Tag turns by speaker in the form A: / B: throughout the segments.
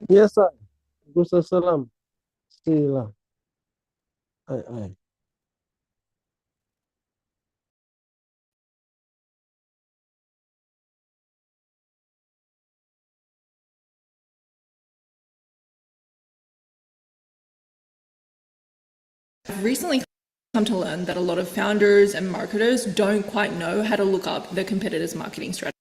A: Yes, sir. Neguselam. Sila. Ay.
B: I've recently come to learn that a lot of founders and marketers don't quite know how to look up their competitors' marketing strategies.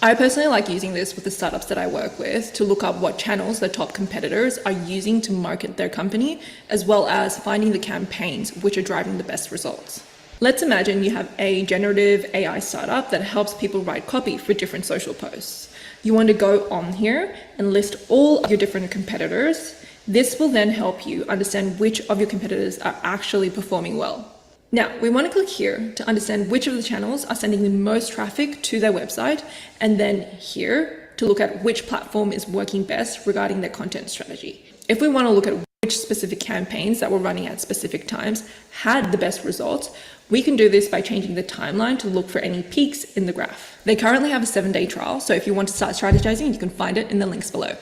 B: I personally like using this with the startups that I work with to look up what channels the top competitors are using to market their company, as well as finding the campaigns which are driving the best results. Let's imagine you have a generative AI startup that helps people write copy for different social posts. You want to go on here and list all of your different competitors. This will then help you understand which of your competitors are actually performing well. Now, we want to click here to understand which of the channels are sending the most traffic to their website, and then here to look at which platform is working best regarding their content strategy. If we want to look at which specific campaigns that were running at specific times had the best results, we can do this by changing the timeline to look for any peaks in the graph. They currently have a 7-day trial, so if you want to start strategizing, you can find it in the links below.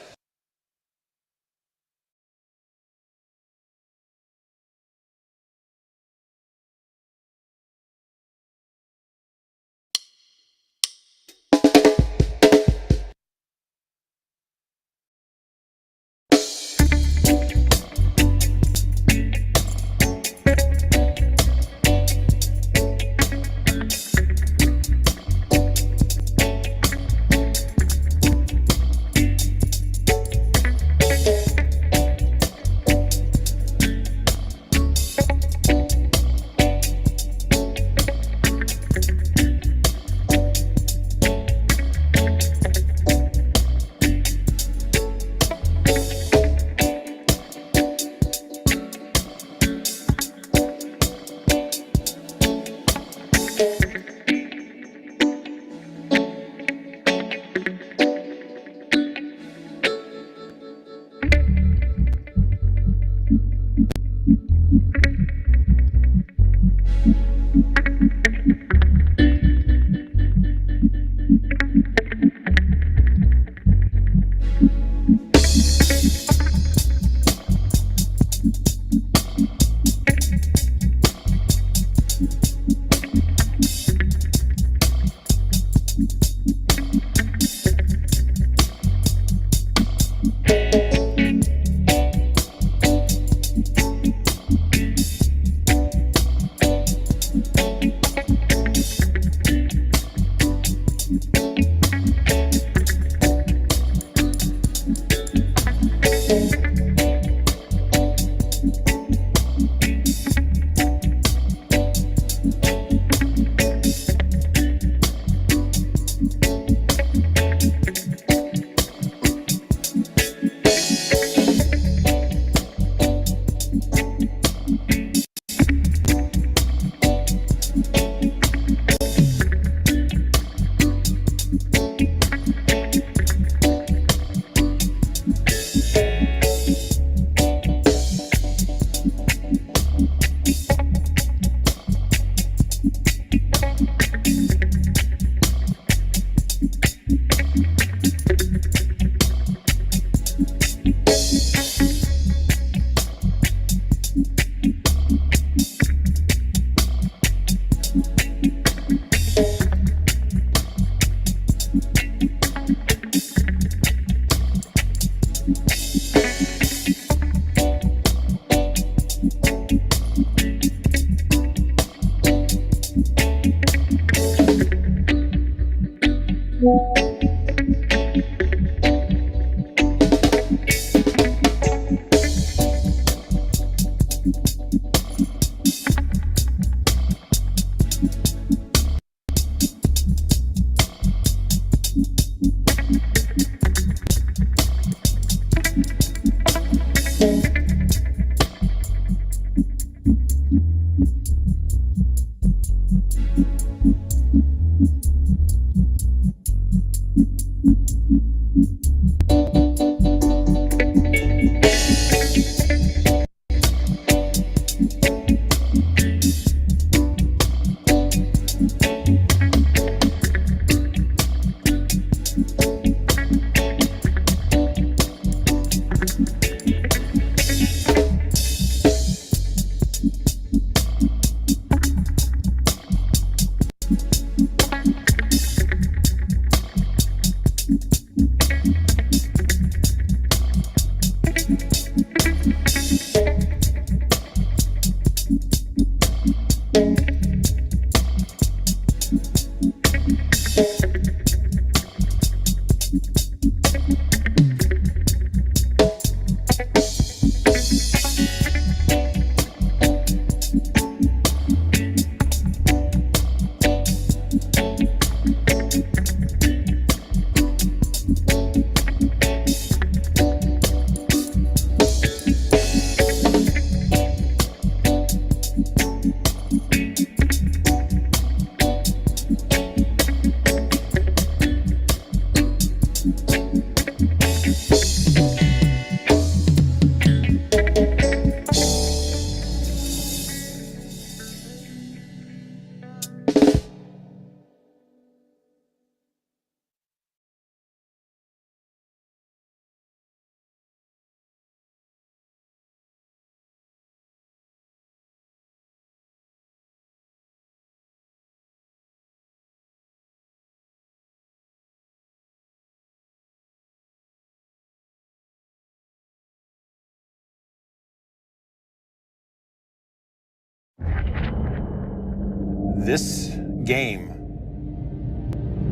C: this game,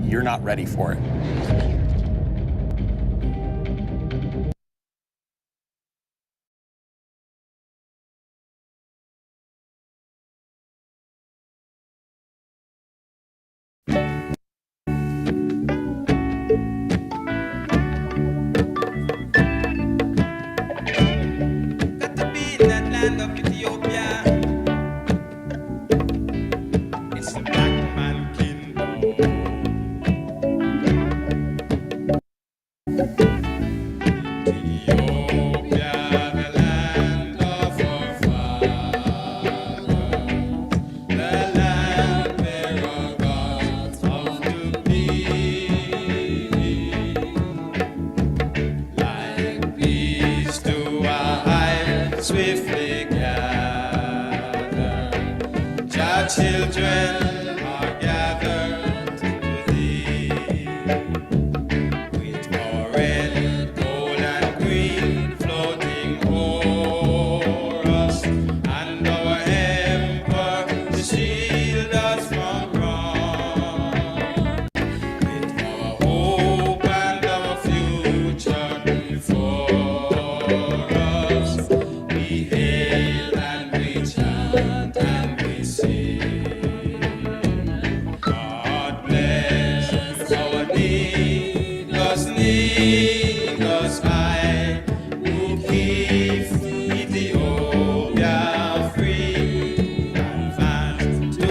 C: you're not ready for it.
D: Got to be in that land of Ethiopia. It's the black man kingdom. Ethiopia, the land of our fathers, the land where our gods of to be. Like bees to a hive, swiftly gather. Our children are gathered to thee. With our red, gold, and green floating o'er us, and our emperor to shield us from wrong. With our hope and our future before us, we hail and we chant and we sing. God bless our Negus high, who keeps Ethiopia free. Advance to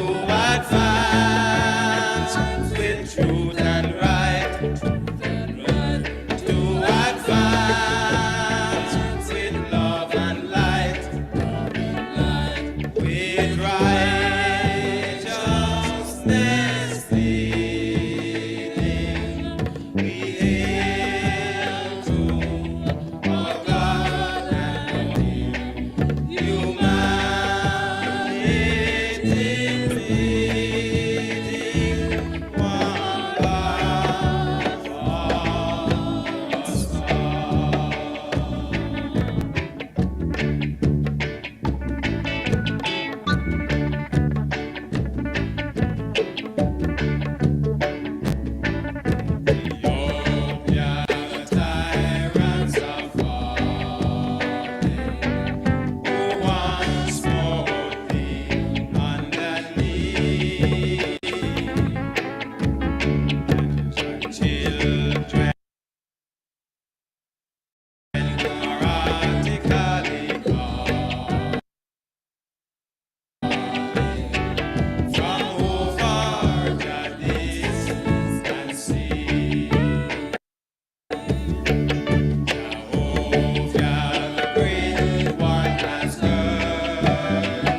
D: advance with truth and right. To advance with love and light. With righteousness leading, we hail to our God and King. Humanity pleading, one God for us all. Ethiopia, the tyrants are falling, who once more be underneath. Children erratically calling from over the distant sea. Jehovah, the great one, has heard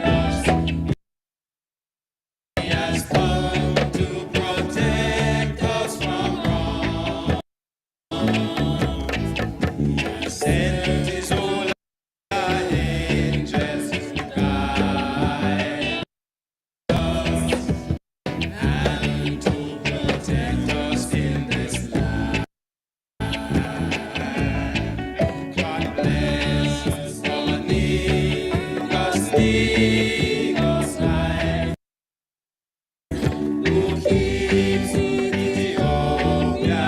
D: us. He has come to protect us from wrong. He has sent his holy angels to guide us and to protect us in this land. God bless our Negus high, who keeps Ethiopia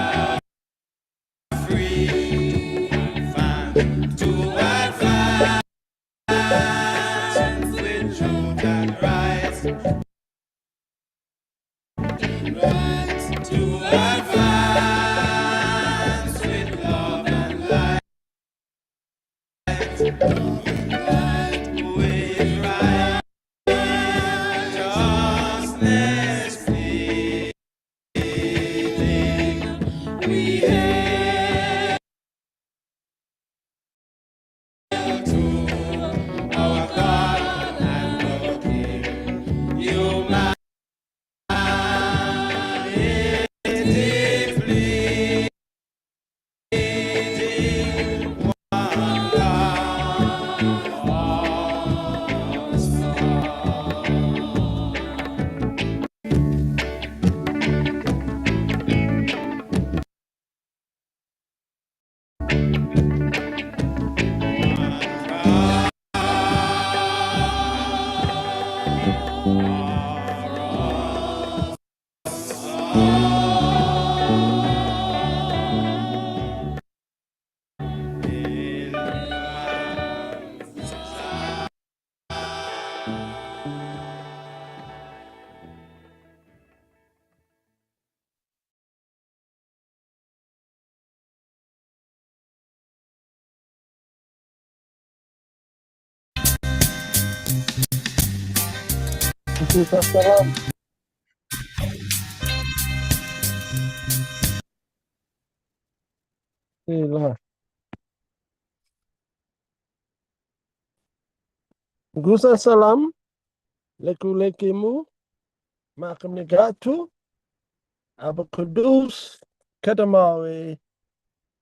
D: free. Advance to advance with truth and right. To advance with love and light. With righteousness pleading, we hail to our God and our King. Humanity pleading, one God for us all.
A: Neguselam. Sila. Neguselam. Leku-lekemu. Makam negatu. Abakudus. Katamari.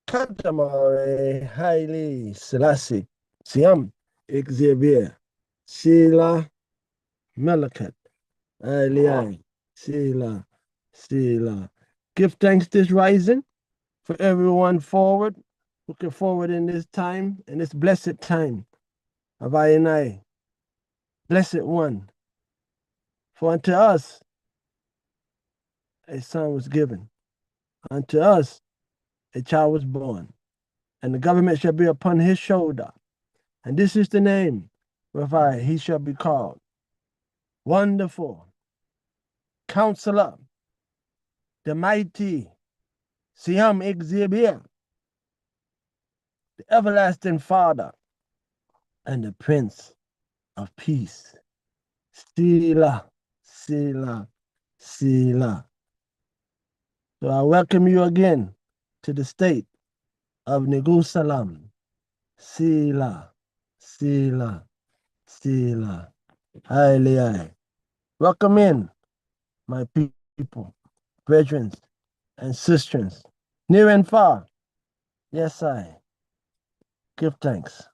A: Katamari. Haile Selassie. Siam. Xavier. Sila. Malakat. Aliai. Sila. Sila. Give thanks this rising for everyone forward, looking forward in this time, in this blessed time of I and I, blessed one. For unto us a son was given, unto us a child was born, and the government shall be upon his shoulder. And this is the name whereby he shall be called Wonderful, Counselor, the Mighty, Siam Xavier, the Everlasting Father, and the Prince of Peace. Sila, Sila, Sila. So I welcome you again to the state of Neguselam. Sila, Sila, Sila. Haile. Welcome in, my people, brethren, and sisters, near and far. Yes, I give thanks.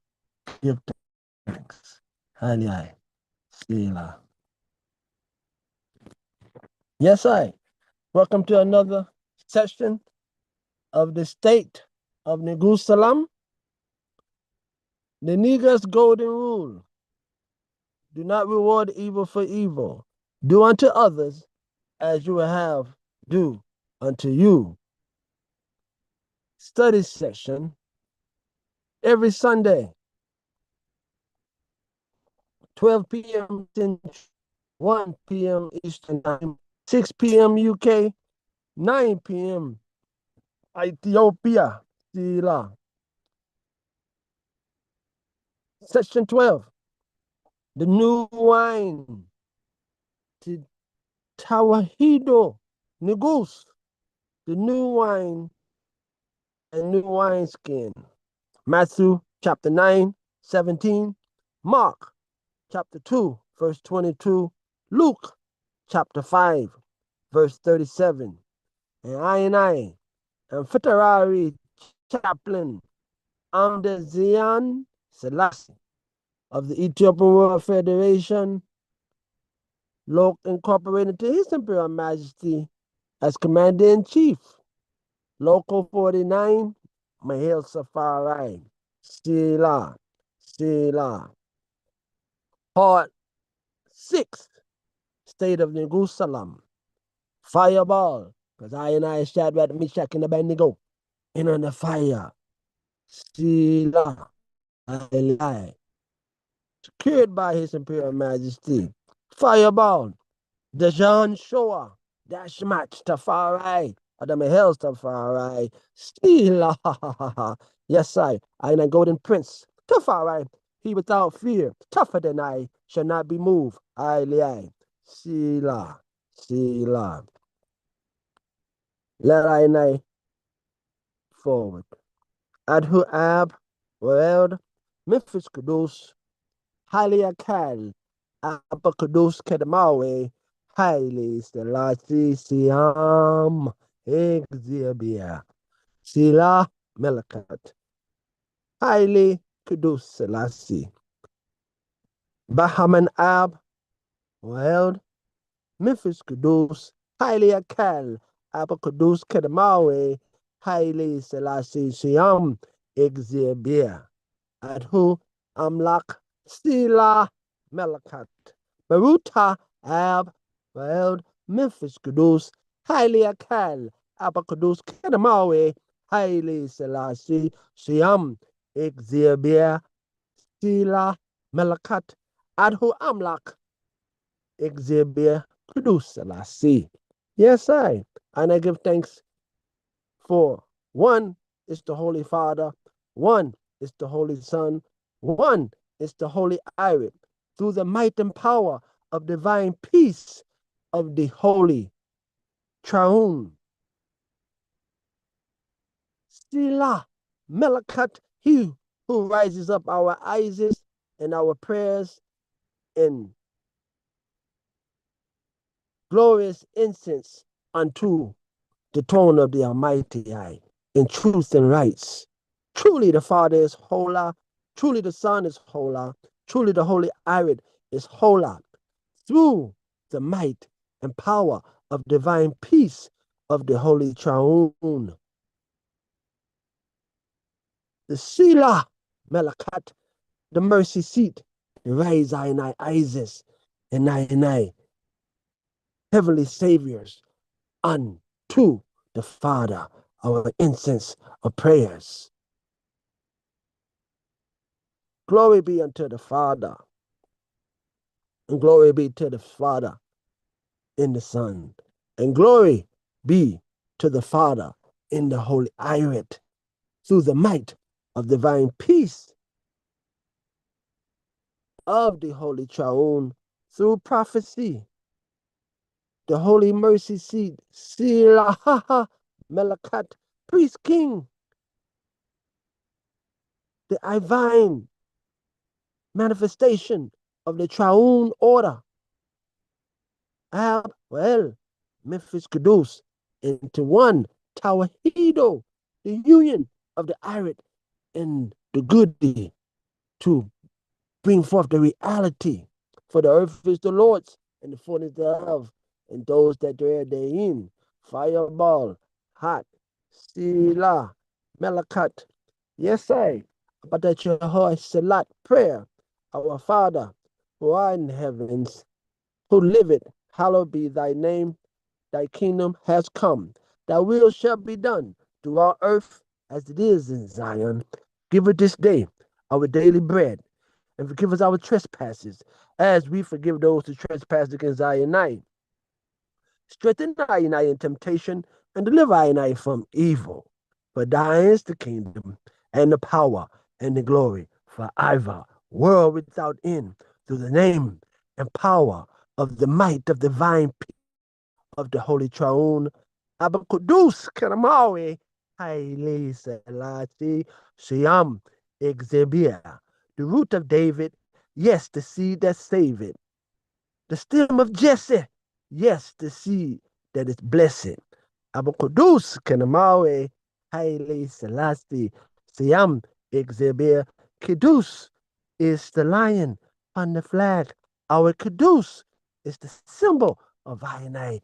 A: Give thanks. Haile. Sila. Yes, I. Welcome to another session of the state of Neguselam. The Negus golden rule. Do not reward evil for evil. Do unto others as you will have do unto you. Study session every Sunday, 12 p.m. Central, 1 p.m. Eastern Time, 6 p.m. UK, 9 p.m. Ethiopia. Sila. Section 12. The new wine. Tawahido. Negus. The new wine and new wineskin. Matthew chapter 9, 17. Mark chapter 2, verse 22. Luke chapter 5, verse 37. And I am Fiterary chaplain under Zion Selassie of the Ethiopian World Federation, Loc incorporated to His Imperial Majesty as Commander-in-Chief, Local 49, Mahil Safari, Sila, Sila. Part 6, State of Neguselam, Fireball, because I Shadrach, Meshach, and Abednego, in on the fire, Sila, secured by His Imperial Majesty, Fireball, Dejan Shoah, Dash Match, Tafari, Adam Hills, Tafari, Sila, yes, I am a Golden Prince, Tafari, he without fear, tougher than I, shall not be moved, I, Sila, Sila. Let I forward. Adhu Ab, World, Memphis Kudus, Highly Akal, Abba Kudus Kedamawe, Highly Selassie Siam, Exhibia, Sila Melakat, Highly Kudus Selassie, Bahaman Ab, World, Memphis Kudus, Highly Akal, Abba Kudus Kedamawe, Highly Selassie Siam, Exhibia. Adhu Amlak Sila Melakat Baruta Ab Veld Memphis Kudus Haile Akal Abakudus Kedamawe Haile Selassie Siam Exhibia Sila Melakat Adhu Amlak Exhibia Kudus Selassie. Yes, and I give thanks for one is the Holy Father, one is the Holy Son, one is the Holy Irit, through the might and power of divine peace of the Holy Triune. Sila Melakat, he who rises up our eyes and our prayers in glorious incense unto the throne of the Almighty Eye, in truth and rights. Truly the Father is holy, truly the Son is holy, truly the Holy Irid is holy, through the might and power of divine peace of the Holy Triune. The Sila Melakat, the mercy seat, the rise in thy Isis, and thy heavenly saviors, unto the Father, our incense of prayers. Glory be unto the Father, and glory be to the Father in the Son, and glory be to the Father in the Holy Irit, through the might of divine peace of the Holy Triune, through prophecy, the Holy Mercy Seat, Silahaha, Melakat, Priest King, the divine manifestation of the Triune Order, Ab, well, Memphis Kudus, into one Tawahido, the union of the Irit and the Goody, to bring forth the reality. For the earth is the Lord's, and the fullness thereof, and those that dwell therein. Fireball, hot, sila, melakat. Yes, I. But that your heart salat prayer, our Father, who art in heavens, who liveth, hallowed be thy name. Thy kingdom has come. Thy will shall be done throughout earth as it is in Zion. Give us this day our daily bread, and forgive us our trespasses, as we forgive those who trespass against I and I. Strengthen I and I in temptation, and deliver I and I from evil. For thine is the kingdom, and the power, and the glory, forever, world without end, through the name and power of the might of divine peace of the Holy Triune. Abakudus Kanamawi, Haile Selassie, Siam, Exebia, the root of David, yes, the seed that saveth, the stem of Jesse, yes, the seed that is blessed. Abakudus Kanamawi, Haile Selassie, Siam, Exebia, Kidus is the lion on the flag. Our Kidus is the symbol of I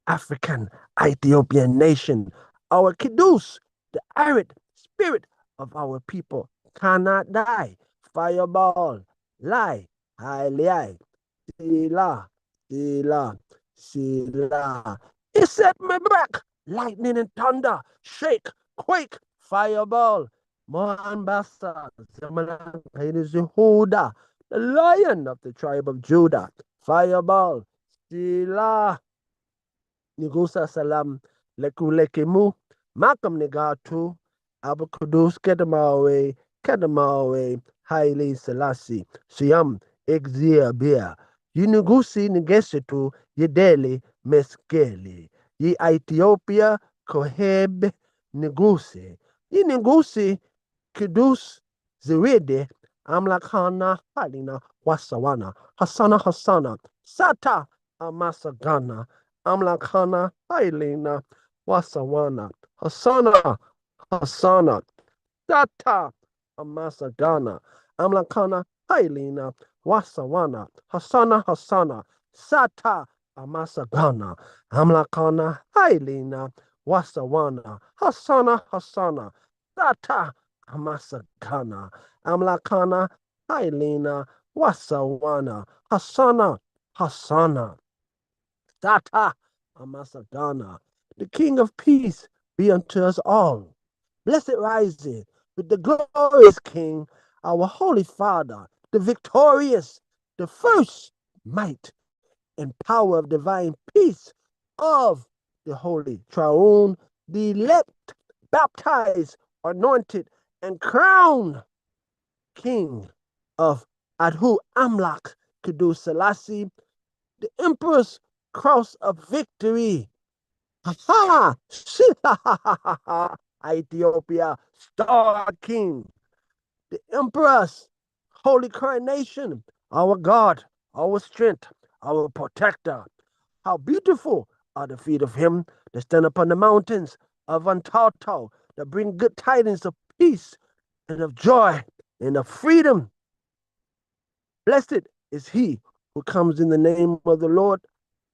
A: African Ethiopian nation. Our Kidus, the arid spirit of our people, cannot die. Fireball, lie, highly, sila, sila, sila. It set me back. Lightning and thunder, shake, quake, fireball. Mohanbasa, Zemalan, Yehuda, the lion of the tribe of Judah. Fireball, sila. Neguselam, Lekulekemu, Makam Negatu, Abakudus, Kedamawe, Haile Selassie, Siam, Exia Bia, Yinugusi Negesitu, Yedele, Meskele, Ye Ethiopia, Koheb, Negusi, Yinugusi, Kudus, Zerede, Amlakana, Halina, Wasawana, Hasana, Sata, Amasagana, Amlakana, Hailina, Wasawana, Hasana, Data, Amasagana, Amlakana, Hailina, Wasawana, Hasana, Sata, Amasagana, Amlakana, Hailina, Wasawana, Hasana, Data, Amasagana, Amlakana, Hailina, Wasawana, Hasana, Data Amasagana. The King of Peace be unto us all. Blessed rising with the glorious King, our Holy Father, the victorious, the first might and power of divine peace of the Holy Triune, the elect, baptized, anointed, and crowned King of Adhu Amlak Kudu Selassie, the emperor's cross of victory. Ha ha! Ethiopia, star king, the emperor's holy coronation, our God, our strength, our protector. How beautiful are the feet of him that stand upon the mountains of Antauto, that bring good tidings of peace and of joy and of freedom. Blessed is he who comes in the name of the Lord.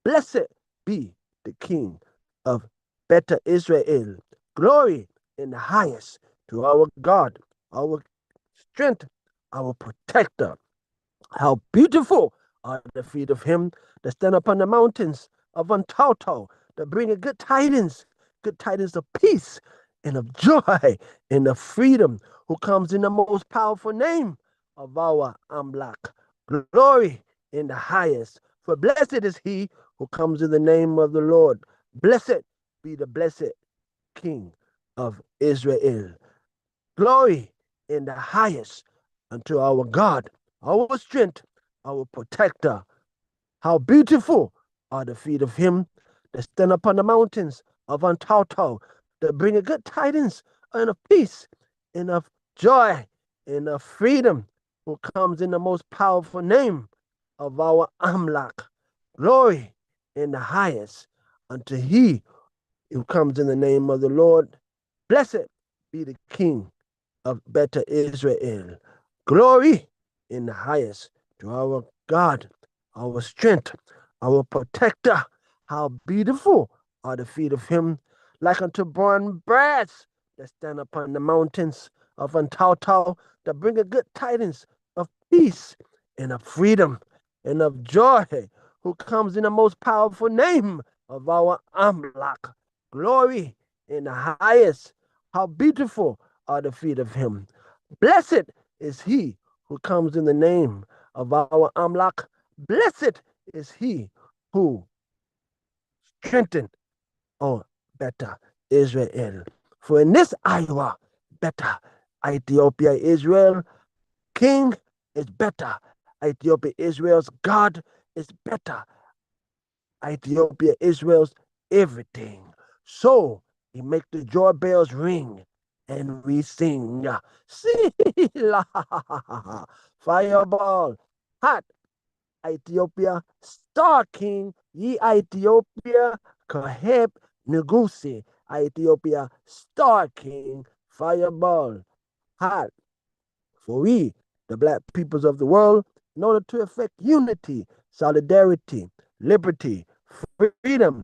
A: Blessed be the King of Beta Israel. Glory in the highest to our God, our strength, our protector. How beautiful are the feet of him that stand upon the mountains of Antauto, that bring good tidings of peace and of joy and of freedom, who comes in the most powerful name of our Amlak. Glory in the highest. For blessed is he who comes in the name of the Lord. Blessed be the blessed King of Israel. Glory in the highest unto our God, our strength, our protector. How beautiful are the feet of him that stand upon the mountains of Antauto, that bring good tidings and of peace and of joy and of freedom, who comes in the most powerful name of our Amlak. Glory in the highest unto he who comes in the name of the Lord. Blessed be the King of Beta Israel. Glory in the highest to our God, our strength, our protector. How beautiful are the feet of him, like unto born brass that stand upon the mountains of Antauto, that bring a good tidings of peace and of freedom and of joy, who comes in the most powerful name of our Amlak. Glory in the highest. How beautiful are the feet of him. Blessed is he who comes in the name of our Amlak. Blessed is he who strengthened or better Israel. For in this Iowa, better Ethiopia, Israel, king is better. Ethiopia, Israel's God is better. Ethiopia, Israel's everything. So he make the joy bells ring and we sing. Sila, fireball, hot Ethiopia, star king, ye Ethiopia, Kaheb Negusi, Ethiopia, star king, fireball, hot. For we, the black peoples of the world, in order to effect unity, solidarity, liberty, freedom,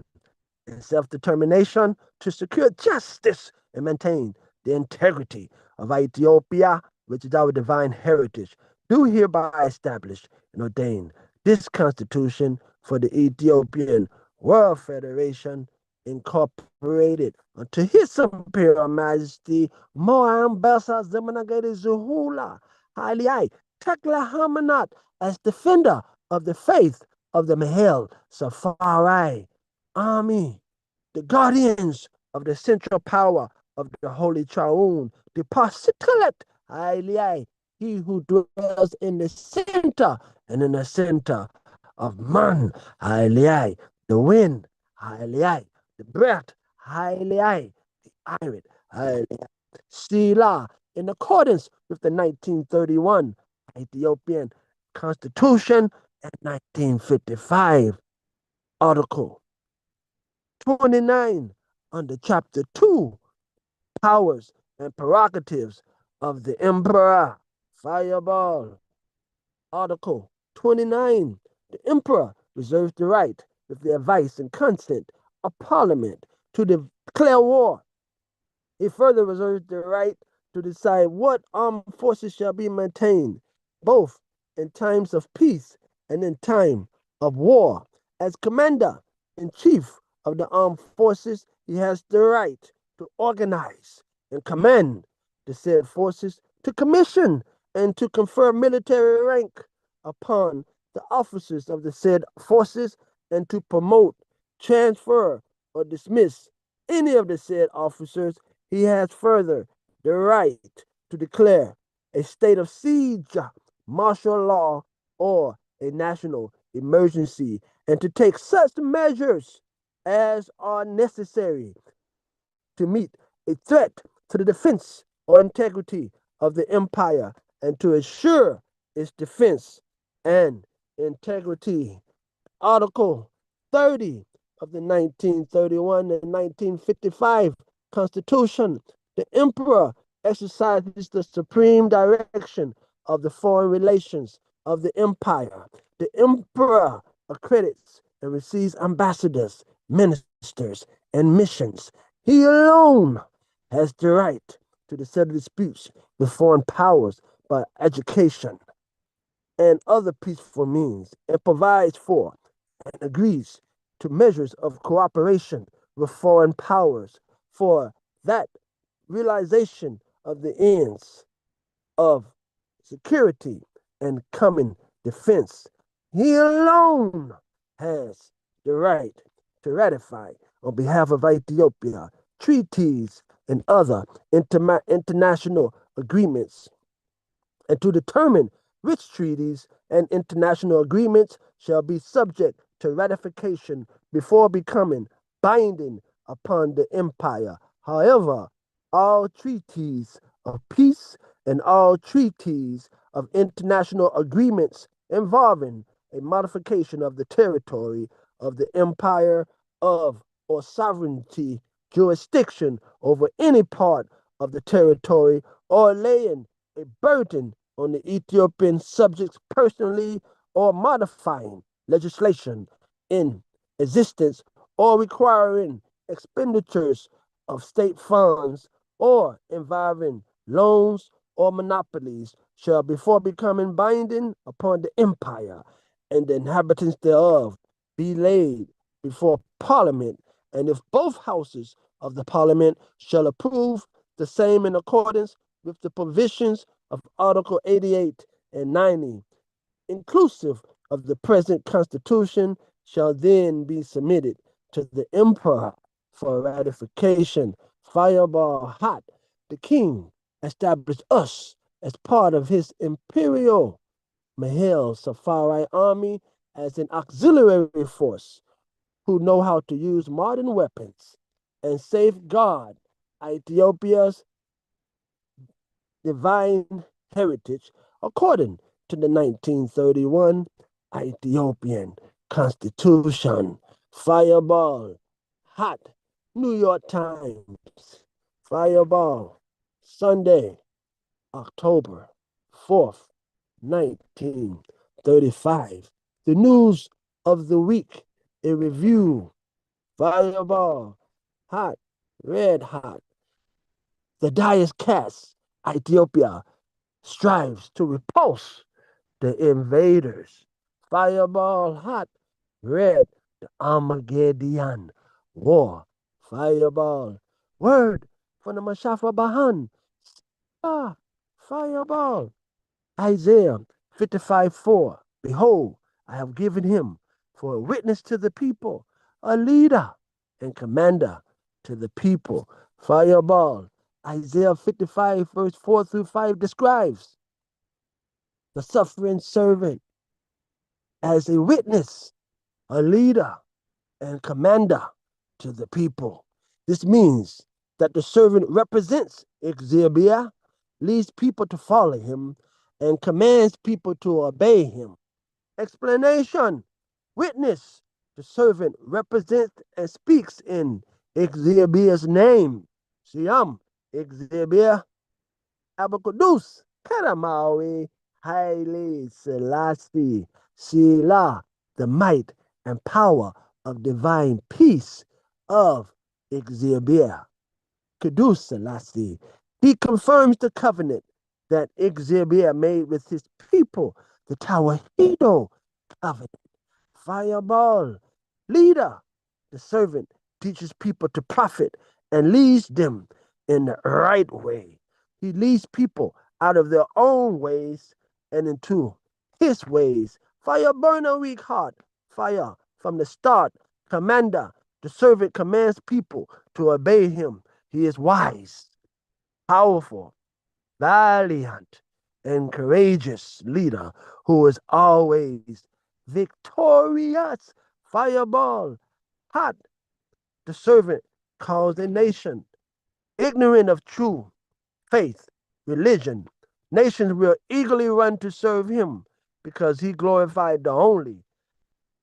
A: and self-determination, to secure justice and maintain the integrity of Ethiopia, which is our divine heritage, do hereby establish and ordain this Constitution for the Ethiopian World Federation Incorporated unto His Imperial Majesty Moambasa Zemanagade Zuhula Haliai Tekla Hamanat as defender of the faith of the Mahel Safari Army, the guardians of the central power of the Holy Triune, the Pasitalet Haliai, he who dwells in the center and in the center of man, Haliai, the wind, Haliai, the breath, Haliai, the iron, Haliai, Sila, in accordance with the 1931 Ethiopian Constitution and 1955 Article 29 under Chapter 2, Powers and Prerogatives of the Emperor. Fireball. Article 29. The Emperor reserves the right, with the advice and consent of Parliament, to declare war. He further reserves the right to decide what armed forces shall be maintained, both in times of peace and in time of war. As Commander in Chief of the armed forces, he has the right to organize and command the said forces, to commission and to confer military rank upon the officers of the said forces, and to promote, transfer, or dismiss any of the said officers. He has further the right to declare a state of siege, martial law, or a national emergency, and to take such measures as are necessary to meet a threat to the defense or integrity of the empire and to assure its defense and integrity. Article 30 of the 1931 and 1955 Constitution. The emperor exercises the supreme direction of the foreign relations of the empire. The emperor accredits and receives ambassadors, ministers, and missions. He alone has the right to settle disputes with foreign powers by education and other peaceful means, and provides for and agrees to measures of cooperation with foreign powers for that realization of the ends of security and common defense. He alone has the right to ratify on behalf of Ethiopia treaties and other international agreements and to determine which treaties and international agreements shall be subject to ratification before becoming binding upon the empire. However, all treaties of peace and all treaties of international agreements involving a modification of the territory of the empire of or sovereignty jurisdiction over any part of the territory or laying a burden on the Ethiopian subjects personally or modifying legislation in existence or requiring expenditures of state funds or involving loans or monopolies shall before becoming binding upon the empire and the inhabitants thereof be laid before Parliament, and if both houses of the Parliament shall approve the same in accordance with the provisions of Article 88 and 90, inclusive of the present Constitution, shall then be submitted to the Emperor for ratification. Fireball hot. The King established us as part of his imperial Mahel Safari army as an auxiliary force who know how to use modern weapons and safeguard Ethiopia's divine heritage according to the 1931 Ethiopian Constitution. Fireball, hot, New York Times. Fireball, Sunday, October 4th, 1935. The news of the week, a review. Fireball, hot, red hot. The diet cast, Ethiopia strives to repulse the invaders. Fireball hot, red, the Armageddon war. Fireball, word from the Mashafa Bahan. Ah, fireball. Isaiah 55:4. Behold, I have given him for a witness to the people, a leader and commander to the people. Fireball. Isaiah 55, verse 4 through 5 describes the suffering servant as a witness, a leader, and commander to the people. This means that the servant represents Exhibia, leads people to follow him, and commands people to obey him. Explanation. Witness. The servant represents and speaks in Exhibia's name. Siam, Exhibia, Abacadus, Karamawi, Haile Selassie, Sila, the might and power of divine peace of Exhibia. Kudus Selassie. He confirms the covenant that Exhibia made with his people, the Tawahedo covenant. Fireball, leader, the servant teaches people to profit and leads them in the right way. He leads people out of their own ways and into his ways. Fire burn a weak heart. Fire from the start. Commander, the servant commands people to obey him. He is wise, powerful, valiant, and courageous leader who is always victorious. fireball, hot. The servant calls a nation ignorant of true faith, religion. Nations will eagerly run to serve him because he glorified the only,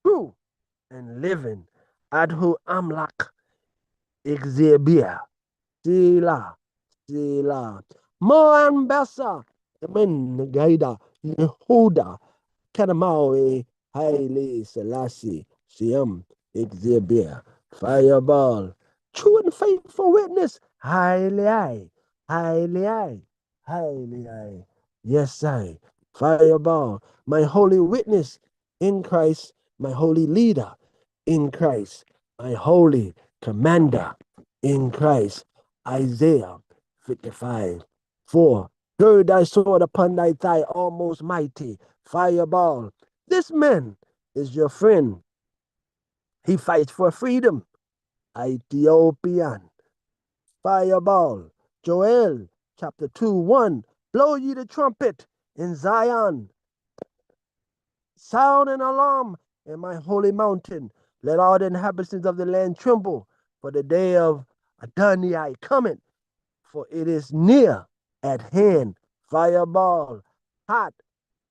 A: true, and living Adhu Amlak Exibia. Sila, Sila. Moan Bessa, Amen, Gaida, Yehuda, Kadamawe, Haile Selassie, Siam, Exibia, Fireball, true and faithful witness, highly, highly. Yes, I, Fireball, my holy witness in Christ, my holy leader in Christ, my holy commander in Christ. Isaiah 55, 4. Gird thy sword upon thy thigh, almost mighty. Fireball. This man is your friend. He fights for freedom. Ethiopian. Fireball. Joel chapter 2, 1. Blow ye the trumpet in Zion. Sound an alarm in my holy mountain. Let all the inhabitants of the land tremble, for the day of Adonai cometh, for it is near at hand. Fireball, hot.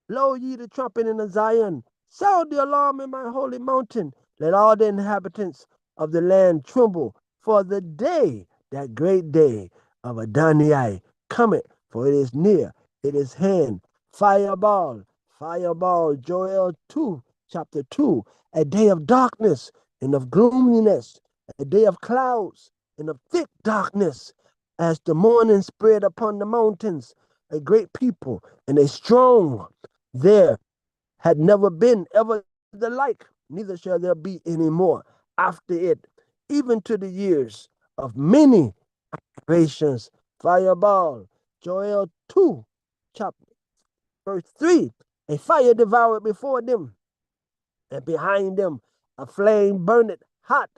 A: Blow ye the trumpet in the Zion. Sound the alarm in my holy mountain. Let all the inhabitants of the land tremble, for the day, that great day of Adonai cometh, for it is near, it is hand. Fireball, fireball, Joel 2, chapter 2, a day of darkness and of gloominess, a day of clouds and of thick darkness, as the morning spread upon the mountains, a great people and a strong. There had never been ever the like, neither shall there be any more after it, even to the years of many generations. Fireball, Joel 2, chapter verse 3. A fire devoured before them, and behind them a flame burned hot.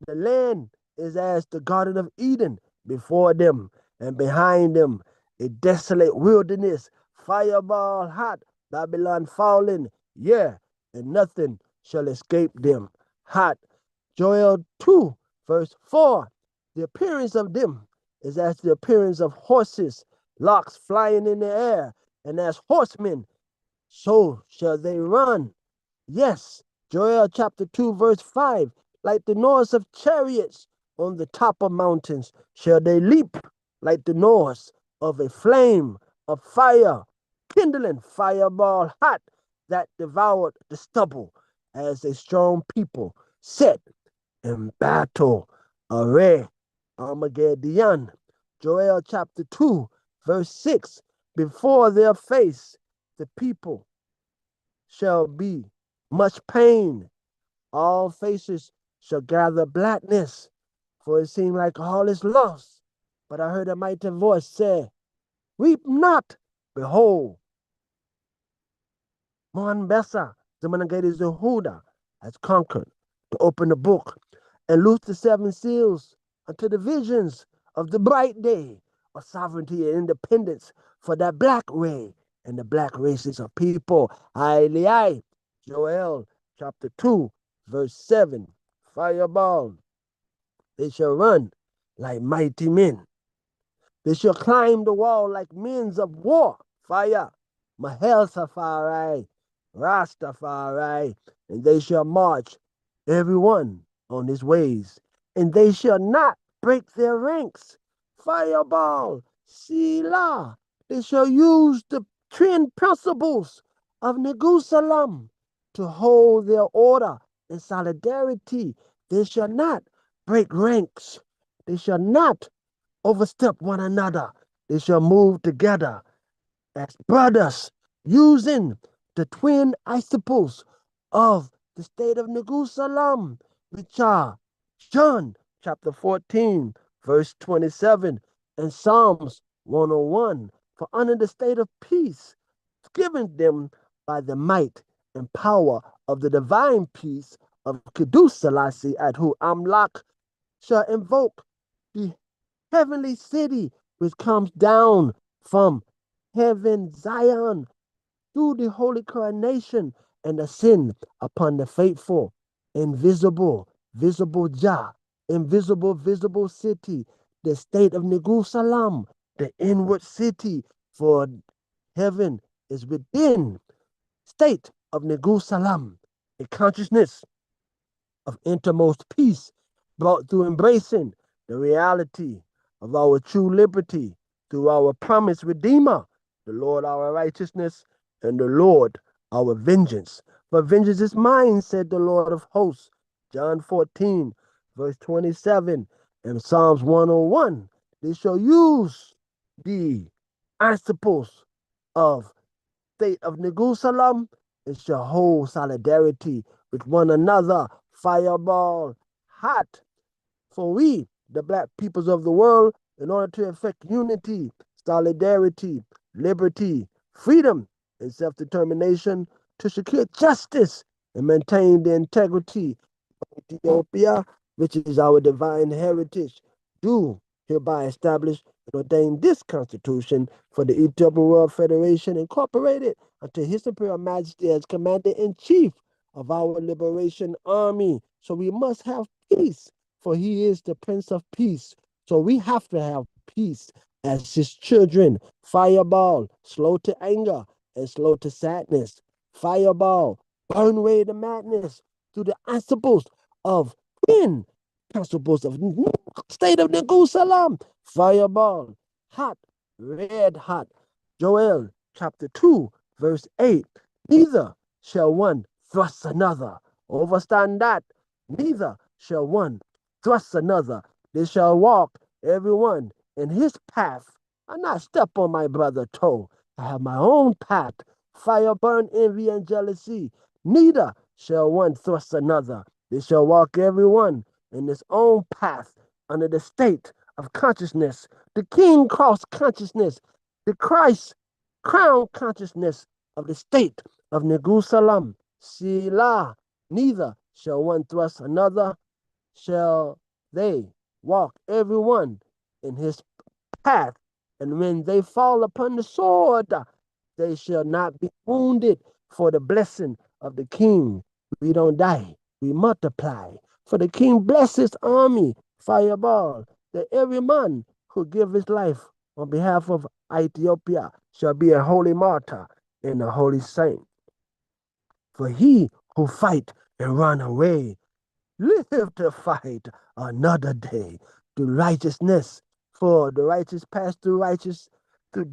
A: The land is as the Garden of Eden before them, and behind them a desolate wilderness. Fireball hot, Babylon falling, yeah, and nothing shall escape them. Hot. Joel 2, verse 4. The appearance of them is as the appearance of horses, locks flying in the air, and as horsemen, so shall they run. Yes, Joel chapter 2, verse 5. Like the noise of chariots on the top of mountains shall they leap, like the noise of a flame of fire, kindling fireball hot that devoured the stubble, as a strong people set in battle array. Armageddon. Joel chapter 2, verse 6. Before their face, the people shall be much pain. All faces shall gather blackness, for it seemed like all is lost. But I heard a mighty voice say, weep not, behold, Moanbessa, the Managadi Zehuda, has conquered to open the book and loose the seven seals unto the visions of the bright day of sovereignty and independence for that black ray and the black races of people. Aye, Joel chapter 2, verse 7. Fireball. They shall run like mighty men. They shall climb the wall like men of war. Fire. Mahel Rastafari, and they shall march every one on his ways, and they shall not break their ranks. Fireball, Sila, they shall use the trend principles of Neguselam to hold their order and solidarity. They shall not break ranks. They shall not overstep one another. They shall move together as brothers, using the twin isoples of the state of Neguselam, which are John chapter 14, verse 27, and Psalms 101, for under the state of peace, given them by the might and power of the divine peace of Kedus Selassie, at who Amlak shall invoke the heavenly city which comes down from heaven, Zion, through the holy coronation and ascend upon the faithful. invisible, visible Jah, invisible, visible city, the state of Negusalam, the inward city, for heaven is within, state of Negusalam, a consciousness of innermost peace brought through embracing the reality of our true liberty through our promised Redeemer, the Lord our righteousness, and the Lord our vengeance. For vengeance is mine, said the Lord of hosts. John 14, verse 27, and Psalms 101. They shall use the principles of state of Negusalam and shall hold solidarity with one another. Fireball hot. For we, the black peoples of the world, in order to effect unity, solidarity, liberty, freedom, and self determination, to secure justice and maintain the integrity of Ethiopia, which is our divine heritage, do hereby establish and ordain this Constitution for the Ethiopian World Federation, Incorporated, unto His Imperial Majesty as Commander in Chief of our Liberation Army. So we must have peace, for He is the Prince of Peace. So we have to have peace as His children. Fireball, slow to anger and slow to sadness. Fireball, burn away the madness through the principles of twin principles of state of Negusalam. Fireball, hot, red hot. Joel chapter 2, verse 8. Neither shall one thrust another. Overstand that. Neither shall one thrust another. They shall walk every one in his path. I not step on my brother toe. I have my own path. Fire burn envy and jealousy. Neither shall one thrust another. They shall walk every one in his own path under the state of consciousness, the King cross consciousness, the Christ crown consciousness of the state of Negusalam. Sila, neither shall one thrust another, shall they walk every one in his path. And when they fall upon the sword, they shall not be wounded. For the blessing of the King, we don't die, we multiply. For the King bless his army, fireball, that every man who give his life on behalf of Ethiopia shall be a holy martyr and a holy saint. For he who fight and run away live to fight another day through righteousness. For the righteous pass through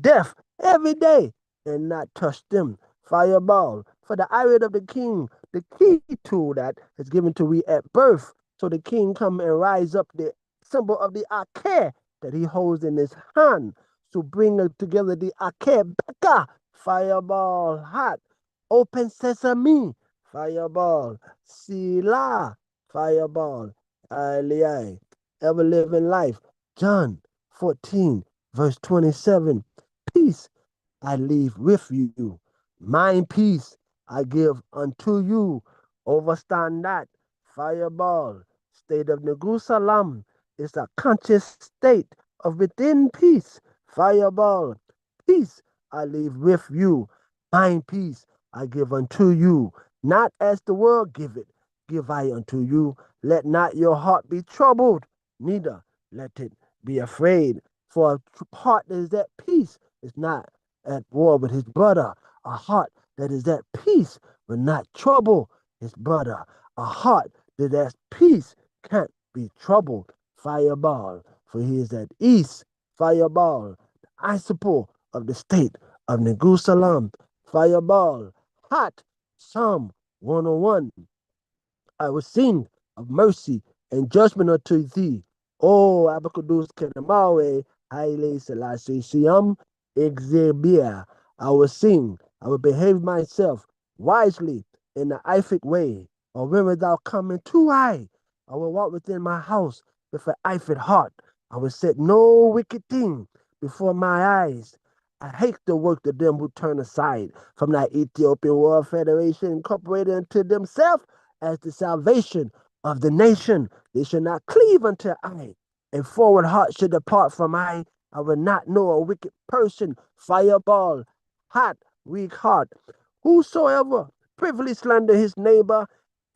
A: death every day and not touch them. Fireball. For the iron of the king, the key tool that is given to we at birth. So the king come and rise up the symbol of the Akeh that he holds in his hand to bring together the Akeh Beka. Fireball hot. Open sesame. Fireball. Sila. Fireball, Aliyah, ever living life. John 14, verse 27. Peace I leave with you. Mine peace I give unto you. Overstand that. Fireball, state of Negusalam is a conscious state of within peace. Fireball, peace I leave with you. Mine peace I give unto you. Not as the world giveth, give I unto you. Let not your heart be troubled, neither let it be afraid. For a heart that is at peace is not at war with his brother. A heart that is at peace will not trouble his brother. A heart that is at peace can't be troubled. Fireball, for he is at ease. Fireball, the principle of the state of Negusalam. Fireball, hot. Psalm 101. I will sing of mercy and judgment unto thee. O Abacadus Kenamawe, Haile Selassie Siam, Exebia. I will sing, I will behave myself wisely in the Ific way, or when thou coming too high. I will walk within my house with an Ifid heart. I will set no wicked thing before my eyes. I hate the work of them who turn aside from that Ethiopian World Federation, incorporated into themselves as the salvation of the nation. They should not cleave unto I. A forward heart should depart from I. I will not know a wicked person. Fireball, hot, weak heart. Whosoever privily slander his neighbor,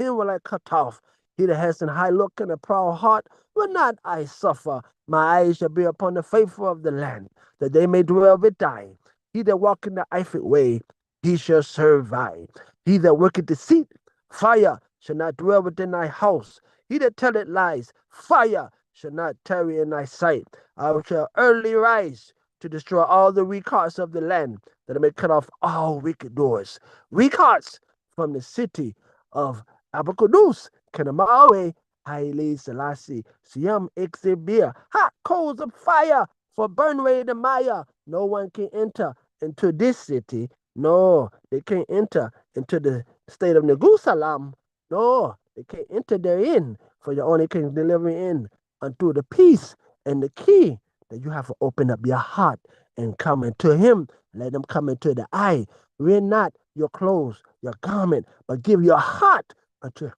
A: him will I cut off. He that has an high look and a proud heart will not I suffer. My eyes shall be upon the faithful of the land, that they may dwell with I. He that walk in the earthly way, he shall serve I. He that worketh deceit, fire shall not dwell within thy house. He that telleth lies, fire shall not tarry in thy sight. I shall early rise to destroy all the weak hearts of the land, that I may cut off all wicked doors. Weak hearts from the city of Abacadus, Kenamawe, Haile Selassie, Siam Ixibia, hot coals of fire for burn away the Maya. No one can enter into this city. No, they can't enter into the state of Neguselam. No, they can't enter therein, for you only can deliver in unto the peace and the key that you have to open up your heart and come into him. Let him come into the eye. Wear not your clothes, your garment, but give your heart unto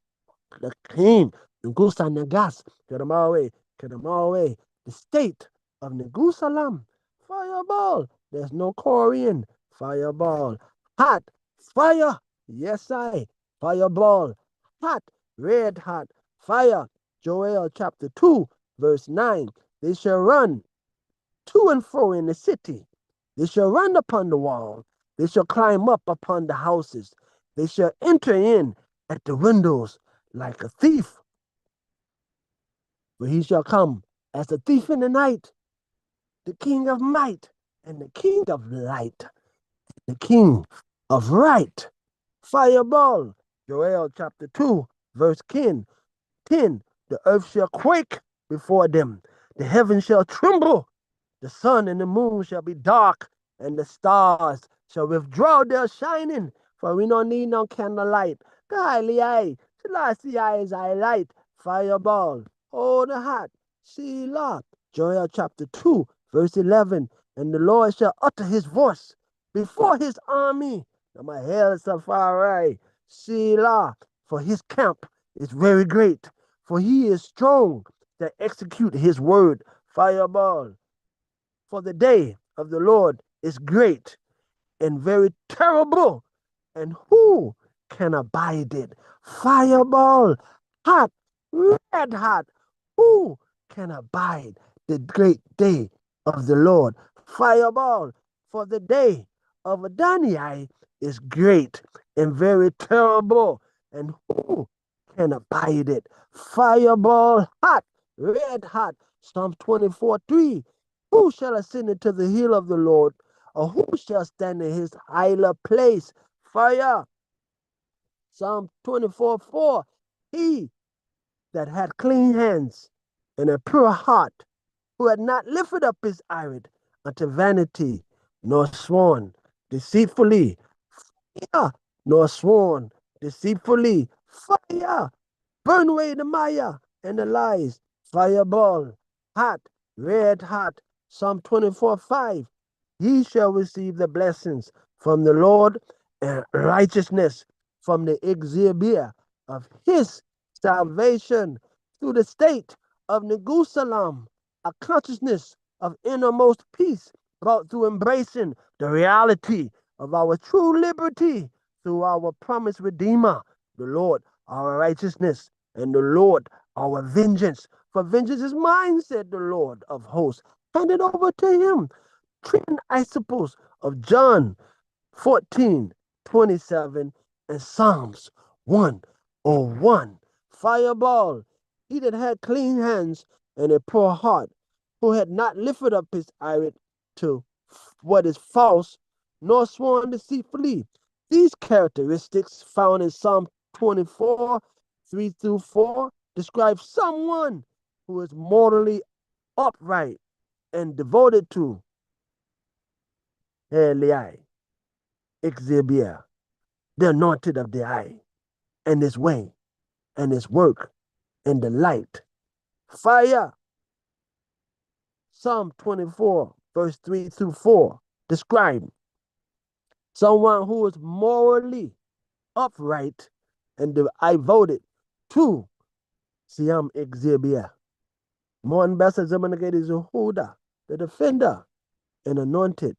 A: the king. Ngusa Nagas, Kedamawe, the state of Negusalam. Fireball. There's no Korean. Fireball. Hot. Fire. Yes, I. Fireball. Hot. Red hot. Fire. Joel chapter 2, verse 9. They shall run to and fro in the city. They shall run upon the wall. They shall climb up upon the houses. They shall enter in at the windows like a thief. For he shall come as a thief in the night, the king of might and the king of light, the king of right. Fireball. Joel chapter 2, verse 10. The earth shall quake before them. The heavens shall tremble. The sun and the moon shall be dark, and the stars shall withdraw their shining. For we don't need no candlelight. Golly, aye. Selassie is I light. Fireball. Oh, the hot. Selah. Joel chapter 2, verse 11. And the Lord shall utter his voice before his army. Now my hair is Safari. Selah. For his camp is very great. For he is strong that execute his word. Fireball. For the day of the Lord is great and very terrible, and who can abide it? Fireball, hot, red hot. Who can abide the great day of the Lord? Fireball, for the day of Adonai is great and very terrible, and who can abide it? Fireball, hot, red hot. Psalm 24:3. Who shall ascend into the hill of the Lord? Or who shall stand in his higher place? Fire. Psalm 24:4. He that had clean hands and a pure heart, who had not lifted up his eyelid unto vanity, nor sworn deceitfully, fire, nor sworn deceitfully, fire. Burn away the Maya and the lies. Fireball, hot, red hot. Psalm 24:5. Ye shall receive the blessings from the Lord and righteousness from the exhibit of his salvation through the state of Neguselam, a consciousness of innermost peace brought through embracing the reality of our true liberty through our promised Redeemer, the Lord, our righteousness, and the Lord, our vengeance. For vengeance is mine, said the Lord of hosts. Hand it over to him. Treating isopos of John 14:27 and Psalms 101. Fireball. He that had clean hands and a pure heart, who had not lifted up his eyelid to what is false, nor sworn deceitfully. These characteristics found in Psalm 24:3-4 describe someone who is morally upright and devoted to Eliai, Ixibia, the anointed of the eye, and his way, and his work, and the light. Fire. Psalm 24, verse 3-4, describe someone who is morally upright and devoted to Siam Ixibia. Mon Bessa Zemanagadi Zuhuda, the defender and anointed,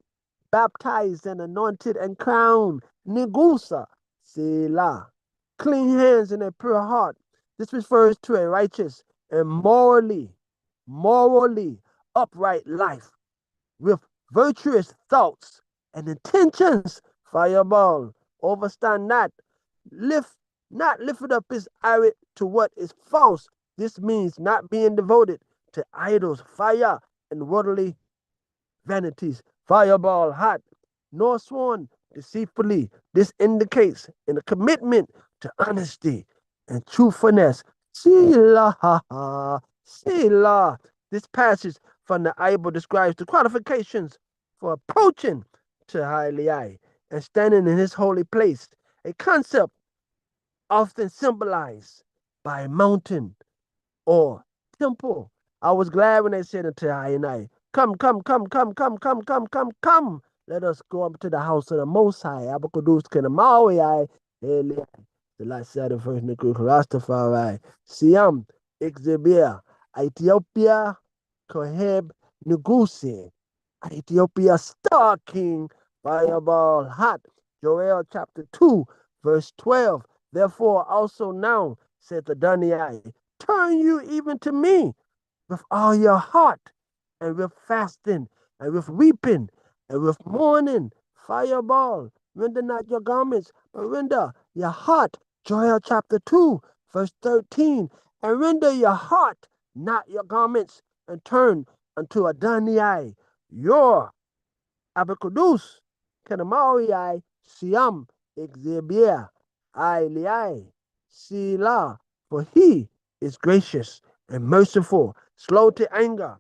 A: baptized and anointed and crowned, Negusa, Selah. clean hands and a pure heart. This refers to a righteous and morally upright life with virtuous thoughts and intentions. Fireball, overstand not, lift not lifted up his eye to what is false. This means not being devoted to idols, fire, and worldly vanities. Fireball, hot, nor sworn deceitfully. This indicates in a commitment to honesty and truthfulness. Selah, Selah. This passage from the Bible describes the qualifications for approaching to highly high and standing in his holy place, a concept often symbolized by a mountain or temple. I was glad when they said unto I and I, come, come, come, come, come, come, come, come, come. Let us go up to the house of the Most High. Abakudus Kenamawi, Eli, the last side of first Niku Rastafari, Siam, Exibia, Ethiopia, Koheb, Neguselam, Ethiopia, Star King, Fireball, Hot, Joel chapter 2, verse 12. Therefore, also now, said the Daniel, turn you even to me with all your heart, and with fasting, and with weeping, and with mourning. Fireball, render not your garments, but render your heart. Joel chapter 2, verse 13. And render your heart, not your garments, and turn unto Adonai, your Abakudus, Kanamawi, Siam, Exibia, Liai, Sila, for he is gracious and merciful, slow to anger,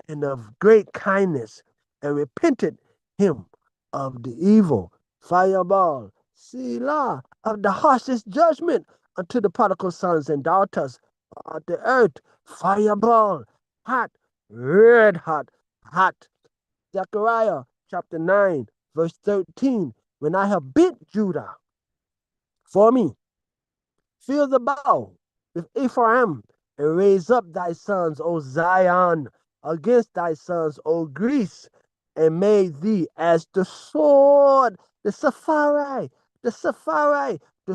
A: and of great kindness, and repented him of the evil. Fireball, Sila, of the harshest judgment unto the prodigal sons and daughters of the earth. Fireball, hot, red hot, hot. Zechariah chapter 9, verse 13. When I have bent Judah for me, fill the bow with Ephraim, and raise up thy sons, O Zion, against thy sons, O Greece, and made thee as the sword, the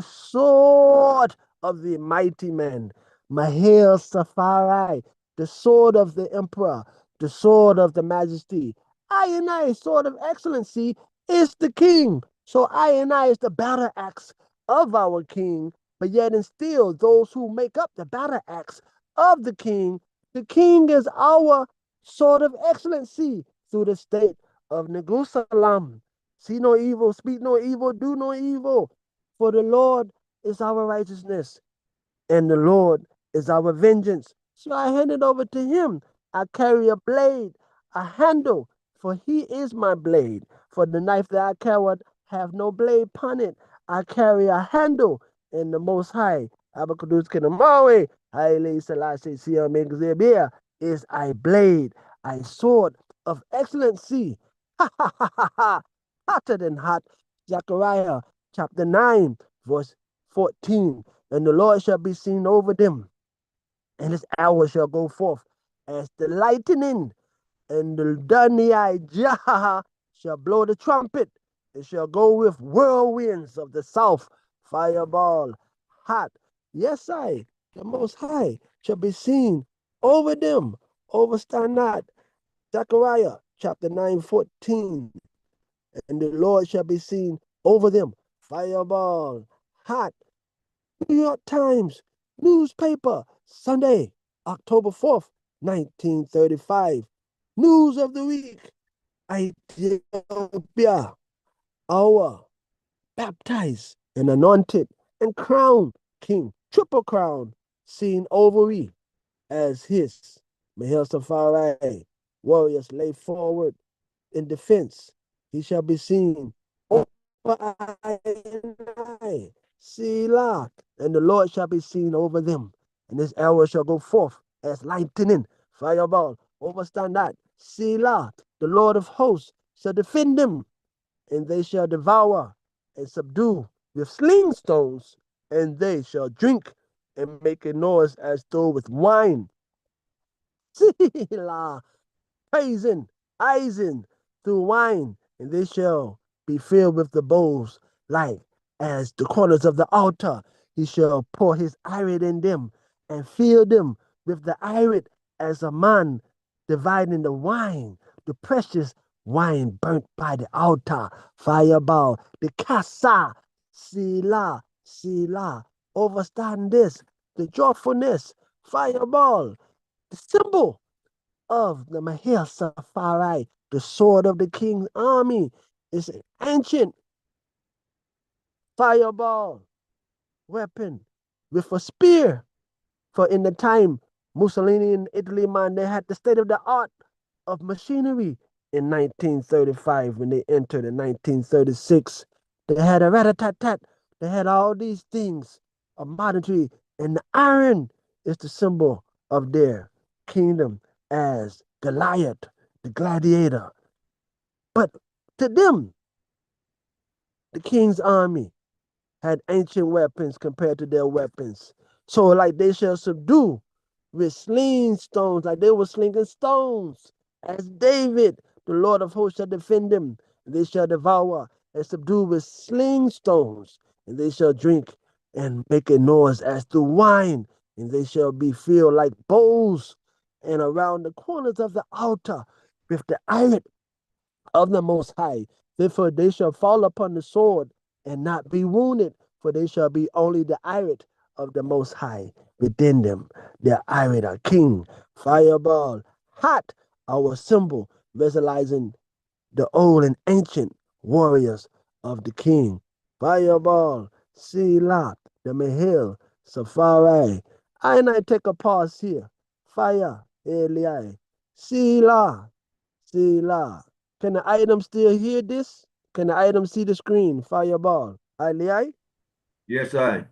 A: sword of the mighty man, Mahel Saphari, the sword of the emperor, the sword of the majesty. I, sword of excellency, is the king. So I is the battle axe of our king, but yet and still those who make up the battle axe of the king is our sword of excellency through the state of Neguselam. See no evil, speak no evil, do no evil, for the Lord is our righteousness, and the Lord is our vengeance. So I hand it over to him. I carry a blade, a handle, for he is my blade. For the knife that I carry have no blade upon it. I carry a handle in the Most High. Abakadus Kenamawe, Haile Selassie Siam Exibia, is I blade, I sword of excellency. Ha ha ha ha ha. Hotter than hot. Zechariah chapter 9, verse 14. And the Lord shall be seen over them, and his hour shall go forth as the lightning, and the Daniel Jah shall blow the trumpet. It shall go with whirlwinds of the south, fireball, hot. Yes, the Most High, shall be seen over them, overstand not. Zechariah chapter 9, 14. And the Lord shall be seen over them, fireball, hot. New York Times newspaper, Sunday, October 4th, 1935. News of the week. Ethiopia, our baptized and anointed and crowned king, triple crown, seen ovary as his Mahel Safari warriors lay forward in defense. He shall be seen over I, Selah, and the Lord shall be seen over them, and his arrow shall go forth as lightning, fireball, overstand not. Selah, the Lord of hosts shall defend them, and they shall devour and subdue with sling stones, and they shall drink and make a noise as though with wine. Selah, praising, eisen through wine, and they shall be filled with the bowls like as the corners of the altar. He shall pour his iron in them and fill them with the iron as a man dividing the wine, the precious wine burnt by the altar, fireball, the kasa, sila, sila. Overstand this, the joyfulness, fireball, the symbol of the Mahel Safari, the sword of the king's army, is an ancient fireball weapon with a spear. For in the time Mussolini in Italy, man, they had the state of the art of machinery in 1935 when they entered in 1936. They had a rat-a-tat-tat. They had all these things of modernity, and the iron is the symbol of their kingdom as Goliath, the gladiator. But to them, the king's army had ancient weapons compared to their weapons. So, like, they shall subdue with sling stones, like they were slinging stones. As David, the Lord of hosts, shall defend them, and they shall devour and subdue with sling stones, and they shall drink and make a noise as to wine, and they shall be filled like bowls, and around the corners of the altar with the iron of the Most High. Therefore they shall fall upon the sword and not be wounded, for they shall be only the iron of the Most High within them. Their iron, a king, fireball, hot, our symbol, visualizing the old and ancient warriors of the king. Fireball, Sila, the Mahil, Safari. I take a pause here. Fire, Eli, Sila, Sila. Can the item still hear this? Can the item see the screen? Fireball. Eli?
E: Yes, I.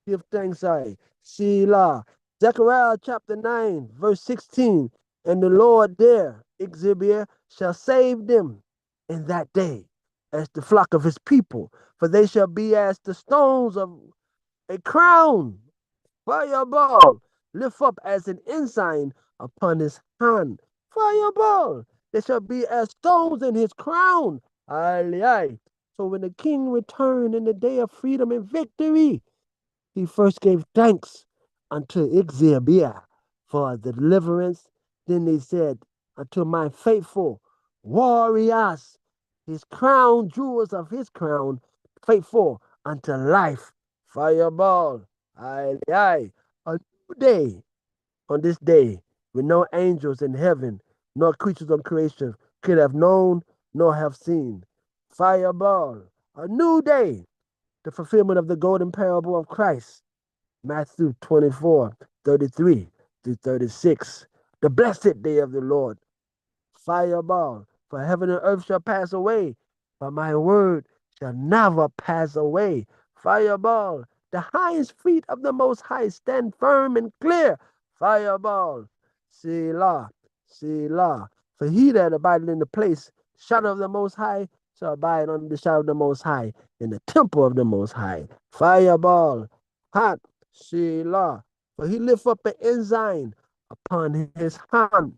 A: Give thanks, I. Selah. Zechariah chapter 9, verse 16. And the Lord there, Exhibir, shall save them in that day as the flock of his people, for they shall be as the stones of a crown. Fireball. Lift up as an ensign upon his hand. Fireball. They shall be as stones in his crown. Aye, aye. So when the king returned in the day of freedom and victory, he first gave thanks unto Ixibia for the deliverance. Then they said, unto my faithful warriors, his crown, jewels of his crown, faithful unto life. Fireball. Aye, aye. A new day on this day when no angels in heaven nor creatures of creation could have known nor have seen. Fireball. A new day. The fulfillment of the golden parable of Christ. Matthew 24:33 through 36. The blessed day of the Lord. Fireball. For heaven and earth shall pass away, but my word shall never pass away. Fireball. The highest feet of the Most High stand firm and clear. Fireball. Selah, Selah. For he that abideth in the place, shadow of the Most High, shall abide under the shadow of the Most High, in the temple of the Most High. Fireball. Hot, Selah. For he lift up an ensign upon his hand.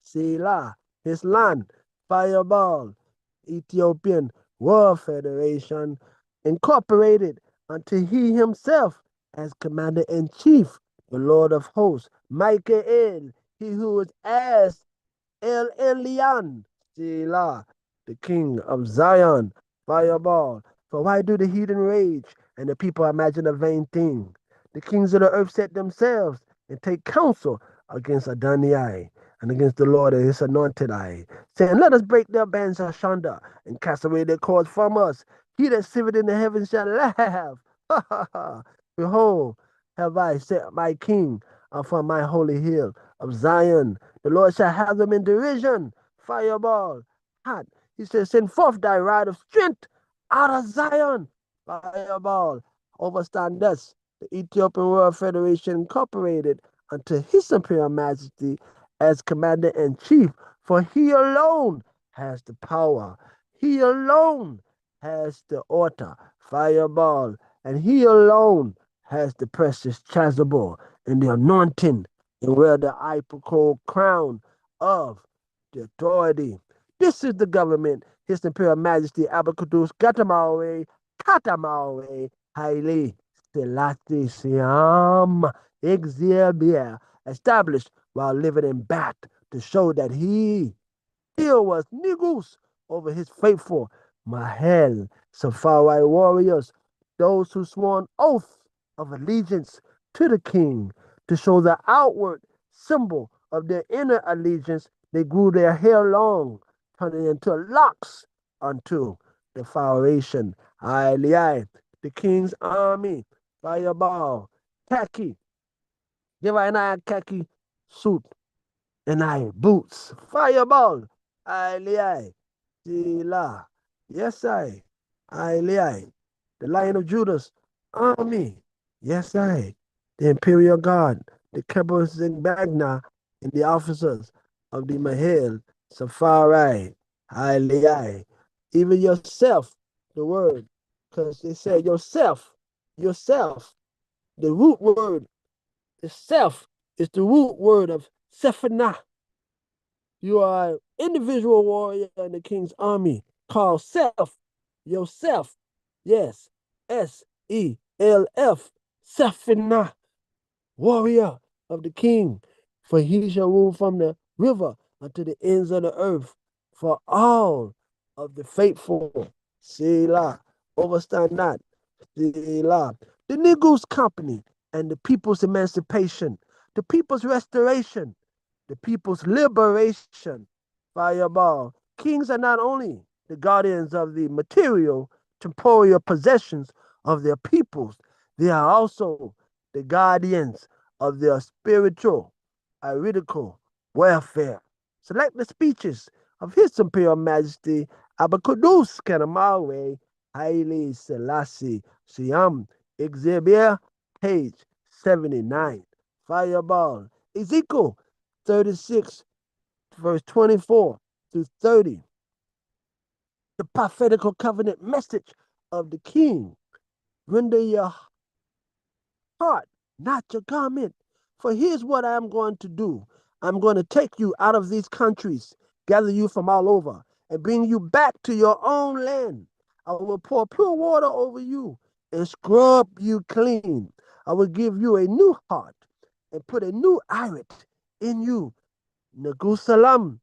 A: Selah, his land, Fireball, Ethiopian War Federation, incorporated unto he himself as commander in chief, the Lord of hosts, Michael, he who is as El Elyon, Selah, the king of Zion, Fireball. For why do the heathen rage and the people imagine a vain thing? The kings of the earth set themselves and take counsel against Adonai and against the Lord and his anointed eye, saying, let us break their bands asunder and cast away their cords from us. He that sitteth in the heavens shall laugh. Ha ha ha. Behold, have I set my king upon my holy hill of Zion. The Lord shall have them in derision. Fireball, hot. He says, send forth thy rod of strength out of Zion. Fireball, overstand thus. The Ethiopian World Federation Incorporated unto his imperial majesty as commander in chief, for he alone has the power. He alone has the order, Fireball, and he alone has the precious chasuble and the anointing and wear the apricot crown of the authority. This is the government, His Imperial Majesty Abacadus Gatamawe, Katamawe, Haile Selassie Siam Exhibit, established while living in Bat to show that he still was Negus over his faithful Mahel Safari warriors, those who swore an oath of allegiance to the king. To show the outward symbol of their inner allegiance, they grew their hair long, turning into locks unto the foundation. Aye, the king's army, fireball, khaki, give an eye khaki suit and I boots, fireball, aye, Sila, yes aye, the Lion of Judah's army, yes the Imperial Guard, the Kebers and Bagna, and the officers of the Mahel, Safari, aye, even yourself, the word, because they said yourself, the root word, the self is the root word of Sephanah. You are an individual warrior in the king's army called self, yourself. Yes, Self, Sephanah, warrior of the king. For he shall rule from the river unto the ends of the earth. For all of the faithful, Selah, overstand not, Selah. The Negus Company and the people's emancipation, the people's restoration, the people's liberation. Fireball. Kings are not only the guardians of the material, temporal possessions of their peoples, they are also the guardians of their spiritual, iridical welfare. Select the speeches of His Imperial Majesty Abakudus Kanamawe Haile Selassie Siam Exhibit, page 79. Fireball. Ezekiel 36, verse 24 through 30. The prophetical covenant message of the king. Render your heart, not your garment. For here's what I am going to do. I'm going to take you out of these countries, gather you from all over, and bring you back to your own land. I will pour pure water over you and scrub you clean. I will give you a new heart and put a new irit in you. Neguselam,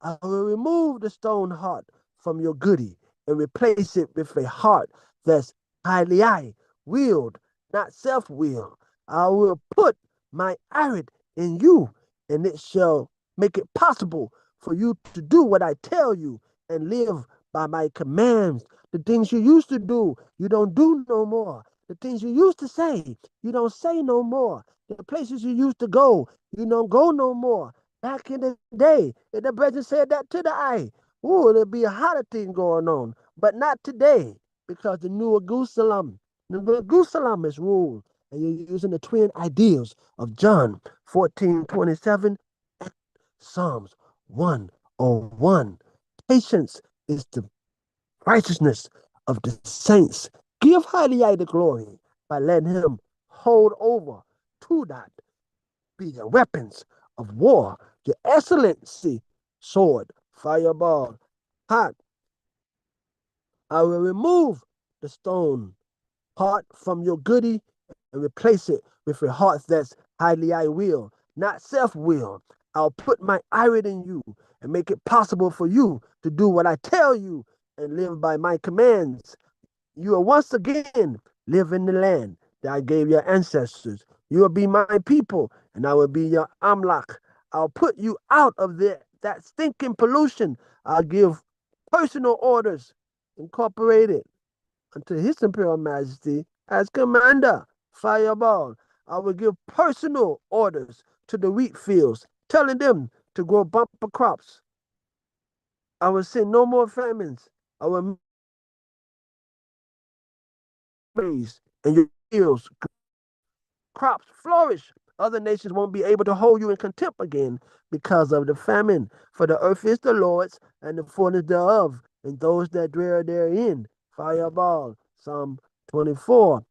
A: I will remove the stone heart from your goody and replace it with a heart that's highly willed, not self-willed. I will put my iron in you, and it shall make it possible for you to do what I tell you and live by my commands. The things you used to do, you don't do no more. The things you used to say, you don't say no more. The places you used to go, you don't go no more. Back in the day, if the brethren said that to the eye, ooh, there'd be a hotter thing going on. But not today, because the new Neguselam, Neguselam is ruled, and you're using the twin ideals of John 14:27 and Psalms 101. Patience is the righteousness of the saints. Give highly the glory by letting him hold over to that be the weapons of war, your excellency, sword, fireball, hot. I will remove the stone heart from your goody and replace it with a heart that's highly I will, not self-will. I'll put my iron in you and make it possible for you to do what I tell you and live by my commands. You will once again live in the land that I gave your ancestors. You will be my people, and I will be your Amlak. I'll put you out of that stinking pollution. I'll give personal orders incorporated unto His Imperial Majesty as commander. Fireball. I will give personal orders to the wheat fields, telling them to grow bumper crops. I will send no more famines. I will raise and your fields crops flourish. Other nations won't be able to hold you in contempt again because of the famine. For the earth is the Lord's and the fullness thereof, and those that dwell therein. Fireball. Psalm 24.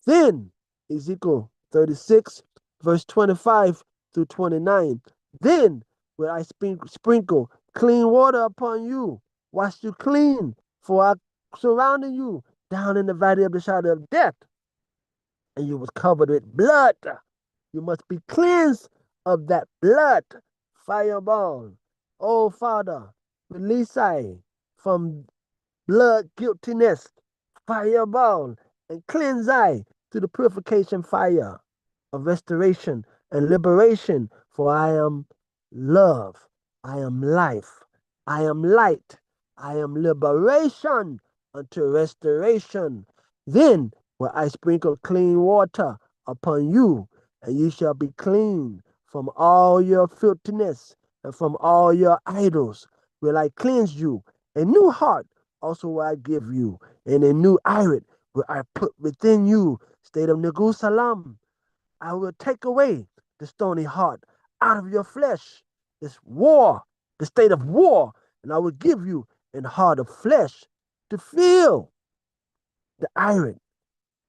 A: Then, Ezekiel 36, verse 25 through 29. Then will I sprinkle clean water upon you, wash you clean, for I surrounding you down in the valley of the shadow of death. and you was covered with blood. You must be cleansed of that blood. Fireball. Oh, Father, release I from blood guiltiness. Fireball. And cleanse I through the purification fire of restoration and liberation. For I am love. I am life. I am light. I am liberation unto restoration. Then will I sprinkle clean water upon you, and you shall be clean from all your filthiness and from all your idols. Will I cleanse you? A new heart also will I give you, and a new iron will I put within you. State of Neguselam. I will take away the stony heart out of your flesh. This war, the state of war, and I will give you an heart of flesh to feel the iron,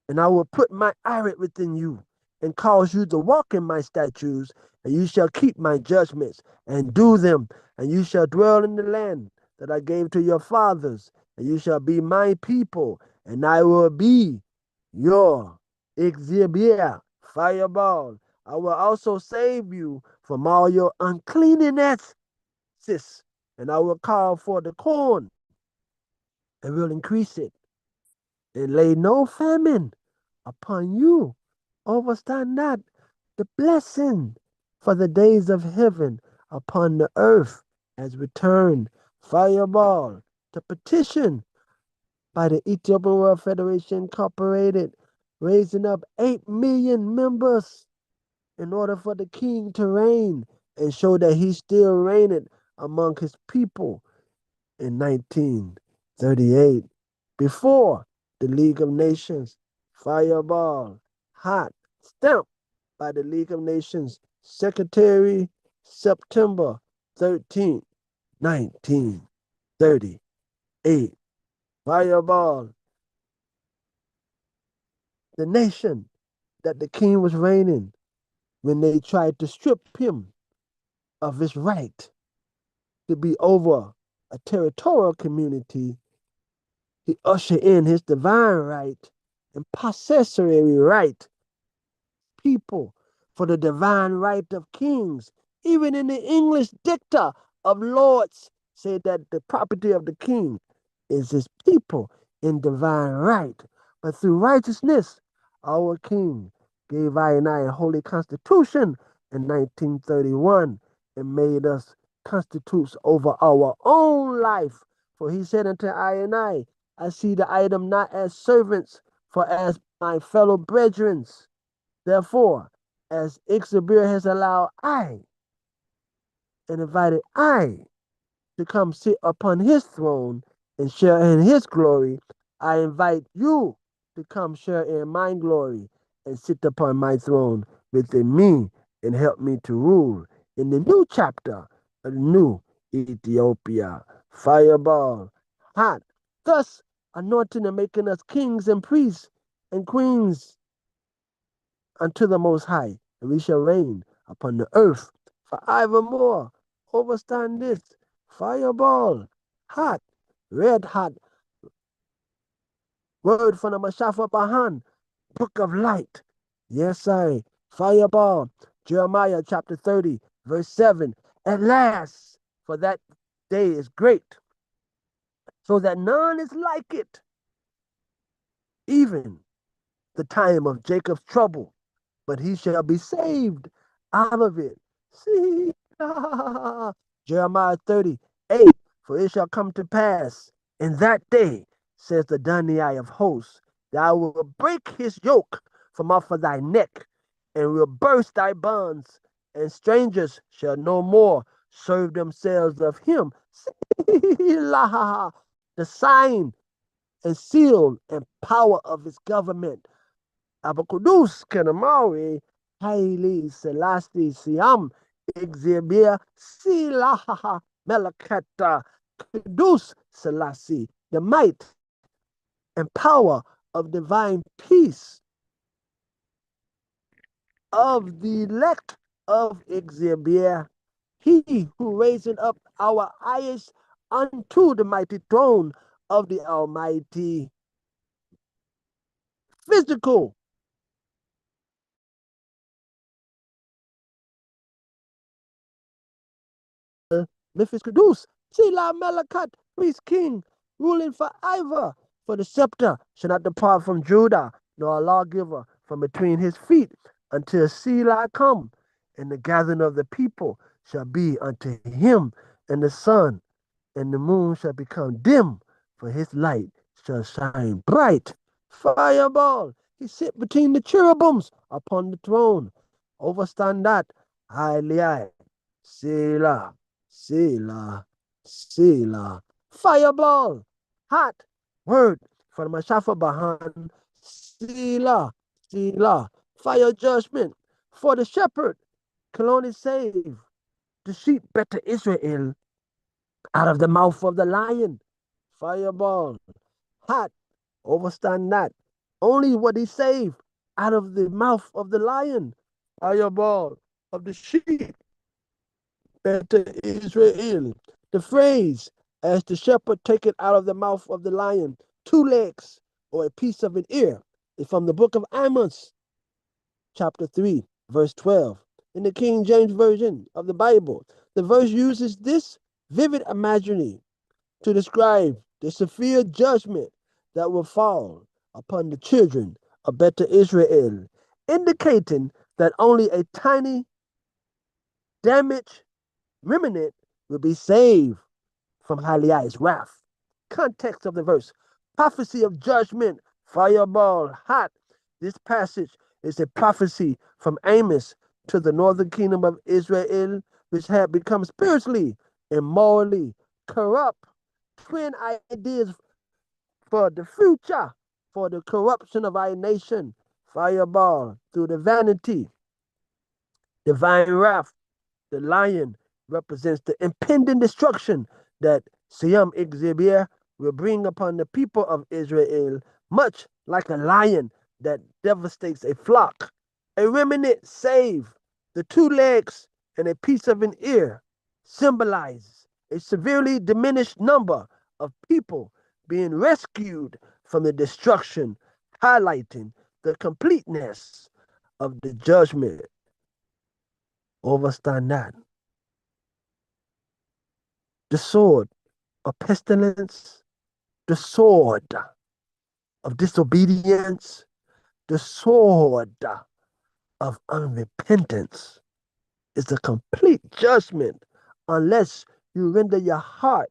A: and I will put my iron within you and cause you to walk in my statutes, and you shall keep my judgments and do them, and you shall dwell in the land that I gave to your fathers, and you shall be my people, and I will be your exhibit, fireball. I will also save you from all your uncleanness, sis, and I will call for the corn and will increase it and lay no famine upon you. Overstand that the blessing for the days of heaven upon the earth has returned. Fireball to petition by the Ethiopian World Federation Incorporated, raising up 8 million members in order for the king to reign and show that he still reigned among his people in 1938 before the League of Nations. Fireball, hot, stamped by the League of Nations Secretary, September 13th, 1938. Fireball, the nation that the king was reigning when they tried to strip him of his right to be over a territorial community. He ushered in his divine right and possessory right people for the divine right of kings. Even in the English dicta of lords say that the property of the king is his people in divine right. But through righteousness, our king gave I and I a holy constitution in 1931 and made us constitutes over our own life. For he said unto I see the item not as servants, for as my fellow brethren. Therefore, as Ixabir has allowed I and invited I to come sit upon his throne and share in his glory, I invite you to come share in my glory and sit upon my throne within me and help me to rule in the new chapter of the new Ethiopia. Fireball, hot, thus anointing and making us kings and priests and queens unto the Most High, and we shall reign upon the earth forevermore. Overstand this. Fireball, hot, red hot, word from the Mashafa Bahan, book of light. Yes, I. Fireball, Jeremiah chapter 30, verse 7. At last, for that day is great, so that none is like it, even the time of Jacob's trouble, but he shall be saved out of it. See, Jeremiah 38, for it shall come to pass in that day, says the Daniel of hosts, that I will break his yoke from off of thy neck and will burst thy bonds, and strangers shall no more serve themselves of him. The sign and seal and power of his government. Abakudus Kenamawi, Haile Selassie Siam, Exhibia Silaha Melakata Kudus Selassie, the might and power of divine peace of the elect of Exhibia, he who raising up our eyes unto the mighty throne of the Almighty. Physical Memphis Kudus, Sela Melakat, priest king, ruling forever. For the scepter shall not depart from Judah, nor a lawgiver from between his feet, until Selah come, and the gathering of the people shall be unto him, and the sun and the moon shall become dim, for his light shall shine bright. Fireball, he sit between the cherubims upon the throne. Overstand that, highly high. Selah, Selah, Selah. Fireball, hot word from Mashafa Bahan. Selah, Selah. Fire judgment for the shepherd can only save the sheep better Israel out of the mouth of the lion. Fireball, hot, overstand that. Only what he saved out of the mouth of the lion. Fireball of the sheep, better Israel. The phrase, as the shepherd take it out of the mouth of the lion, two legs or a piece of an ear, is from the book of Amos, chapter 3, verse 12. In the King James Version of the Bible, the verse uses this vivid imagery to describe the severe judgment that will fall upon the children of Beta Israel, indicating that only a tiny, damaged remnant will be saved from Haliai's wrath. Context of the verse, prophecy of judgment, fireball, hot. This passage is a prophecy from Amos to the northern kingdom of Israel, which had become spiritually and morally corrupt. Twin ideas for the future, for the corruption of our nation. Fireball through the vanity, divine wrath. The lion represents the impending destruction that Siam Ixibir will bring upon the people of Israel, much like a lion that devastates a flock. A remnant saved, the two legs and a piece of an ear symbolize a severely diminished number of people being rescued from the destruction, highlighting the completeness of the judgment. Overstand that. The sword of pestilence, the sword of disobedience, the sword of unrepentance is a complete judgment unless you render your heart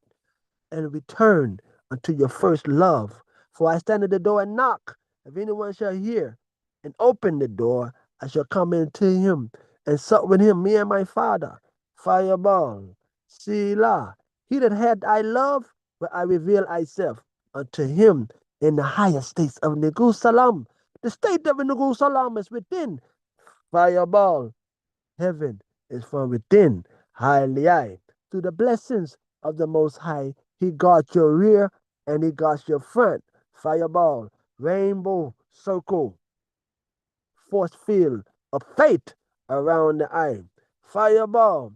A: and return unto your first love. For I stand at the door and knock. If anyone shall hear and open the door, I shall come into him and sup with him, me and my Father. Fireball, Selah. He that had I love, but I reveal myself unto him in the higher states of Neguselam. The state of Neguselam is within. Fireball, heaven is from within. Highly high. Through the blessings of the Most High, he guards your rear and he guards your front. Fireball, rainbow circle, force field of faith around the eye. Fireball,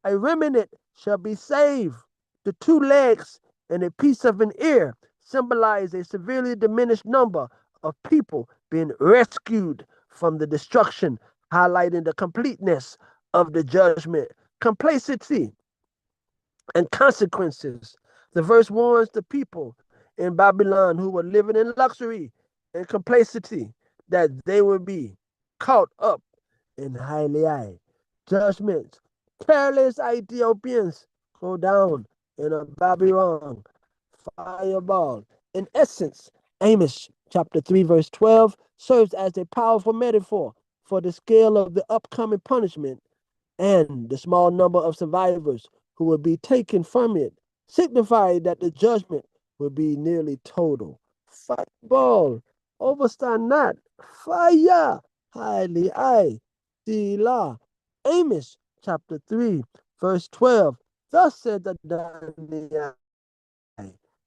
A: a remnant shall be saved. The two legs and a piece of an ear symbolize a severely diminished number of people being rescued from the destruction, highlighting the completeness of the judgment. Complacency and consequences. The verse warns the people in Babylon who were living in luxury and complacency that they would be caught up in highly high judgments. Careless Ethiopians go down in a Babylon fireball. In essence, Amos chapter 3, verse 12 serves as a powerful metaphor for the scale of the upcoming punishment and the small number of survivors who will be taken from it, signifying that the judgment will be nearly total. Fireball, overstand not, fire, highly high, Selah. Amos chapter 3, verse 12. Thus said the Daniel,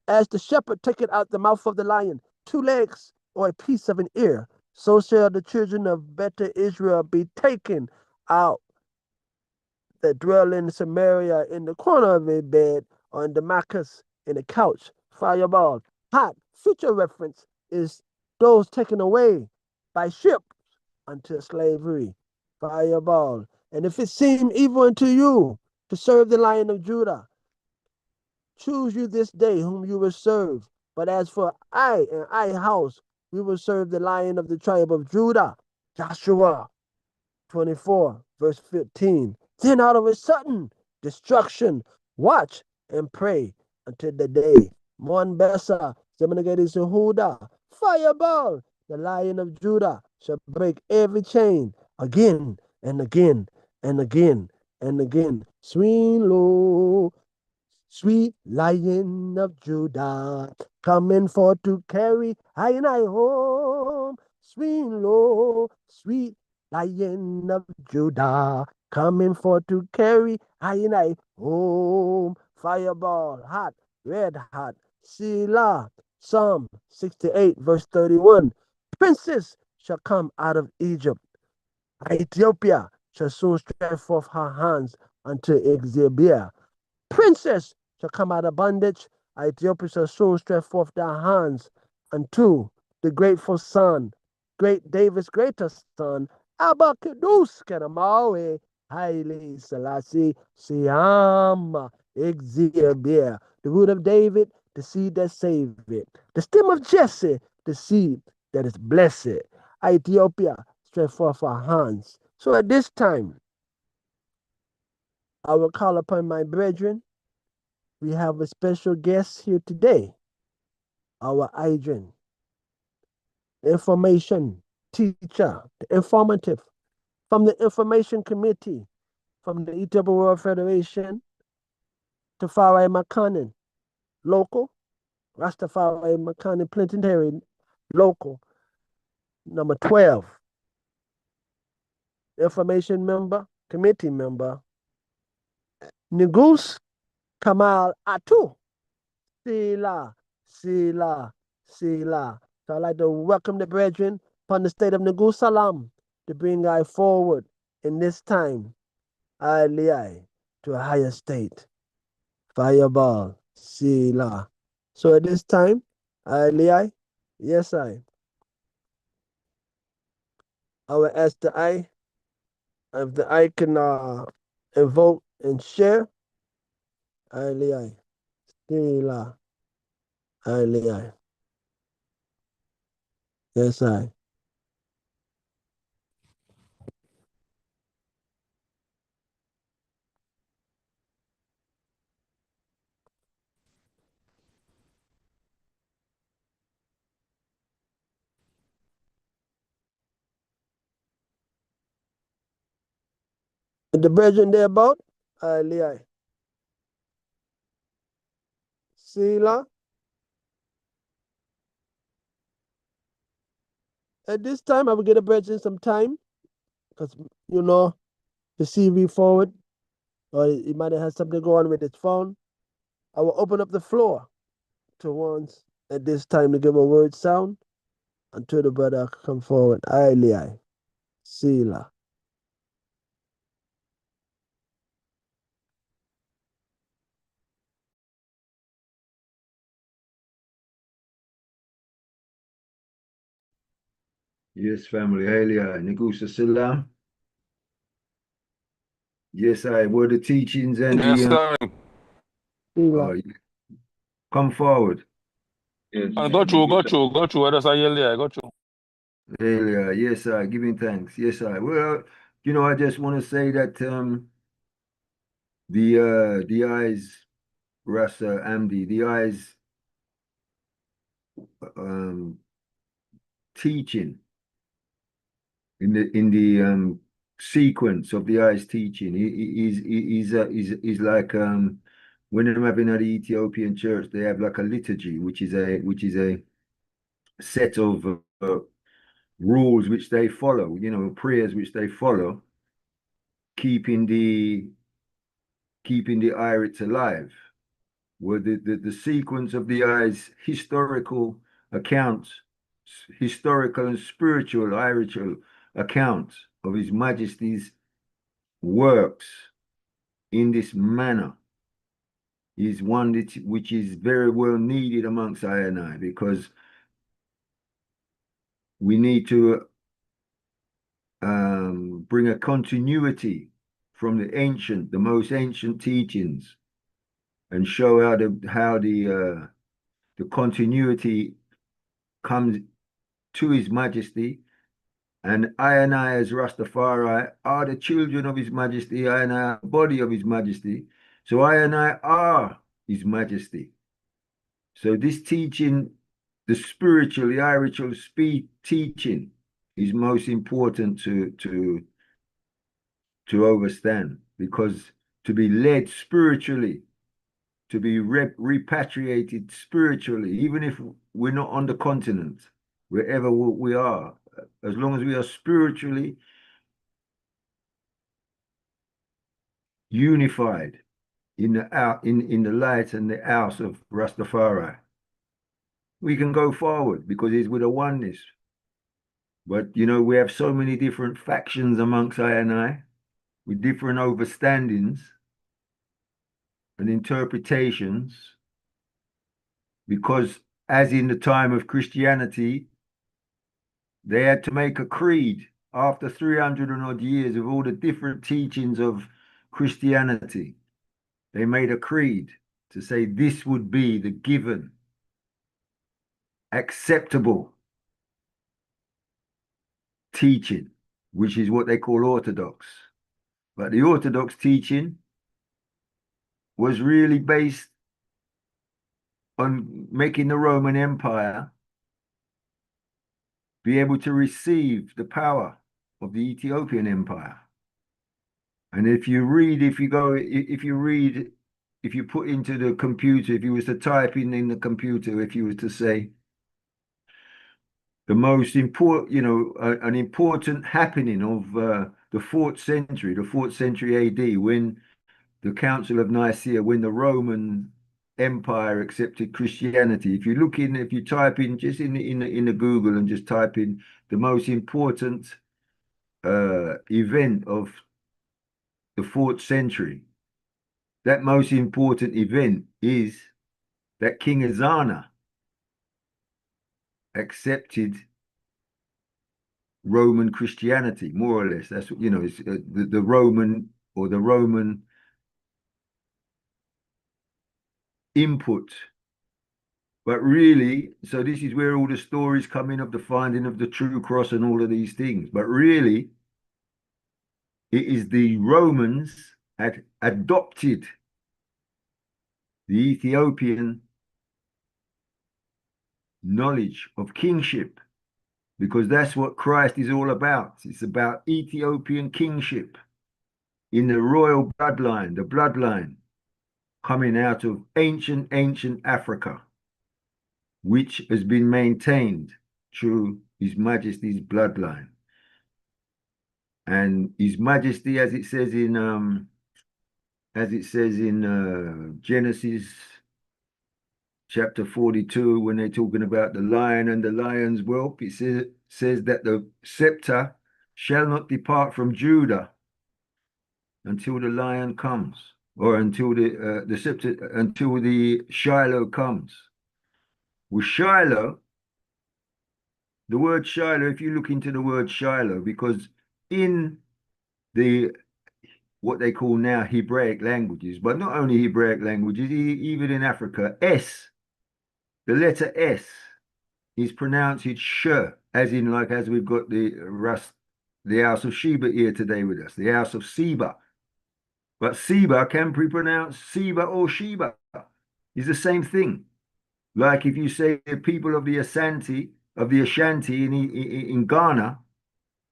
A: as the shepherd taketh out the mouth of the lion, two legs or a piece of an ear, so shall the children of Beta Israel be taken out that dwell in Samaria in the corner of a bed, or in Damascus in a couch. Fireball. Hot. Future reference is those taken away by ship unto slavery. Fireball. And if it seem evil unto you to to serve the Lion of Judah. Choose you this day whom you will serve. But as for I and I house, we will serve the Lion of the tribe of Judah. Joshua 24, verse 15. Then out of a sudden destruction, watch and pray until the day. Mon Bessa, Semenegedi Sehuda, fireball, the Lion of Judah shall break every chain again and again and again and again. Swing low, sweet Lion of Judah, coming for to carry I and I home. Swing low, sweet Lion of Judah, coming for to carry I and I home. Fireball, hot, red hot, Selah. Psalm 68, verse 31. Princess shall come out of Egypt. Ethiopia shall soon stretch forth her hands unto Exibia. Princess shall come out of bondage. Ethiopia shall soon stretch forth their hands unto the grateful son, great David's greater son, Abba Kedus Kedamawe, Haile Selassie, Siam, Exibia, the root of David, the seed that saved it, the stem of Jesse, the seed that is blessed. Ethiopia stretch forth her hands. So at this time, I will call upon my brethren. We have a special guest here today, our Adrian, information teacher, the informative, from the information committee, from the Ethiopia World Federation, Tafari Makanen, local, Rastafari Makanen Plenary, local, number 12, information member, committee member, Negus Kamal Atu, Sila, Sila, Sila. So I'd like to welcome the brethren upon the state of Neguselam to bring I forward in this time, I to a higher state. Fireball, Sila. So at this time, I, yes, I will ask the I, if the I can invoke and share, I, Sila, I, yes, I. The brethren thereabout, I, Sila. At this time, I will get the brethren some time because, you know, the CV forward, or he might have had something going on with his phone. I will open up the floor to ones at this time to give a word sound until the brother come forward. Aye, Sila.
E: Yes, family. Earlier, Neguselam. Yes, I were the teachings and
F: Yes,
E: the
F: sir.
A: Sila.
E: come forward.
F: And got you. I just say yeah, I got you.
E: Earlier, yes, I giving thanks. Yes, I. Well, I just want to say that the eyes Rasa Amdi, the eyes um teaching in the sequence of the eyes teaching is like when I'm having at the Ethiopian church, they have like a liturgy, which is a set of rules which they follow, prayers which they follow, keeping the irids alive. Where the sequence of the eyes historical accounts, historical and spiritual iridual accounts of His Majesty's works in this manner is one which is very well needed amongst I and I, because we need to bring a continuity from the most ancient teachings, and show how the continuity comes to His Majesty. And I as Rastafari are the children of His Majesty. I are the body of His Majesty. So I are His Majesty. So this teaching, the spiritual, the spiritual speed teaching, is most important to understand, because to be led spiritually, to be repatriated spiritually, even if we're not on the continent, wherever we are, as long as we are spiritually unified in the light and the house of Rastafari, we can go forward, because it's with a oneness. But we have so many different factions amongst I, with different understandings and interpretations, because as in the time of Christianity, they had to make a creed after 300 and odd years of all the different teachings of Christianity. They made a creed to say this would be the given, acceptable teaching, which is what they call Orthodox. But the Orthodox teaching was really based on making the Roman Empire be able to receive the power of the Ethiopian Empire. And if you put into the computer, if you was to type in the computer, if you was to say the most important, an important happening of the 4th century AD, when the Council of Nicaea, when the Roman Empire accepted Christianity. If you type in just in the Google and just type in the most important event of the 4th century, that most important event is that King Azana accepted Roman Christianity, more or less. That's it's the Roman, or the Roman input. But really, so this is where all the stories come in of the finding of the true cross and all of these things. But really, it is the Romans had adopted the Ethiopian knowledge of kingship, because that's what Christ is all about. It's about Ethiopian kingship in the royal bloodline, the bloodline coming out of ancient Africa, which has been maintained through His Majesty's bloodline. And His Majesty, as it says in Genesis chapter 42, when they're talking about the lion and the lion's whelp, it says that the scepter shall not depart from Judah until the lion comes, or until the scepter, until the Shiloh comes. With Shiloh, the word Shiloh, if you look into the word Shiloh, because in what they call now Hebraic languages, but not only Hebraic languages, even in Africa, the letter S is pronounced sh, as we've got the house of Sheba here today with us, the house of Seba. But Seba can be pronounced Seba or Sheba. It's the same thing. Like if you say the people of the Ashanti in Ghana,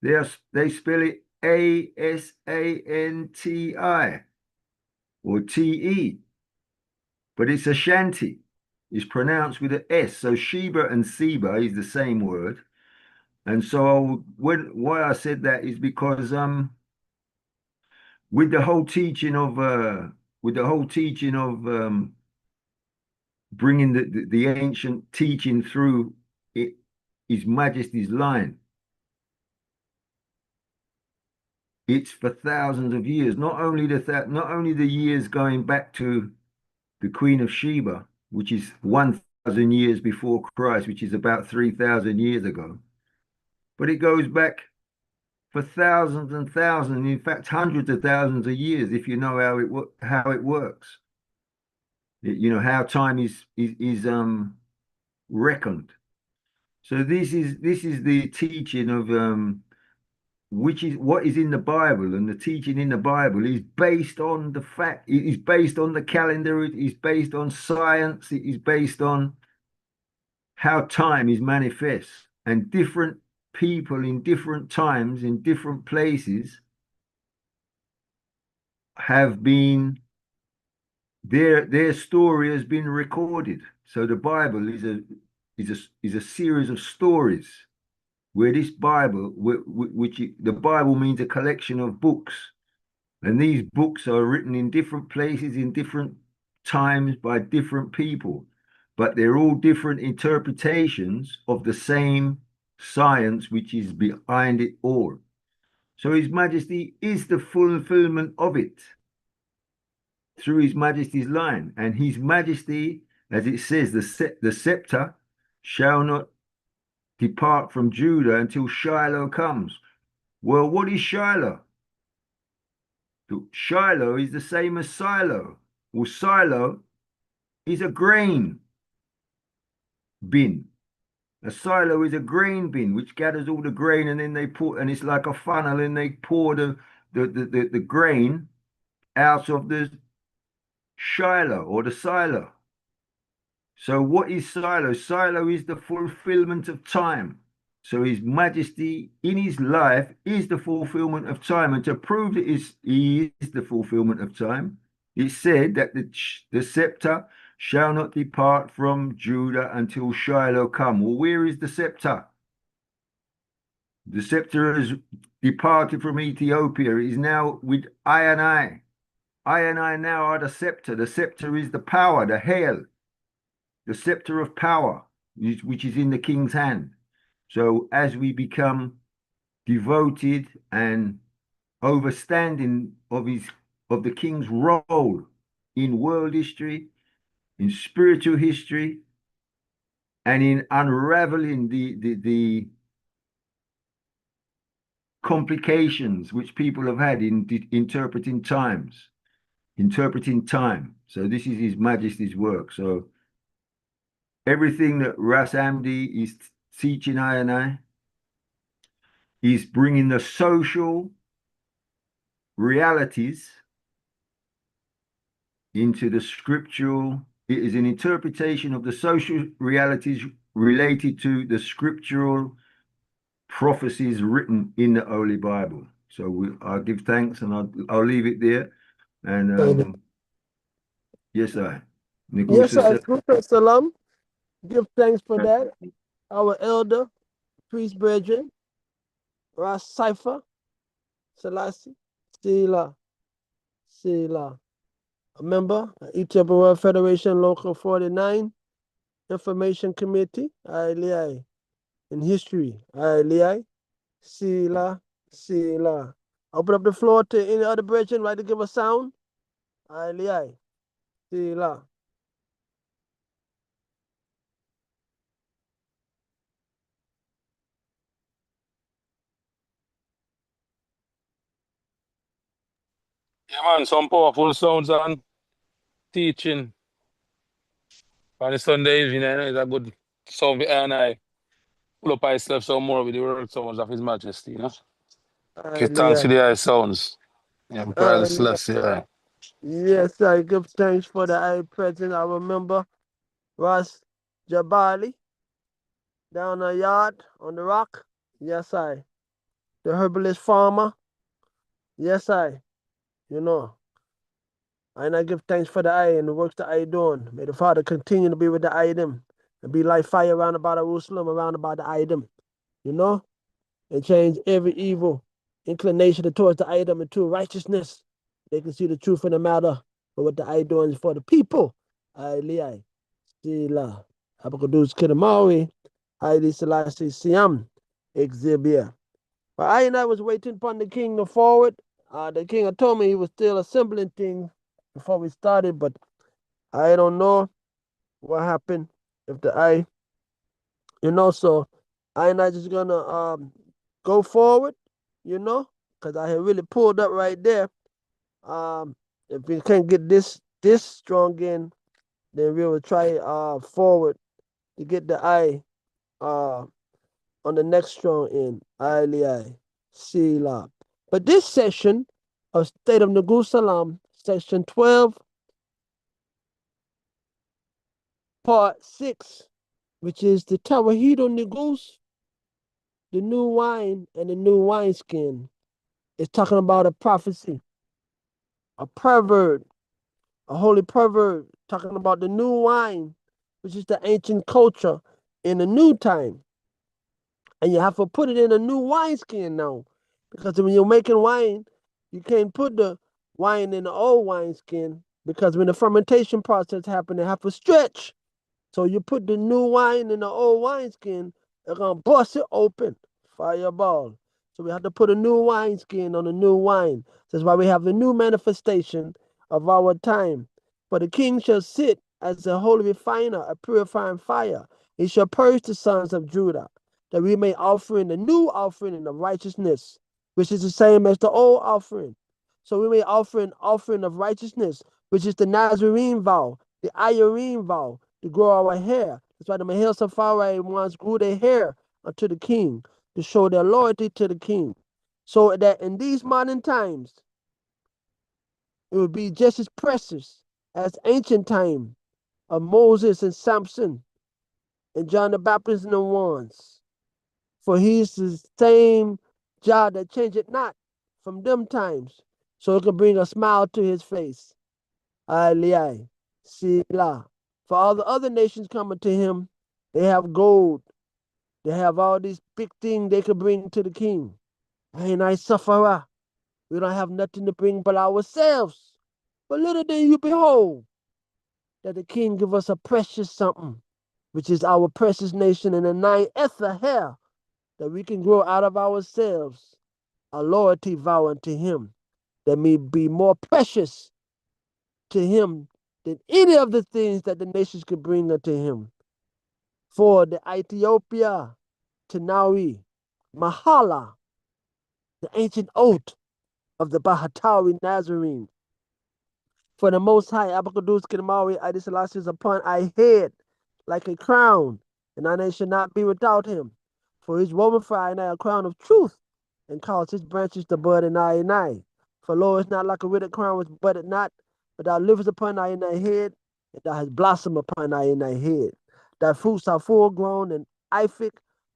E: they spell it Asanti or TE, but it's Ashanti. It's pronounced with an S. So Sheba and Seba is the same word. And so why I said that is because with the whole teaching of bringing the ancient teaching through His Majesty's line, it's for thousands of years. Not only the years going back to the Queen of Sheba, which is 1,000 years before Christ, which is about 3,000 years ago, but it goes back for thousands and thousands, in fact, hundreds of thousands of years, if you know how it works. You know how time is reckoned. So this is the teaching of which is what is in the Bible, and the teaching in the Bible is based on the fact, it is based on the calendar, it is based on science, it is based on how time is manifest, and different people in different times, in different places, have been their story has been recorded. So the Bible is a series of stories where this Bible, the Bible means a collection of books, and these books are written in different places, in different times, by different people, but they're all different interpretations of the same science which is behind it all. So His Majesty is the fulfillment of it through His Majesty's line, and His Majesty, as it says, the scepter shall not depart from Judah until Shiloh comes. Well, what is Shiloh? Shiloh is the same as silo. Well, silo is a grain bin. A silo is a grain bin which gathers all the grain, and then they put, and it's like a funnel, and they pour the grain out of the Shiloh or the silo. So what is silo? Silo is the fulfillment of time. So His Majesty in His life is the fulfillment of time. And to prove that He is the fulfillment of time, it said that the scepter shall not depart from Judah until Shiloh come. Well, where is the scepter? The scepter has departed from Ethiopia. It is now with I and I. I and I now are the scepter. The scepter is the power, the hail, the scepter of power, which is in the king's hand. So as we become devoted and overstanding of the king's role in world history, in spiritual history, and in unraveling the complications which people have had in interpreting time. So this is His Majesty's work. So everything that Ras Amdi is teaching I and I is bringing the social realities into the scriptural. It is an interpretation of the social realities related to the scriptural prophecies written in the Holy Bible. So I'll give thanks, and I'll leave it there. And yes, I.
A: Yes, I
E: Neguselam.
A: Neguselam. Give thanks for that. Our elder, priest brethren, Ras Cipher, Selassie, Sila, Sila. A member, Ethiopian World Federation Local 49, Information Committee, Ailiai. In history, Ailiai, Sila, Sila. Open up the floor to any other brethren, like to give a sound. Ailiai, Sila.
F: Yeah, man, some powerful sounds and teaching on the Sunday evening. I know it's a good sound and I pull up myself some more with the word sounds of His Majesty, you know. Give thanks to
A: Ailiai,
F: the eye sounds. Yeah, Brother
A: Ailiai.
F: Celestia. Yeah.
A: Yes, I give thanks for the eye present. I remember Ras Jabali down the yard on the rock. Yes, I. The herbalist farmer. Yes, I. You know. And I give thanks for the eye and the works that I doing. May the Father continue to be with the item and be like fire around about Jerusalem, around about the item. You know? And change every evil inclination towards the item into righteousness. They can see the truth in the matter for what the eye doing is for the people. I Li. Sila. Abakadus Kidamawi. Haile Selassie Siam. Exhibia. But I and I was waiting upon the king to forward. The king had told me he was still assembling things before we started, but I don't know what happened if the so I and I just gonna go forward you know, because I had really pulled up right there. If we can't get this strong in, then we will try forward to get the I on the next strong end. I Sila. But this session of State of Neguselam, section 12, part 6, which is the Tawahido Negus, the new wine and the new wineskin, is talking about a prophecy, a proverb, a holy proverb, talking about the new wine, which is the ancient culture in the new time. And you have to put it in a new wineskin now. Because when you're making wine, you can't put the wine in the old wineskin because when the fermentation process happens, it have to stretch. So you put the new wine in the old wineskin, they're gonna bust it open. Fireball. So we have to put a new wineskin on the new wine. That's why we have the new manifestation of our time. For the king shall sit as a holy refiner, a purifying fire. He shall purge the sons of Judah, that we may offer in the new offering of righteousness, which is the same as the old offering. So we may offer an offering of righteousness, which is the Nazarene vow, the Iron vow, to grow our hair. That's why the Mahel Safari ones grew their hair unto the king to show their loyalty to the king. So that in these modern times, it would be just as precious as ancient time of Moses and Samson and John the Baptist and the ones. For he's the same Jah that changeth not from them times. So it can bring a smile to his face. Aliyah, Sila. For all the other nations coming to him, they have gold. They have all these big things they could bring to the king. Ain't I sufferer? We don't have nothing to bring but ourselves. But little then you behold that the king give us a precious something, which is our precious nation and a nine ether hair that we can grow out of ourselves, a loyalty vow unto him that may be more precious to him than any of the things that the nations could bring unto him. For the Ethiopia, Tanawi, Mahala, the ancient oath of the Bahatawi Nazarene. For the Most High, Abakadus Kinamawi, Adi Selassie is upon I head like a crown, and I should not be without him. For his woven for I a crown of truth, and cause his branches to bud in I. For lo, it's not like a withered crown which budded not, but thou livest upon I head, and thou hast blossomed upon I head. Thy fruits are full grown and Ific,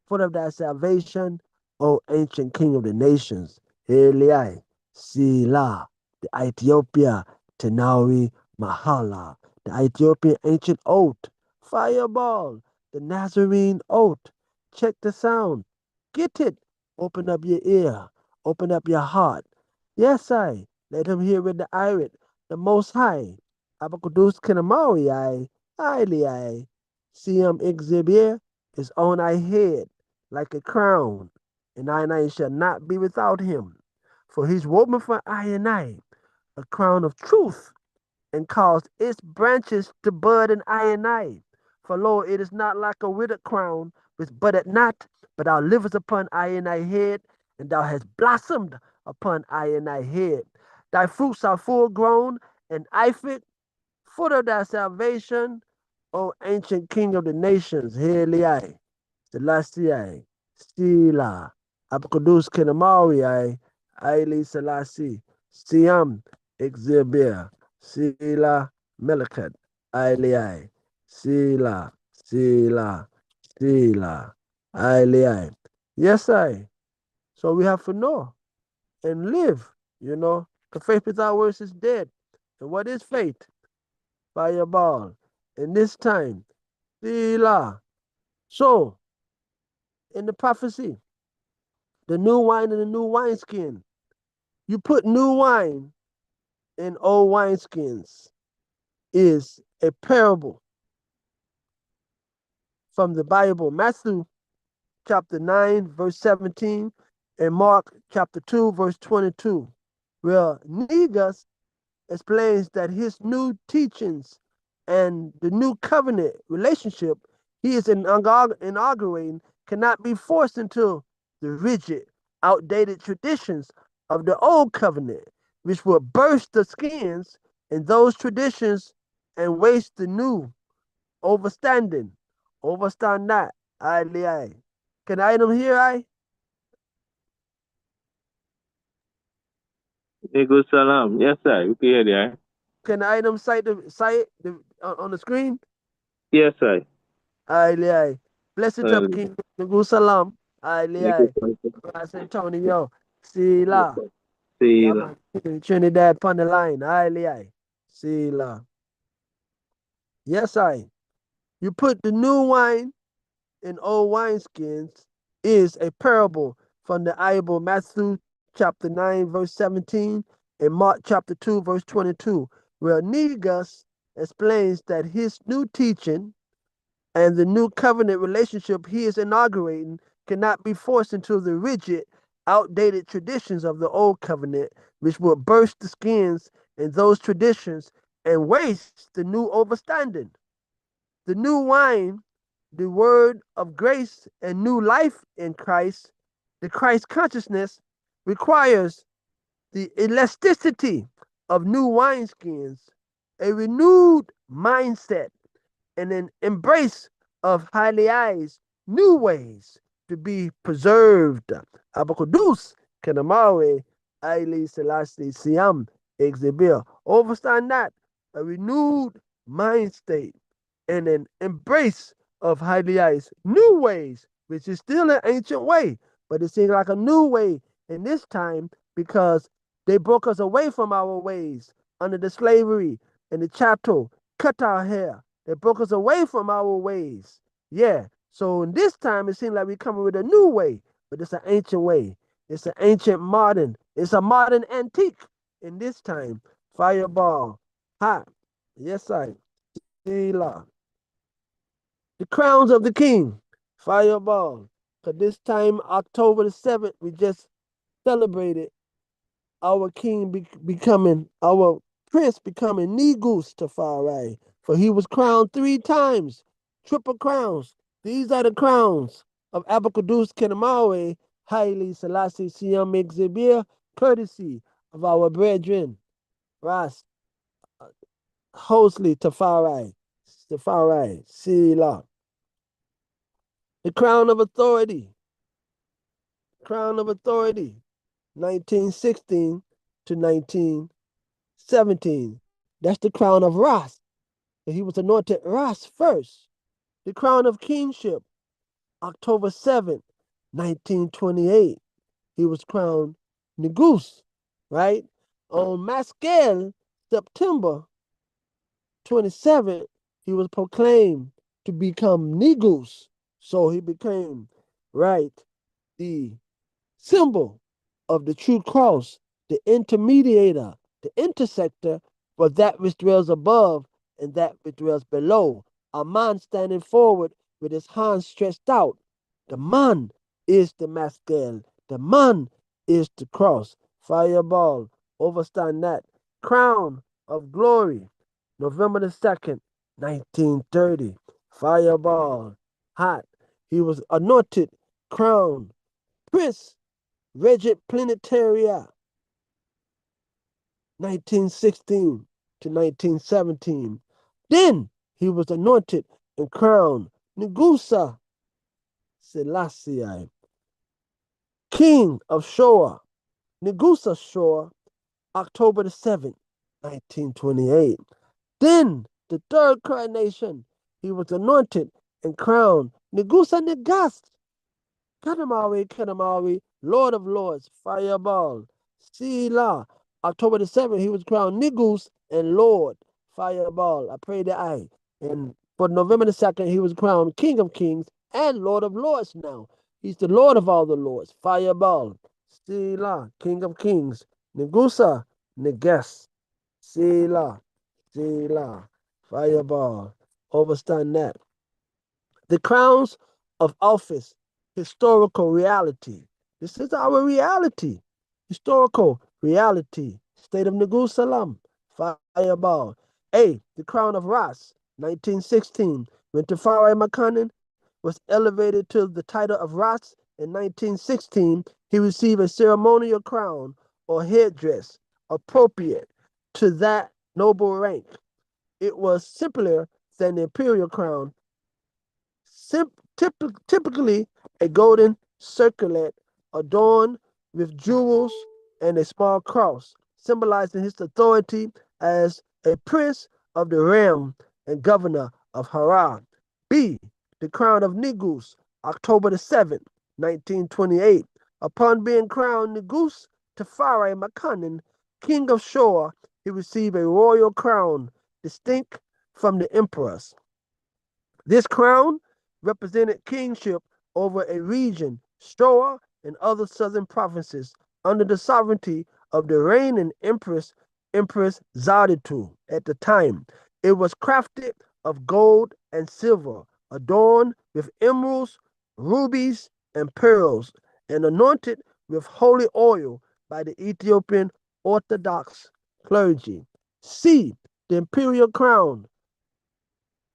A: foot of thy salvation, O ancient king of the nations. Eliai, Sila, the Ethiopia, Tenawi, Mahala, the Ethiopian ancient oath, Fireball, the Nazarene oath. Check the sound. Get it. Open up your ear. Open up your heart. Yes, I. Let him hear with the irit, the Most High. Abakudus Kinamawi, I. See him exhibit his own I head like a crown, and I shall not be without him. For he's woven for I, a crown of truth, and caused its branches to bud in I. For lo, it is not like a withered crown, which budded not, but thou livest upon I head, and thou hast blossomed upon I head. Thy fruits are full grown, and Ific, foot of thy salvation, O ancient king of the nations, Heliai, Selassie, Sila, Abkudus Kinamawi, Aili Selassie, Siam, Exhibir, Sila, Melikat, Aili, Sila, Aili. Yes, I. So we have to know and live, because faith without works is dead. And what is faith? Fireball. In this time, Sila. So, in the prophecy, the new wine and the new wineskin. You put new wine in old wineskins is a parable from the Bible, Matthew chapter 9, verse 17, and Mark chapter 2, verse 22, where Negus explains that his new teachings and the new covenant relationship he is inaugurating cannot be forced into the rigid outdated traditions of the old covenant, which will burst the skins in those traditions and waste the new, overstanding. Overstand that. Aye. Can item here, I?
G: Neguselam. Yes, sir. You can hear that.
A: Can item cite on the screen?
G: Yes, sir.
A: Aye. Blessed up
G: Um,
A: King Negusalam. Aye. Ras Antonio. Sila. Yeah,
G: Neguselam.
A: man. Trinidad upon the line. Aye. Sila. Yes, I. You put the new wine in old wineskins is a parable from the Bible, Matthew chapter 9, verse 17, and Mark chapter 2, verse 22, where Negus explains that his new teaching and the new covenant relationship he is inaugurating cannot be forced into the rigid, outdated traditions of the old covenant, which will burst the skins in those traditions and waste the new overstanding. The new wine, the word of grace and new life in Christ, the Christ consciousness requires the elasticity of new wineskins, a renewed mindset, and an embrace of Haliai's new ways to be preserved. Abacudus, Kanamawe, Aili Selassie Siam, Exhibir. Overstand that, a renewed mind state and an embrace of Haliai's new ways, which is still an ancient way, but it seems like a new way in this time because they broke us away from our ways under the slavery and the chattel, cut our hair. They broke us away from our ways. Yeah. So in this time, it seems like we're coming with a new way, but it's an ancient way. It's an ancient modern. It's a modern antique in this time. Fireball. Hot. Yes, I. Sila. The crowns of the king. Fireball. Because this time, October the 7th, we just celebrated our king becoming, our prince becoming Negus Tafari. For he was crowned 3 times, triple crowns. These are the crowns of Abacadus Kenamawe, Haile Selassie Siam Exhibir, courtesy of our brethren, Ras Hosley Tafari, Sila. The crown of authority, 1916 to 1917. That's the crown of Ras. And he was anointed Ras first. The crown of kingship, October 7th, 1928. He was crowned Negus, right? On Mascal, September 27th, he was proclaimed to become Negus. So he became, right, the symbol of the true cross, the intermediator, the intersector for that which dwells above and that which dwells below. A man standing forward with his hands stretched out. The man is the maskel. The man is the cross. Fireball. Overstand that. Crown of glory. November the 2nd, 1930. Fireball. Hot. He was anointed, crowned, Prince Regent Planetaria, 1916 to 1917. Then he was anointed and crowned Negusa Selassie, King of Shoa, Negusa Shoa, October the 7th, 1928. Then the third coronation, he was anointed and crowned Negusa Negas, Kanamawi, Lord of Lords, Fireball, Sila. October the 7th, he was crowned Negus and Lord, Fireball. I pray that I. And for November the 2nd, he was crowned King of Kings and Lord of Lords now. He's the Lord of all the Lords, Fireball, Sila, King of Kings, Negusa, Neges, Sila, Fireball. Overstand that. The crowns of office, historical reality. This is our reality. Historical reality. State of Neguselam. Fireball. A. The crown of Ras, 1916. When Tafari Makanen was elevated to the title of Ras in 1916, he received a ceremonial crown or headdress appropriate to that noble rank. It was simpler than the imperial crown, typically a golden circlet adorned with jewels and a small cross, symbolizing his authority as a prince of the realm and governor of Harar. B. The crown of Negus, October the 7th, 1928. Upon being crowned Negus Tafari Makanin, king of Shoa, he received a royal crown distinct from the emperor's. This crown represented kingship over a region, Shoa and other southern provinces, under the sovereignty of the reigning Empress Zaditu at the time. It was crafted of gold and silver, adorned with emeralds, rubies, and pearls, and anointed with holy oil by the Ethiopian Orthodox clergy. C. The imperial crown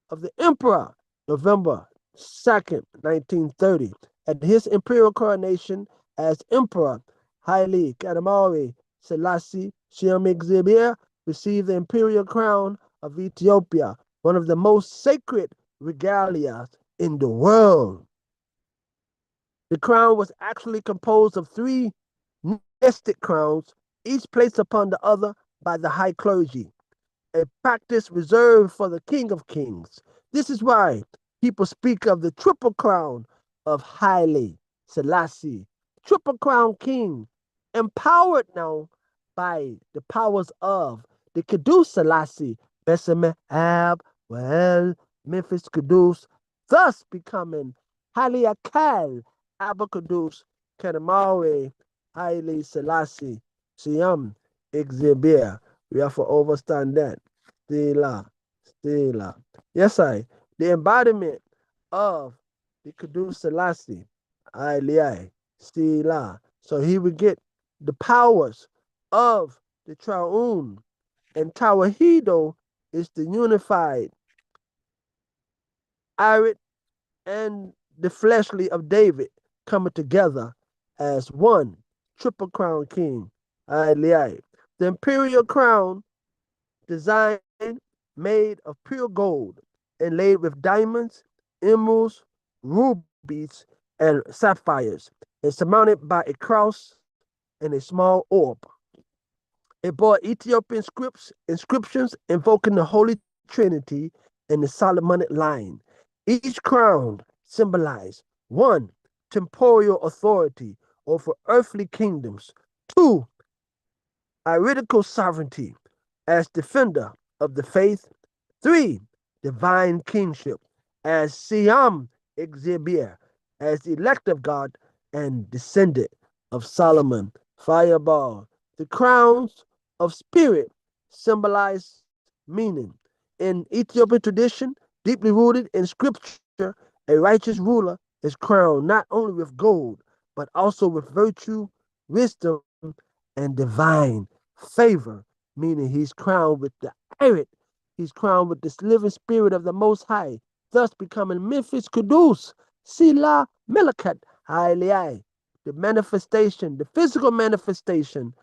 A: of the emperor, November 2nd, 1930. At his imperial coronation as emperor, Haile Kadamari Selassie Shemek received the imperial crown of Ethiopia, one of the most sacred regalia in the world. The crown was actually composed of three nested crowns, each placed upon the other by the high clergy, a practice reserved for the King of Kings. This is why people speak of the triple crown of Haile Selassie, triple crown king, empowered now by the powers of the Kudus Selassie, Besame Ab, Well, Memphis Kudus, thus becoming Haile Akal, Abba Kudus, Kedamawe, Haile Selassie, Siam, Exhibir. We have to overstand that. Stila. Yes, the embodiment of the Kudus Selassie, Stila. So he would get the powers of the Traun, and Tawahido is the unified Irit and the fleshly of David coming together as one triple crown king. The imperial crown design made of pure gold, inlaid with diamonds, emeralds, rubies, and sapphires, and surmounted by a cross and a small orb. It bore Ethiopian inscriptions invoking the Holy Trinity and the Solomonic line. Each crown symbolized one, temporal authority over earthly kingdoms; two, iridical sovereignty as defender of the faith; three, divine kingship as Siam Exhibir, as elect of God and descendant of Solomon. Fireball. The crowns of spirit symbolize meaning. In Ethiopian tradition, deeply rooted in scripture, a righteous ruler is crowned not only with gold, but also with virtue, wisdom, and divine favor, meaning he's crowned with the Irit. He's crowned with this living spirit of the Most High, thus becoming Memphis Kudus, Sila Melakat Hailei, the manifestation, the physical manifestation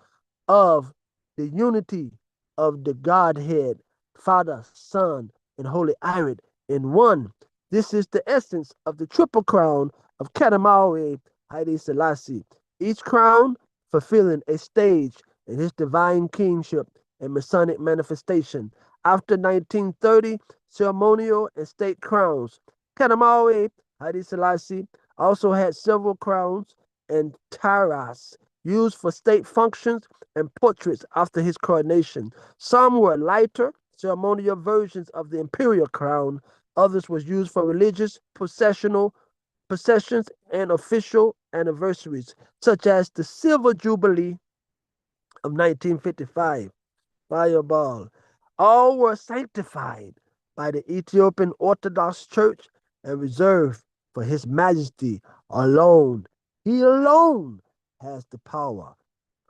A: of the unity of the Godhead, Father, Son, and Holy Irit in one. This is the essence of the triple crown of Kadamawe Haile Selassie. Each crown fulfilling a stage in his divine kingship and Masonic manifestation. After 1930, ceremonial and state crowns. Kadamawe Haile Selassie also had several crowns and tiaras used for state functions and portraits after his coronation. Some were lighter, ceremonial versions of the imperial crown. Others was used for religious, processions, and official anniversaries, such as the Silver Jubilee of 1955. Fireball. All were sanctified by the Ethiopian Orthodox Church and reserved for His Majesty alone. He alone has the power.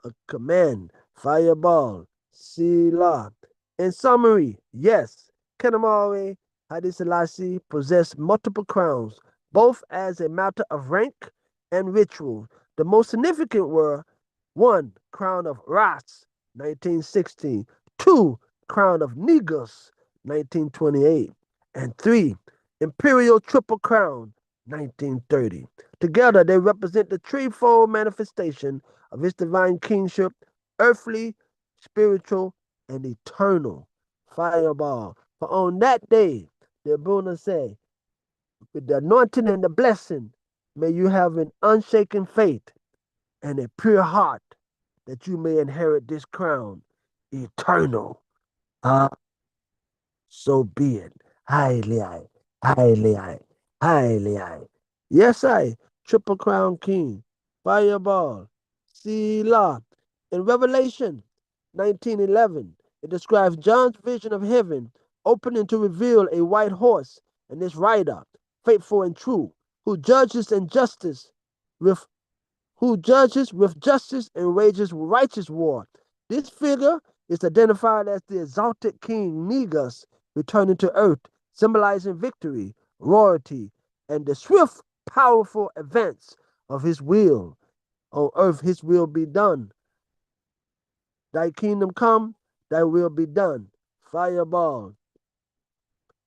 A: A command. Fireball. Sila. In summary, yes, Kenamawe Haile Selassie possessed multiple crowns, both as a matter of rank and ritual. The most significant were 1. Crown of Ras, 1916, 2. Crown of Negus, 1928, and 3. Imperial Triple Crown, 1930. Together, they represent the threefold manifestation of his divine kingship, earthly, spiritual, and eternal. Fireball. For on that day, the Abuna say, with the anointing and the blessing, may you have an unshaken faith and a pure heart that you may inherit this crown eternal. So be it. Highly I, highly I, highly I. Yes, I, Triple Crown King, Fireball, Selah. In Revelation 19:11, it describes John's vision of heaven opening to reveal a white horse and its rider, faithful and true, who judges and justice with who judges with justice and wages righteous war. This figure is identified as the exalted king Negus returning to earth, symbolizing victory, royalty, and the swift, powerful advance of his will. On earth, his will be done. Thy kingdom come, thy will be done. Fireball.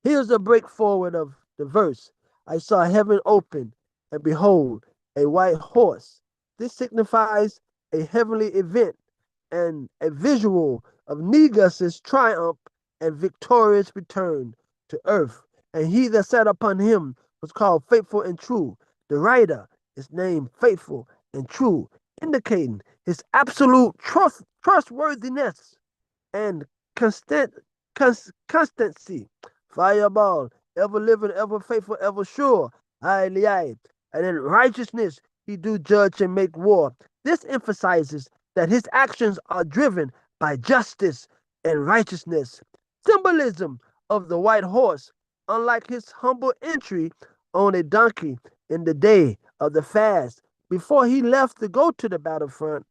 A: Here's a break forward of the verse. I saw heaven open, and behold, a white horse. This signifies a heavenly event and a visual of Negus's triumph and victorious return to earth. And he that sat upon him was called Faithful and True. The rider is named Faithful and True, indicating his absolute trustworthiness and constancy. Fireball, ever living, ever faithful, ever sure. Aye. And in righteousness he do judge and make war. This emphasizes that his actions are driven by justice and righteousness. Symbolism of the white horse, unlike his humble entry on a donkey in the day of the fast, before he left to go to the battlefront,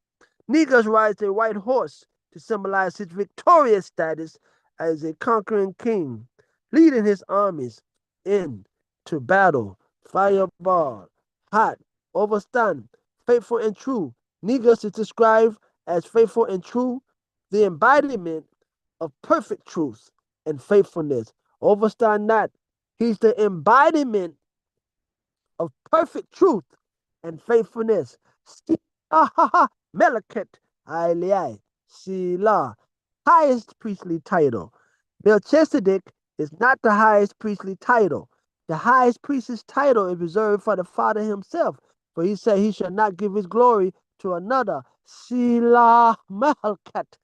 A: Negus rides a white horse to symbolize his victorious status as a conquering king, leading his armies into battle. Fireball, hot, overstand, faithful and true. Negus is described as faithful and true, the embodiment of perfect truth and faithfulness. Overstand that. He's the embodiment of perfect truth and faithfulness. Meliket, Ailai, Sila, highest priestly title. Melchizedek is not the highest priestly title. The highest priestly title is reserved for the Father himself, for he said he shall not give his glory to another. Sila Melket,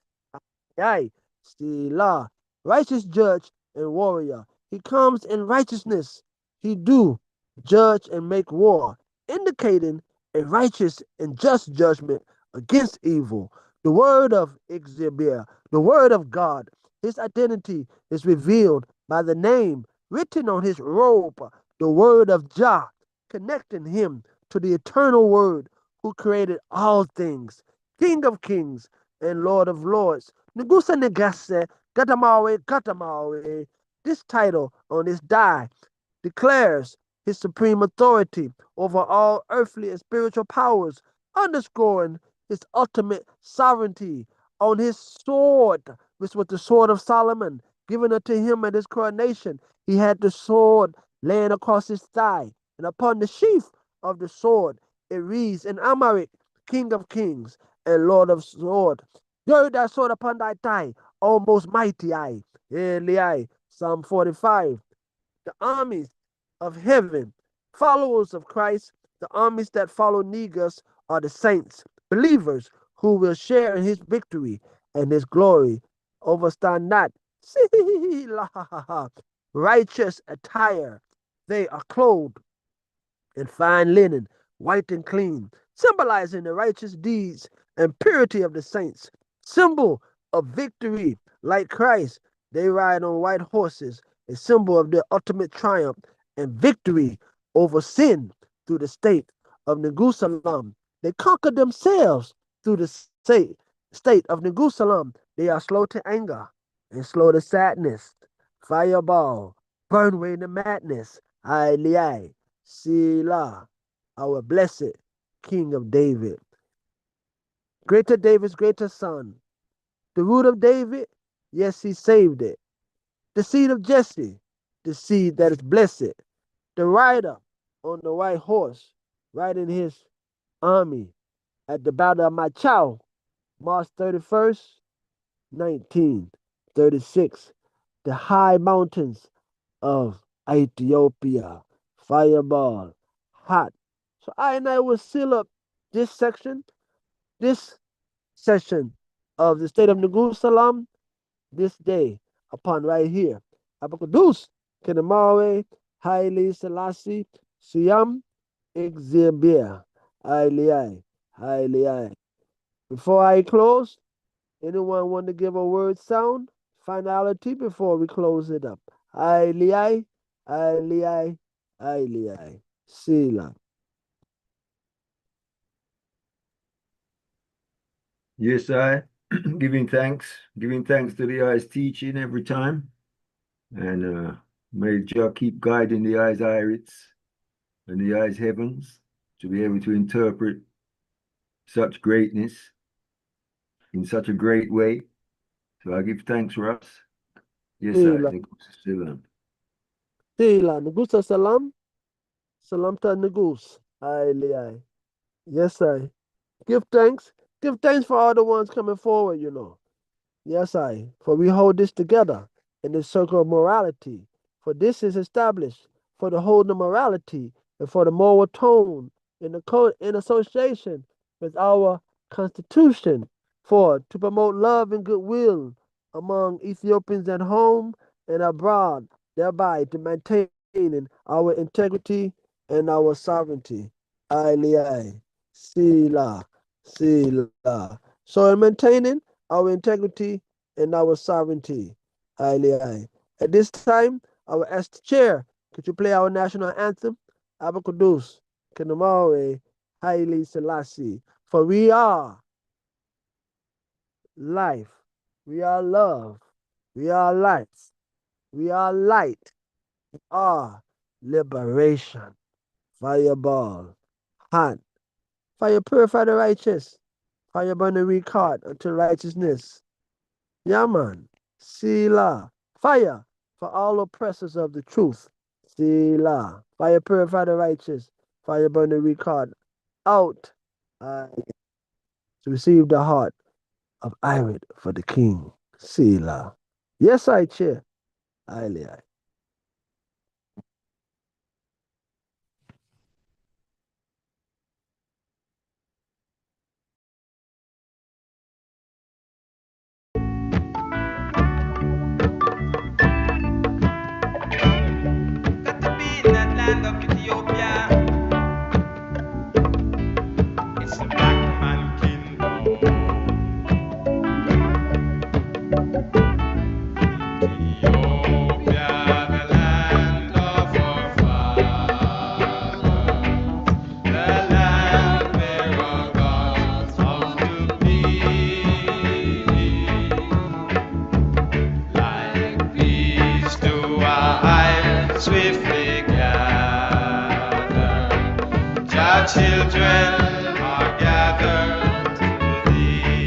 A: Aye, Sila, righteous judge and warrior. He comes in righteousness. He do judge and make war, indicating a righteous and just judgment against evil. The word of Exibir, the word of God, his identity is revealed by the name written on his robe, the word of Jah, connecting him to the eternal word who created all things, King of kings and Lord of lords. Negusa Negase, Gatamawe. This title on this die declares his supreme authority over all earthly and spiritual powers, underscoring his ultimate sovereignty. On his sword, which was the sword of Solomon, given unto him at his coronation, he had the sword laying across his thigh, and upon the sheath of the sword it reads in Amharic, King of kings and Lord of lords. Gird thy sword upon thy thigh, O most mighty I. Eli, Psalm 45. The armies of heaven, followers of Christ, the armies that follow Negus are the saints, believers who will share in his victory and his glory. Overstand not. Righteous attire. They are clothed in fine linen, white and clean, symbolizing the righteous deeds and purity of the saints. Symbol of victory, like Christ, they ride on white horses, a symbol of their ultimate triumph and victory over sin through the state of Neguselam. They conquer themselves through the state of Neguselam. They are slow to anger and slow to sadness. Fireball, burn away the madness. Aye, Sila, our blessed King of David. Greater David's greater son. The root of David, yes, he saved it. The seed of Jesse, the seed that is blessed. The rider on the white horse, riding his army at the battle of Machau, March 31st, 1936. The high mountains of Ethiopia, fireball, hot. So I and I will seal up this section, this session of the state of Neguselam this day upon right here. Abakadus, Kenamawe, Haile Selassie, Siam, Exibia, Haile. Before I close, anyone want to give a word sound? Finality before we close it up. Haile, Sila.
E: Yes, I giving thanks to the eyes teaching every time. And may Jah keep guiding the eyes irids and the eyes heavens to be able to interpret such greatness in such a great way. So I give thanks, Russ. Yes, I
A: Sila.
E: Neguselam.
A: Sila. Negusa salam. Salam ta Negus. Haile. Yes, I. Give thanks. Give thanks for all the ones coming forward, you know. Yes, for we hold this together in the circle of morality. For this is established for the whole of morality and for the moral tone in the code in association with our constitution for to promote love and goodwill among Ethiopians at home and abroad, thereby to maintaining our integrity and our sovereignty. Aye, Sila, Sila. So in maintaining our integrity and our sovereignty. Aye. At this time, I will ask the chair, could you play our national anthem? Abakudus, Kenamawe, Haile Selassie. For we are life, we are love, we are life, we are light, we are liberation. Fireball, hot, fire purify the righteous, fire burn the weak heart unto righteousness. Yaman, Sila, fire for all oppressors of the truth. Sila, fire purify the righteous, fire burn the weak heart. Out to receive the heart of Irid for the king. Sila. Yes, I chair. Aye.
H: Got to be in that land of Ethiopia. It's the black man kingdom. Ethiopia, the land of our fathers, the land where our gods house to be. Like bees to our hive swiftly gather, Jah children are gathered to thee.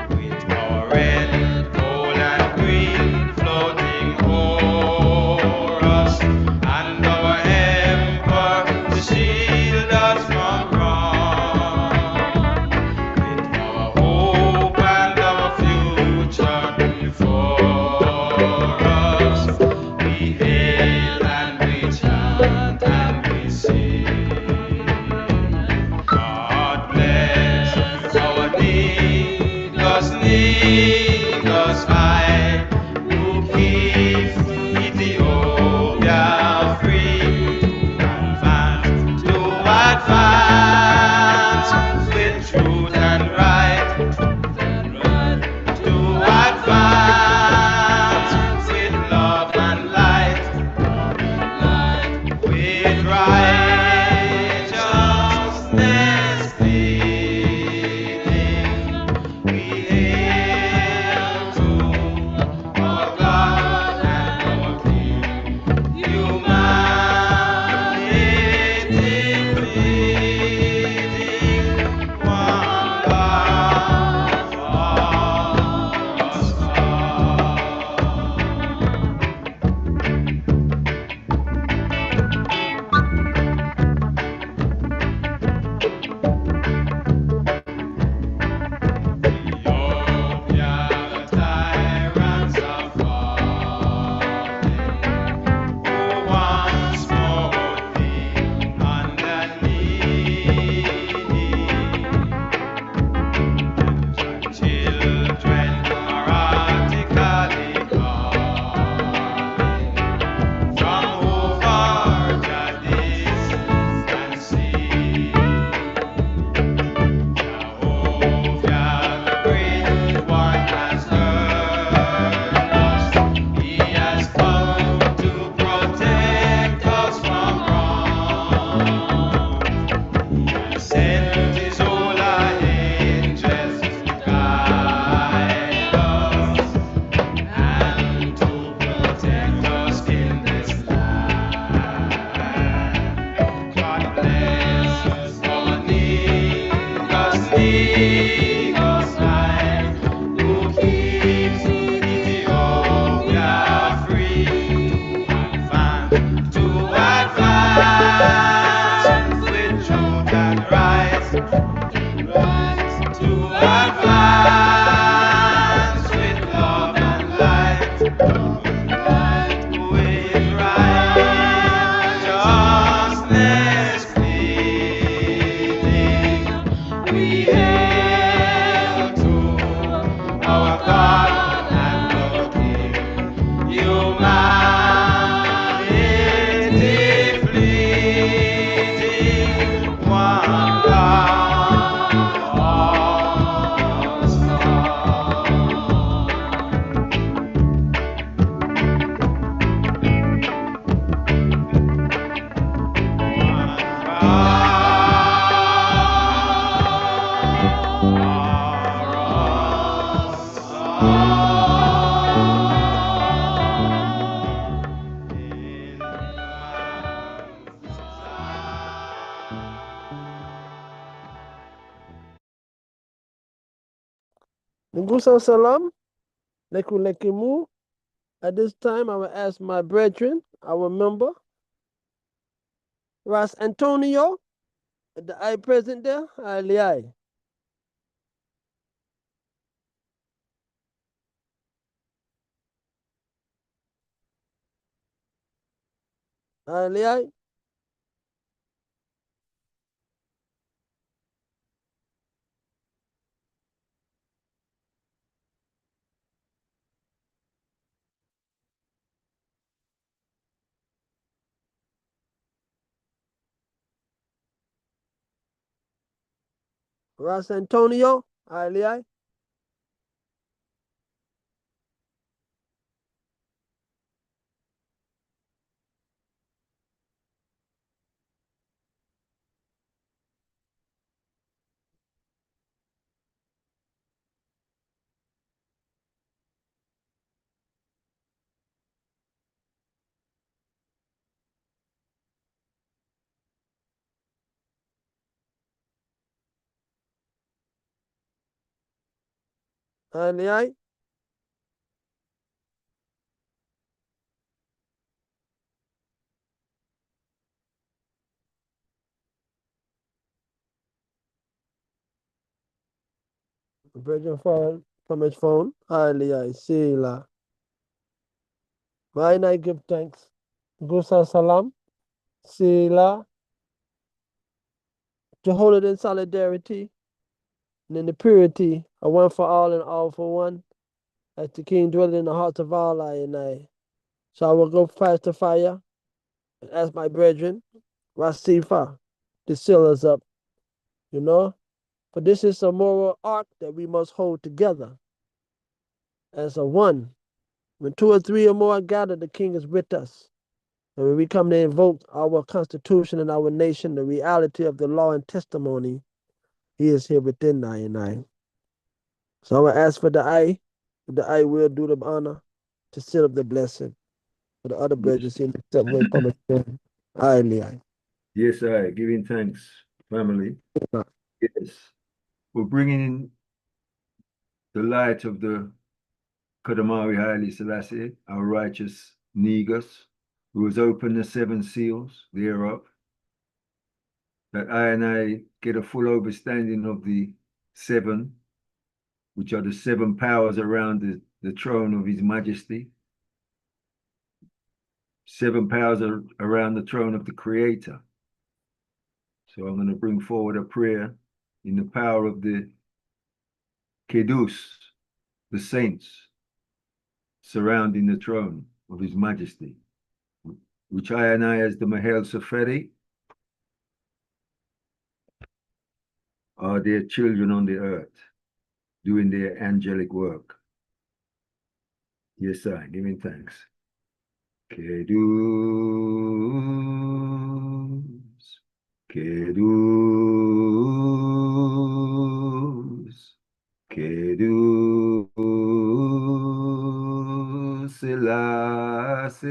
H: With orange, gold, and green floating o'er us, and our emperor to shield us from wrong. With our hope and our future before us, we hail and we chant and we sing. God bless our needless high, who keeps Ethiopia free to advance with truth and right, to advance with love and light, with righteousness leading. We hail that rise to advance with love and light. Who is righteousness pleading? We hail to our God and Lord King. Humanity fleeting, one cause
A: Neguselam, Negulekimu. At this time, I will ask my brethren, our member, Ras Antonio, the I present there, Aliai. Aliai, Ras Antonio, Aliai. Aliai, the brethren from his phone, Aliai, Sila. Why I give thanks? Gusa Salam, Sila, to hold it in solidarity and in the purity of one for all and all for one, as the King dwelleth in the hearts of all I and I. So I will go fast to fire and ask my brethren, Rasifa, to seal us up, you know? For this is a moral arc that we must hold together as a one. When two or three or more are gathered, the King is with us. And when we come to invoke our Constitution and our nation, the reality of the law and testimony, he is here within I and I. So I will ask for the I will do the honor to seal up the blessing. For the other brethren seem to step away from us. I.
E: Yes, I giving thanks, family. Yes, we're bringing in the light of the Kadamari Haile Selassie, our righteous Negus, who has opened the seven seals thereof, that I and I get a full understanding of the seven, which are the seven powers around the throne of His Majesty, seven powers are around the throne of the Creator. So I'm going to bring forward a prayer in the power of the Kedus, the saints, surrounding the throne of His Majesty, which I and I, as the Mahel Saferi, are their children on the earth, doing their angelic work. Yes, I, giving thanks. Kedus, Kedus, Kedus, Selassie.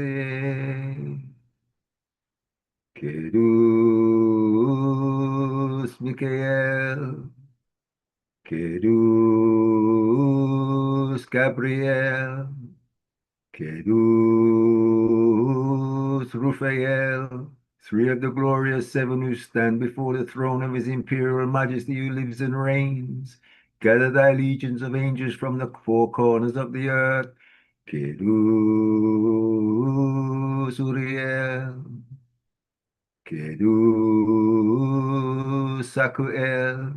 E: Kedus, Michael. Kedus, Gabriel. Kedus, Raphael, Three of the glorious seven who stand before the throne of his imperial majesty who lives and reigns. Gather thy legions of angels from the four corners of the earth. Kedus Uriel. Kedus Sakuel.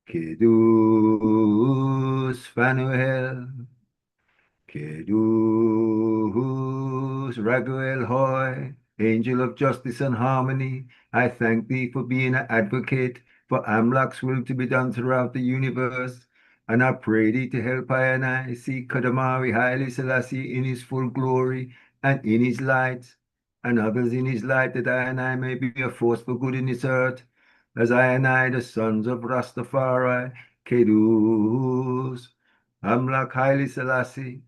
E: Kedus Fanuel. Kedus Raguel Hoy, angel of justice and harmony, I thank thee for being an advocate for Amlak's will to be done throughout the universe. And I pray thee to help I and I see Kadamari Haile Selassie in his full glory and in his light, and others in his light, that I and I may be a force for good in this earth, as I and I, the sons of Rastafari, Kedus, Amlak Haile Selassie,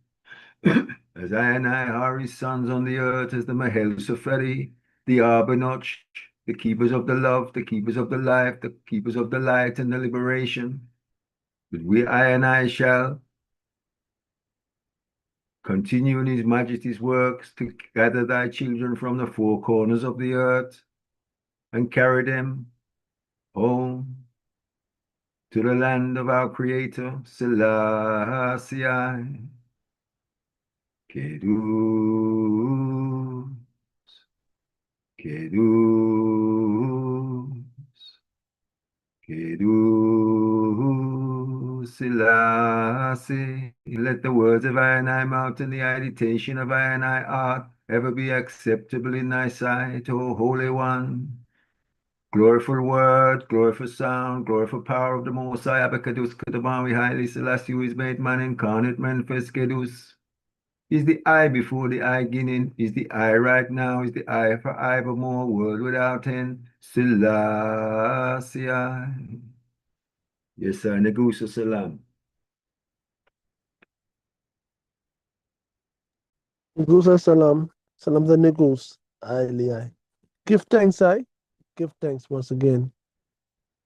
E: as I and I are his sons on the earth, as the Mahel Safari, the Arbanoch, the keepers of the love, the keepers of the life, the keepers of the light and the liberation. But I and I shall continue in his majesty's works to gather thy children from the four corners of the earth and carry them home to the land of our Creator, Selassie. Kedus, Kedus, Kedus, Selassie. Let the words of I and I mouth and the meditation of I and I art ever be acceptable in thy sight, O Holy One. Gloriful word, gloriful sound, gloriful power of the Most High, Abacadus, Kadamawi, Highly Selassie, who is made man incarnate, manifest Kedus. Is the I before the I beginning? Is the I right now? Is the I for evermore? World without end. Selassie. Yes, sir. Neguselam.
A: Neguselam. Salam the Negus. Aye. Give thanks, I. Give thanks once again.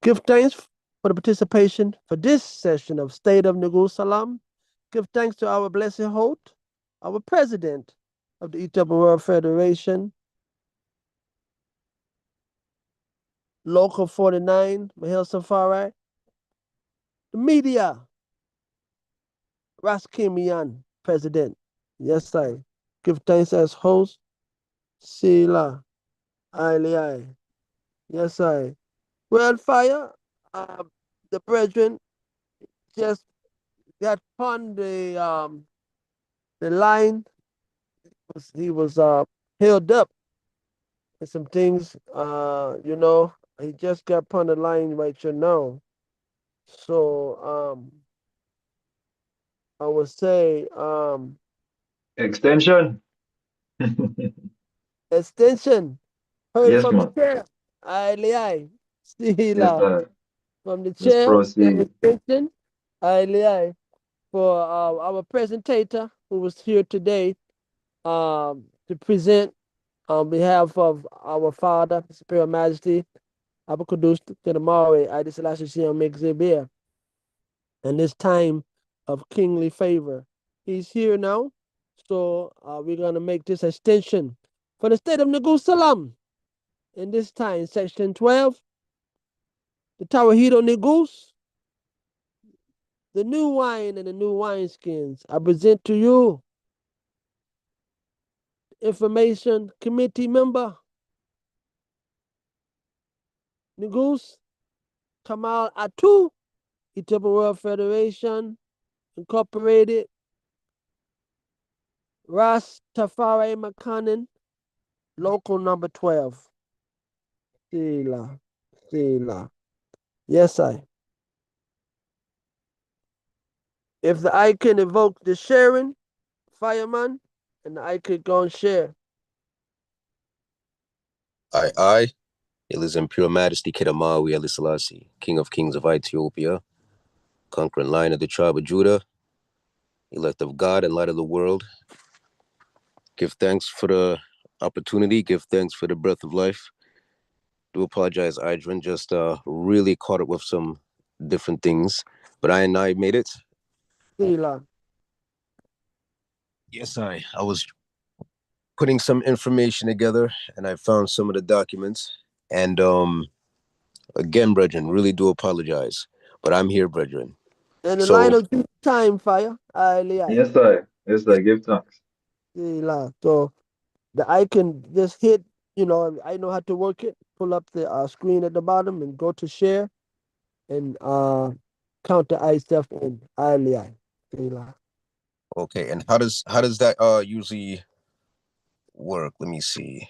A: Give thanks for the participation for this session of State of Neguselam. Give thanks to our blessed host, our president of the Ethiopian World Federation, Local 49, Mahel Safari, the media, Raskimian, president. Yes, I give thanks as host, Sila, Ailey. Yes, I. Wildfire, the brethren just got on the line. He was held up and some things, he just got on the line right now. So I would say
I: Extension.
A: extension. Heard
I: Yes,
A: from the
I: man.
A: chair. Aye,
I: Yes,
A: Sila
I: sir.
A: from the
I: Let's
A: chair. The
I: proceed.
A: extension. Aye, for our presentator who was here today to present on behalf of our Father, His Imperial Majesty, Abakadus Kenamari, Adi Selassie Mexibir, and this time of kingly favor. He's here now, so we're going to make this extension for the state of Neguselam. In this time, section 12, the Tawahido Negus, the new wine and the new wineskins. I present to you information committee member, Negus Kamal Atu, Ethiopian World Federation, Incorporated, Ras Tafare Makanen, local number 12. Sila. Yes, I. If the I can evoke the sharing, fireman, and I could go and share.
J: I, His Imperial Majesty Kedamawi Haile Selassie, King of Kings of Ethiopia, conquering Lion of the tribe of Judah, elect of God and light of the world. Give thanks for the opportunity. Give thanks for the breath of life. Do apologize, Idrin. Just really caught up with some different things, but I made it.
A: Sila.
J: Yes, I was putting some information together, and I found some of the documents. And again, brethren, really do apologize, but I'm here, brethren.
A: And the line
J: So
A: of time fire.
I: Yes, sir. Yes, sir. Give thanks.
A: So the I can just hit, I know how to work it. Pull up the screen at the bottom and go to share and count the I stuff in earlier.
J: okay, and how does that usually work? Let me see.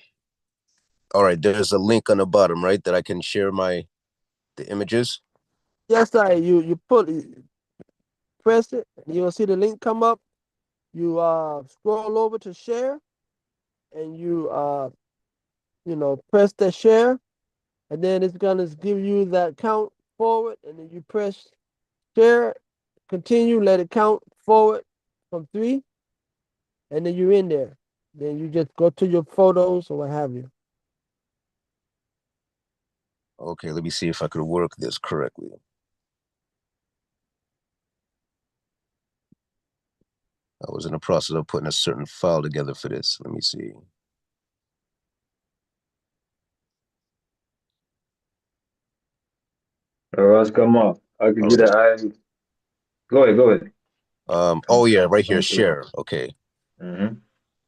J: All right, there's a link on the bottom, right, that I can share the images.
A: Yes, sir. You press it, you'll see the link come up. You scroll over to share, and you press the share, and then it's gonna give you that count forward, and then you press share, continue, let it count forward from 3, and then you're in there. Then you just go to your photos or what have you.
J: Okay, let me see if I could work this correctly. I was in the process of putting a certain file together for this. Let me see.
I: Ross, come on. I could
J: All
I: get
J: right.
I: an eye. Go ahead. Go ahead.
J: Oh yeah, right here,
I: Come to it.
J: share. Okay.
I: Mm-hmm.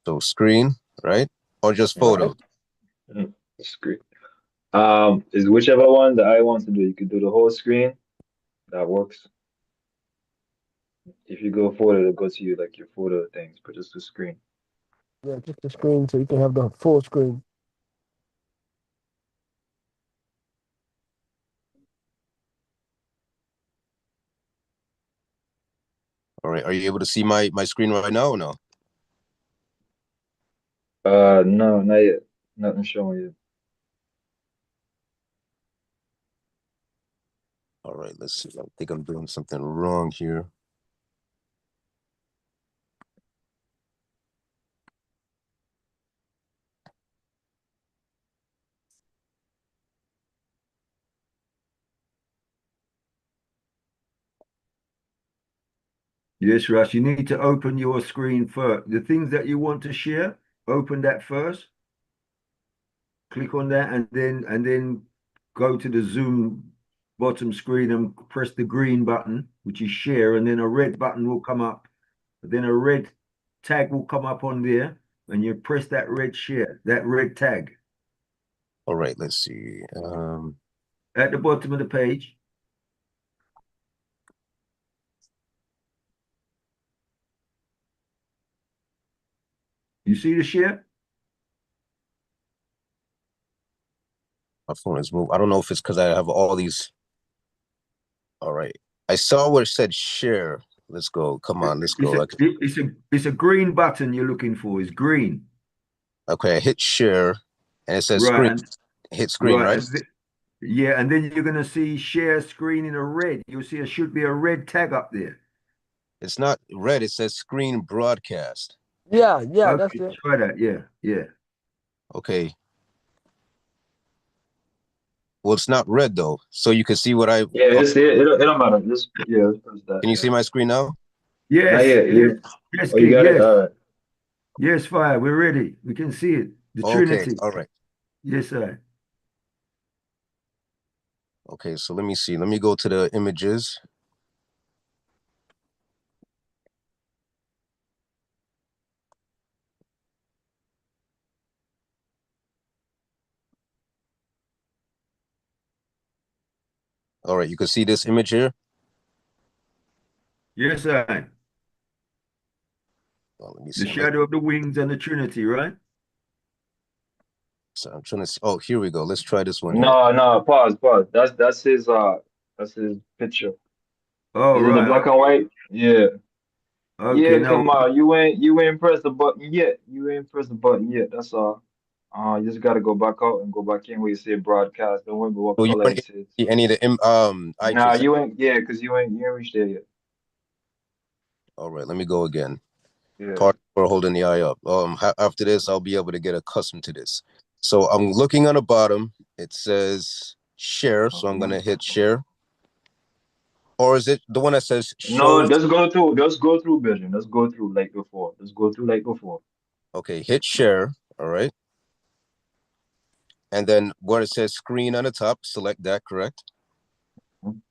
J: So screen, right? Or just
I: All right.
J: photo?
I: That's great. Is whichever one that I want to do. You could do the whole screen. That works. If you go photo, it'll go to you like your photo things, but just the screen.
A: Yeah, just the screen so you can have the full screen.
J: All right. Are you able to see my screen right now or no?
I: No, not yet. Nothing showing you.
J: All right, let's see. I think I'm doing something wrong here.
E: Yes, Russ, you need to open your screen first. The things that you want to share, open that first. Click on that and then go to the Zoom bottom screen and press the green button, which is share, and then a red button will come up. Then a red tag will come up on there, and you press that red share, that red tag
J: All right, let's see.
E: at the bottom of the page. You see the share?
J: My phone is moved. I don't know if it's because I have all these. All right. I saw where it said share. Let's go. Come on, let's
E: It's
J: go.
E: a it's a green button you're looking for. It's green.
J: Okay, I hit share and it says
E: Right.
J: screen.
E: And
J: Hit screen,
E: right.
J: right?
E: Yeah, and then you're gonna see share screen in a red. You'll see there should be a red tag up there.
J: It's not red, it says screen broadcast.
A: Yeah, that's
E: Okay,
A: it.
E: try that. Yeah.
J: Okay. Well, it's not red though. So you can see what I
I: Yeah, it don't matter. Just just press that.
J: can you
I: Yeah.
J: see my screen now?
I: Not
E: Yes,
I: yet.
E: yes,
I: You
E: yes,
I: Oh, you
E: King.
I: got it?
E: Yes.
I: All right.
E: Yes, fire. We're ready. We can see it. The
J: Okay,
E: Trinity.
J: all right.
E: Yes, sir.
J: Okay, so let me see. Let me go to the images. All right, you can see this image here.
E: Yes, sir.
J: Oh, let me
E: The
J: see.
E: shadow of the wings and the Trinity, right?
J: So I'm trying to see. Oh, here we go. Let's try this one here.
I: No. Pause. That's his picture.
E: Oh,
I: Is it the
E: right.
I: black and white? Yeah.
E: Okay.
I: Yeah,
E: Now,
I: come on. You ain't press the button yet. You ain't press the button yet. That's all. You just gotta go back out and go back in where you say broadcast. Don't worry about what
J: So you
I: color
J: weren't
I: it
J: able
I: is.
J: to see any of the
I: Nah,
J: images.
I: you ain't. Yeah, because you ain't reached there yet.
J: All right, let me go again.
I: Yeah.
J: Pardon for holding the eye up. After this, I'll be able to get accustomed to this. So I'm looking on the bottom. It says share, so I'm gonna hit share. Or is it the one that says
I: No,
J: show?
I: let's go through. Let's go through, Belgium. Let's go through like before. Let's go through like before.
J: Okay, hit share. All right. And then where it says screen on the top, select that, correct?
I: Mhm.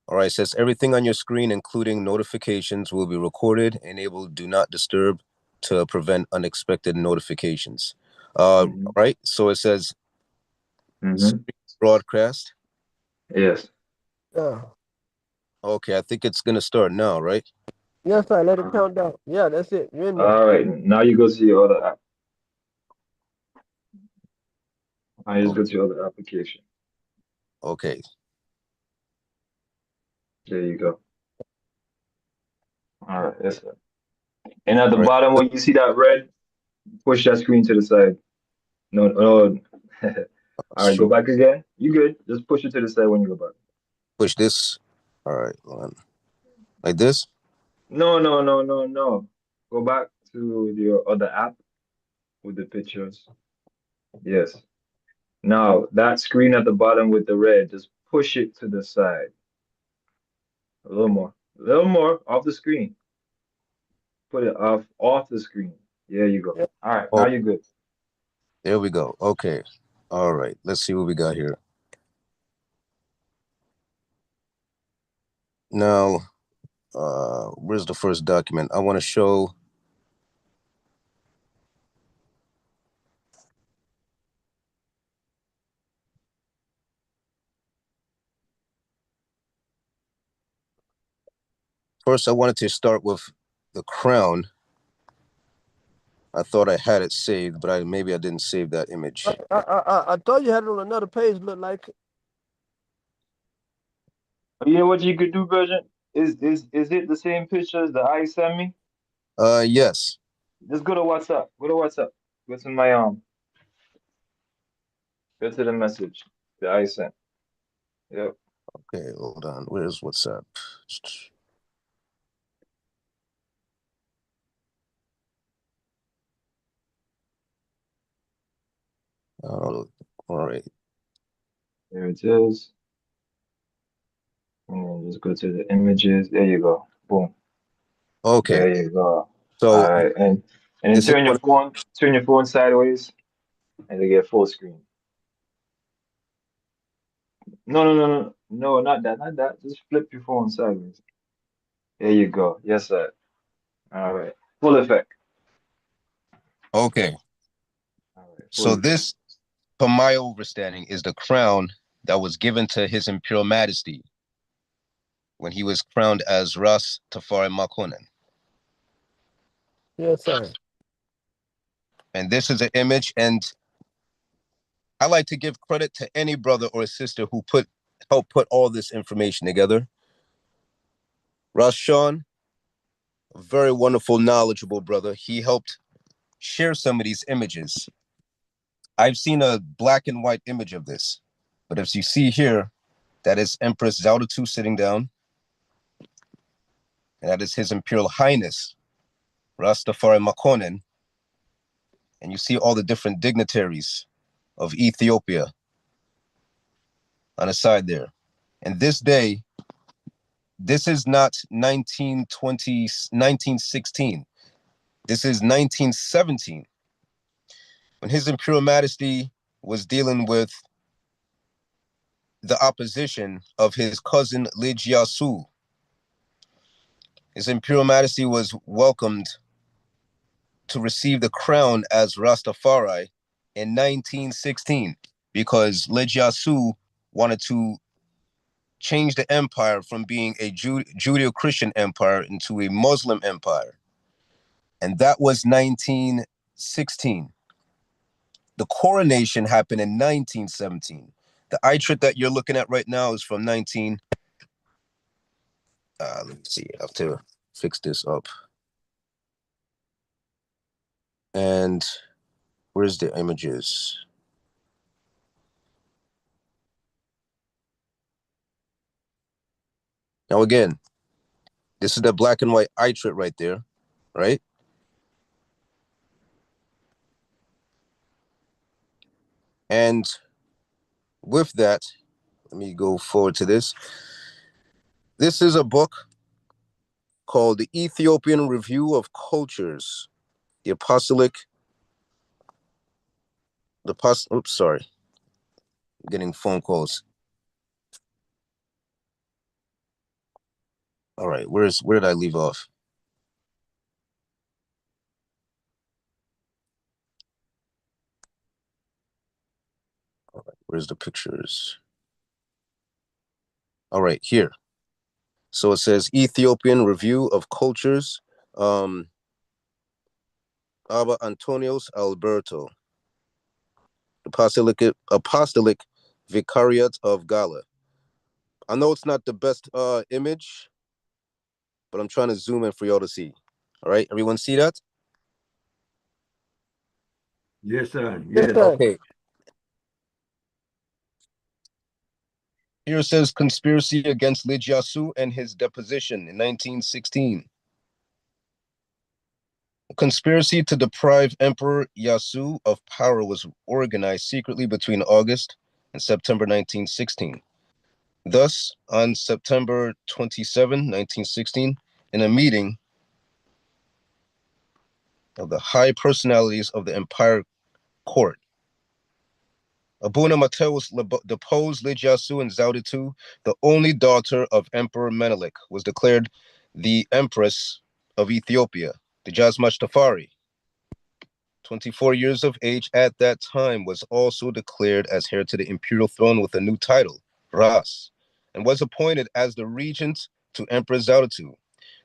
J: All right, it says everything on your screen, including notifications, will be recorded. Enable do not disturb to prevent unexpected notifications.
I: Mhm.
J: Right. So it says
I: Mhm.
J: screen broadcast.
I: Yes.
A: Yeah.
J: Okay, I think it's gonna start now, right?
A: Yes, sir. Let it
I: Uh,
A: count down. Yeah, that's it. You're in there.
I: all right. Now you go to your other app. Now you just
J: O-
I: go to your other application.
J: Okay.
I: There you go. All right. Yes, sir. And at the
J: All right.
I: bottom, when you see that red, push that screen to the side. No, no. All right, go
J: Shoot.
I: back again. You good? Just push it to the side when you go back.
J: Push this. All right. Hold on. Like this.
I: No, no, no, no, no. Go back to your other app with the pictures. Yes. Now, that screen at the bottom with the red, just push it to the side. A little more. A little more off the screen. Put it off the screen. There you go.
A: Yeah.
I: All right, now
J: Oh,
I: you're good.
J: there we go. Okay. All right. Let's see what we got here. Now, where's the first document? I want to show. First, I wanted to start with the crown. I thought I had it saved, but maybe I didn't save that image.
A: I thought you had it on another page. Look like
I: You know what you could do, Virgin? Is it the same picture as the I sent me?
J: Yes.
I: Just go to WhatsApp. Go to WhatsApp. Go to my go to the message that I sent. Yep.
J: Okay, hold on. Where's WhatsApp? Oh, all right.
I: There it is. And then just go to the images. There you go. Boom.
J: Okay.
I: There you go. All
J: So
I: right. And then
J: this is one.
I: turn your phone sideways and they get full screen. No, no, no, no. No, not that, not that. Just flip your phone sideways. There you go. Yes, sir. All right. Full effect.
J: Okay.
I: All right. Full
J: So
I: effect.
J: this, from my understanding, is the crown that was given to His Imperial Majesty when he was crowned as Ras Tafari Makonnen.
A: yes, sir.
J: And this is an image, and I like to give credit to any brother or sister who helped put all this information together. Ras Sean, a very wonderful, knowledgeable brother. He helped share some of these images. I've seen a black and white image of this, but as you see here, that is Empress Zaldatu sitting down, and that is His Imperial Highness Rastafari Makonnen, and you see all the different dignitaries of Ethiopia on the side there. And this day, this is not 1920, 1916. This is 1917, when His Imperial Majesty was dealing with the opposition of his cousin Lijiasu. His Imperial Majesty was welcomed to receive the crown as Rastafari in 1916 because Lijiasu wanted to change the empire from being a Judeo-Christian empire into a Muslim empire. And that was 1916. The coronation happened in 1917. The itrit that you're looking at right now is from 19. Let me see. I have to fix this up. And where's the images? Now again, this is the black and white itrit right there, right? And with that, let me go forward to this. This is a book called the Ethiopian Review of Cultures, the oops, sorry, I'm getting phone calls. All right, where did I leave off? All right, where's the pictures? All right, here. So it says Ethiopian Review of Cultures, Abba Antonios Alberto, Apostolic Vicariate of Gala. I know it's not the best image, but I'm trying to zoom in for y'all to see. All right, everyone see that?
E: Yes, sir.
A: Yes,
E: Yes.
A: sir.
J: Okay. Here it says conspiracy against Lij Yasu and his deposition in 1916. A conspiracy to deprive Emperor Yasu of power was organized secretly between August and September 1916. Thus, on September 27, 1916, in a meeting of the high personalities of the Empire Court, Abuna Mateus deposed Lij Yasu and Zauditu, the only daughter of Emperor Menelik, was declared the Empress of Ethiopia, the Jasmach Tafari. 24 years of age at that time, was also declared as heir to the imperial throne with a new title, Ras, and was appointed as the regent to Empress Zauditu.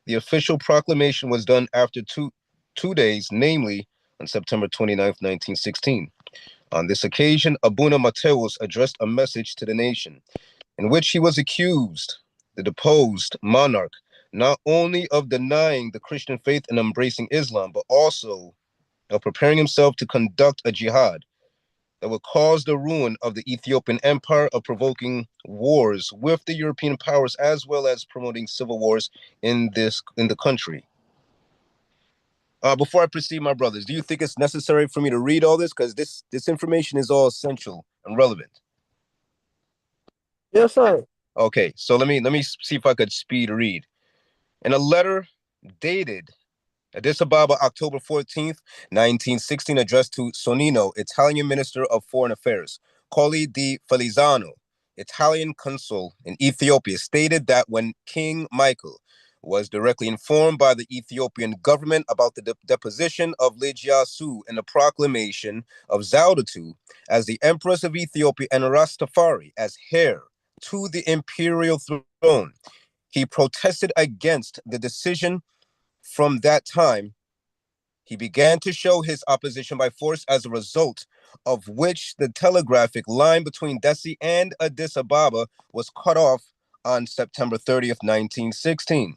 J: The official proclamation was done after two days, namely on September 29th, 1916. On this occasion, Abuna Mateus addressed a message to the nation in which he was accused, the deposed monarch, not only of denying the Christian faith and embracing Islam, but also of preparing himself to conduct a jihad that would cause the ruin of the Ethiopian empire, of provoking wars with the European powers, as well as promoting civil wars in the country. Before I proceed, my brothers, do you think it's necessary for me to read all this? Because this information is all essential and relevant.
A: Yes, sir.
J: Okay, so let me see if I could speed read. In a letter dated Addis Ababa, October 14th, 1916, addressed to Sonino, Italian Minister of Foreign Affairs, Colli di Felizano, Italian consul in Ethiopia, stated that when King Michael was directly informed by the Ethiopian government about the deposition of Lij Yasu and the proclamation of Zauditu as the Empress of Ethiopia and Rastafari as heir to the imperial throne, he protested against the decision. From that time, he began to show his opposition by force, as a result of which the telegraphic line between Dessie and Addis Ababa was cut off on September 30th, 1916.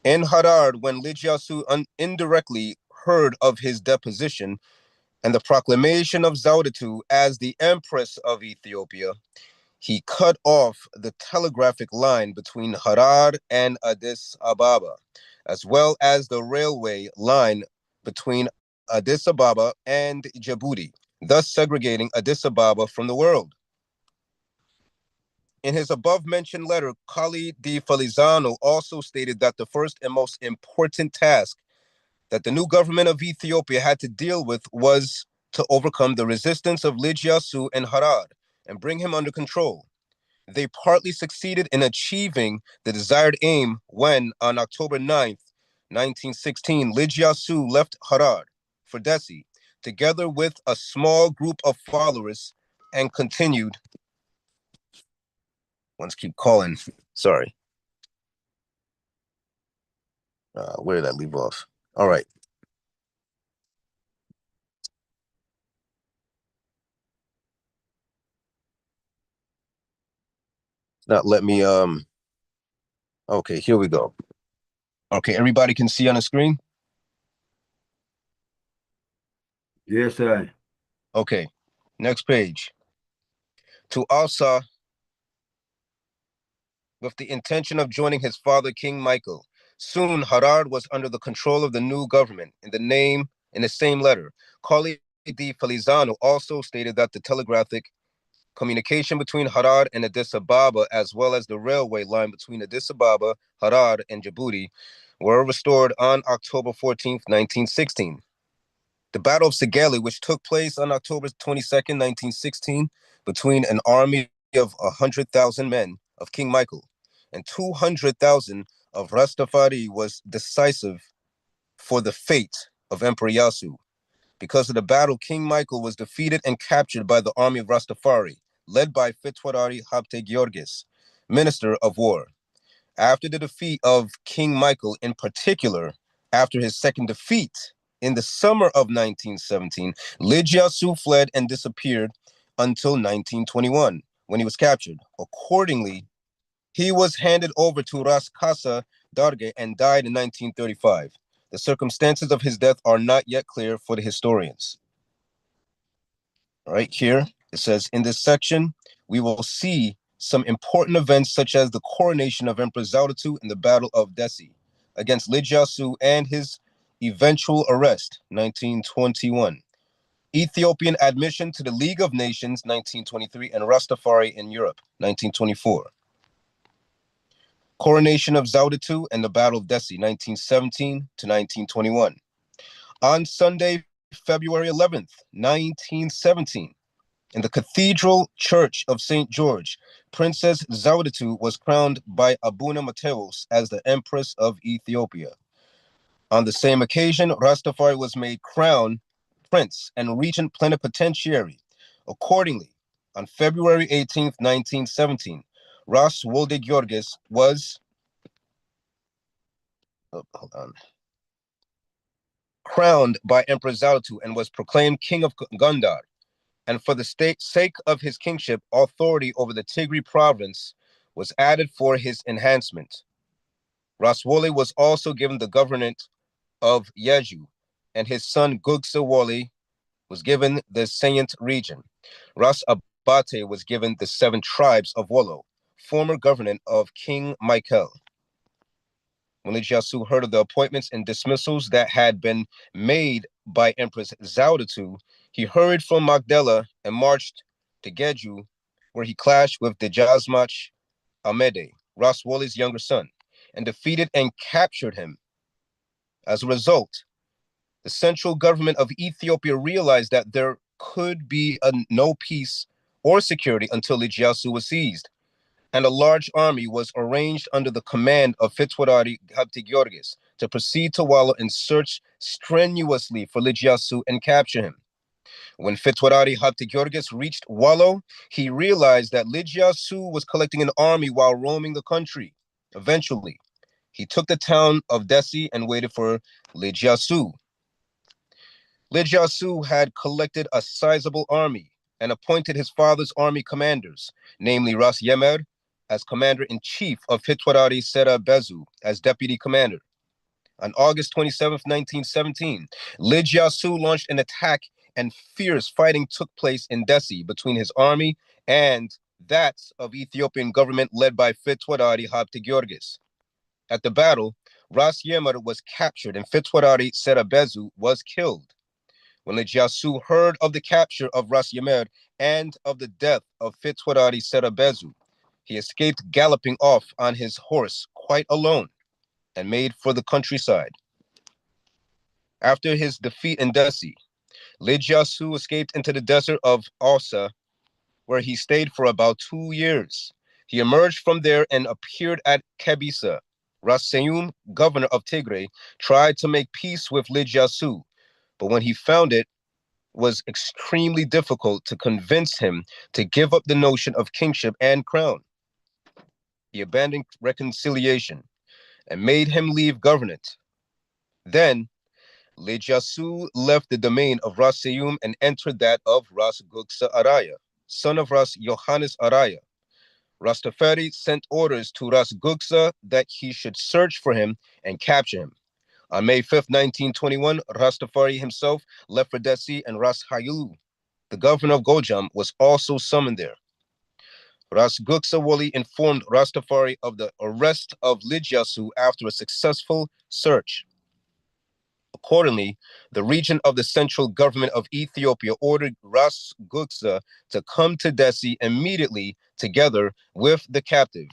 J: In Harar, when Lij Yasu indirectly heard of his deposition and the proclamation of Zauditu as the Empress of Ethiopia, he cut off the telegraphic line between Harar and Addis Ababa, as well as the railway line between Addis Ababa and Djibouti, thus segregating Addis Ababa from the world. In his above-mentioned letter, Colli di Felizano also stated that the first and most important task that the new government of Ethiopia had to deal with was to overcome the resistance of Lij Yasu and Harar and bring him under control. They partly succeeded in achieving the desired aim when, on October 9th, 1916, Lij Yasu left Harar for Dessie, together with a small group of followers, and continued. Ones keep calling. Sorry. Where did I leave off? All right. Not let me. Okay, here we go. Okay, everybody can see on the screen?
E: Yes, sir.
J: Okay, next page. To Asa, with the intention of joining his father, King Michael. Soon, Harar was under the control of the new government. In the same letter, Colli di Felizano also stated that the telegraphic Communication between Harar and Addis Ababa, as well as the railway line between Addis Ababa, Harar, and Djibouti, were restored on October 14th, 1916. The Battle of Segele, which took place on October 22nd, 1916, between an army of 100,000 men of King Michael and 200,000 of Rastafari, was decisive for the fate of Emperor Yasu. Because of the battle, King Michael was defeated and captured by the army of Rastafari, led by Fitwarari Habte Georgis, Minister of War. After the defeat of King Michael, in particular, after his second defeat in the summer of 1917, Lidjasu fled and disappeared until 1921, when he was captured. Accordingly, he was handed over to Ras Casa Darge and died in 1935. The circumstances of his death are not yet clear for the historians. Right here, it says, in this section, we will see some important events such as the coronation of Emperor Zaudatu in the Battle of Desi against Lidjasu and his eventual arrest, 1921. Ethiopian admission to the League of Nations, 1923, and Rastafari in Europe, 1924. Coronation of Zaudatu and the Battle of Desi, 1917 to 1921. On Sunday, February 11th, 1917, in the Cathedral Church of St. George, Princess Zaudatu was crowned by Abuna Mateos as the Empress of Ethiopia. On the same occasion, Rastafari was made crown prince and regent plenipotentiary. Accordingly, on February 18th, 1917, Ras Wolde Georgis was crowned by Emperor Zaudatu and was proclaimed king of Gondar. And for the sake of his kingship, authority over the Tigray province was added for his enhancement. Raswole was also given the government of Yeju, and his son Gugsa Wole was given the Saint region. Ras Abate was given the 7 tribes of Wollo, former government of King Michael. When Lidjasu heard of the appointments and dismissals that had been made by Empress Zaudatu, he hurried from Magdala and marched to Geju, where he clashed with Dejazmach Amede, Ras Wole's younger son, and defeated and captured him. As a result, the central government of Ethiopia realized that there could be no peace or security until Lidjasu was seized, and a large army was arranged under the command of Fitwarari Habte Georgis to proceed to Wallo and search strenuously for Lidjasu and capture him. When Fitwarari Habte Georgis reached Wallo, he realized that Lidjasu was collecting an army while roaming the country. Eventually, he took the town of Desi and waited for Lidjasu. Lidjasu had collected a sizable army and appointed his father's army commanders, namely Ras Yemer as commander-in-chief of Fitwarari Sera Bezu as deputy commander. On August 27, 1917, Lidjasu launched an attack and fierce fighting took place in Desi between his army and that of Ethiopian government led by Fitwarari Habte Georgis. At the battle, Ras Yemer was captured and Fitwarari Sera Bezu was killed. When Lidjasu heard of the capture of Ras Yemer and of the death of Fitwarari Sera Bezu, he escaped galloping off on his horse quite alone and made for the countryside. After his defeat in Desi, Lidjasu escaped into the desert of Ausa, where he stayed for about 2 years. He emerged from there and appeared at Kebisa. Ras Seyum, governor of Tigray, tried to make peace with Lidjasu, but when he found it was extremely difficult to convince him to give up the notion of kingship and crown. He abandoned reconciliation and made him leave government. Then, Lidjasu left the domain of Ras Seyum and entered that of Ras Gugsa Araya, son of Ras Johannes Araya. Rastafari sent orders to Ras Gugsa that he should search for him and capture him. On May 5th, 1921, Rastafari himself left for Desi, and Ras Hayulu, the governor of Gojam, was also summoned there. Ras Gugsa Woli informed Rastafari of the arrest of Lidjasu after a successful search. Accordingly, the region of the central government of Ethiopia ordered Ras Guksa to come to Desi immediately together with the captive.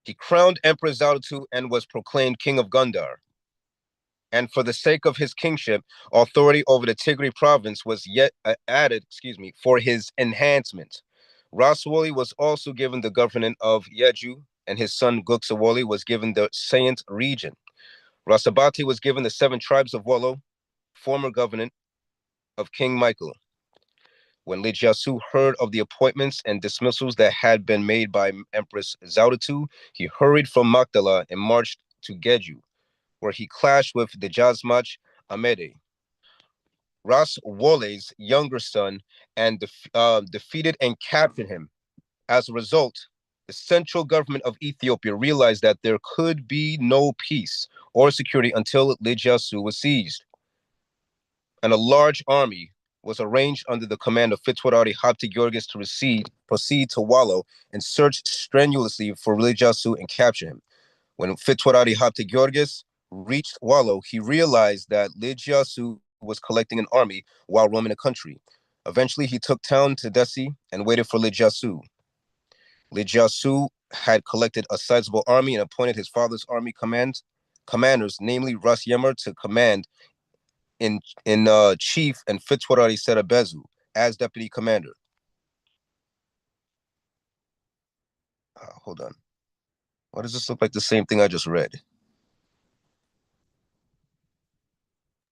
J: He crowned Emperor Zautu and was proclaimed king of Gondar. And for the sake of his kingship, authority over the Tigray province was yet added, for his enhancement. Raswali was also given the government of Yeju, and his son Guksawali was given the Saint region. Rasabati was given the 7 tribes of Wollo, former government of King Michael. When Lijiasu heard of the appointments and dismissals that had been made by Empress Zaudatu, he hurried from Magdala and marched to Geju, where he clashed with the Jazmach Amede, Ras Wole's younger son, and defeated and captured him. As a result, the central government of Ethiopia realized that there could be no peace or security until Lijiasu was seized, and a large army was arranged under the command of Fitzwarari Habte-Georges to proceed to Wallo and search strenuously for Lijiasu and capture him. When Fitzwarari Habte-Georges reached Wallo, he realized that Lijiasu was collecting an army while roaming the country. Eventually, he took town to Desi and waited for Lijiasu. Lijiasu had collected a sizable army and appointed his father's army commanders, namely Ras Yemer, to command in chief, and Fitzwarari Serabezu as deputy commander. Hold on. Why does this look like the same thing I just read?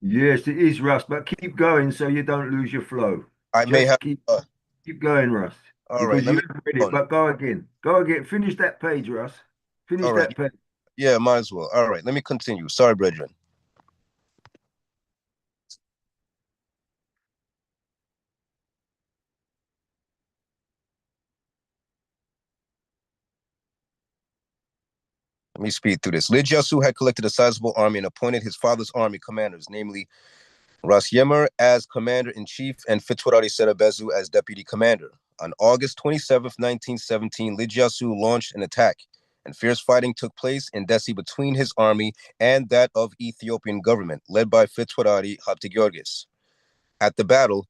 E: Yes, it is, Russ, but keep going so you don't lose your flow.
J: I may have.
E: Keep going, Russ.
J: All
E: Because
J: right,
E: you have read it, but go again. Go again. Finish that page, Russ. Finish that page.
J: Yeah, might as well. All right, let me continue. Sorry, brethren. Let me speed through this. Lijiasu had collected a sizable army and appointed his father's army commanders, namely Ras Yemer as commander-in-chief and Fitzwarari Serabezu as deputy commander. On August 27, 1917, Lijiasu launched an attack, and fierce fighting took place in Desi between his army and that of Ethiopian government, led by Fitzwarari Habte-Georges. At the battle,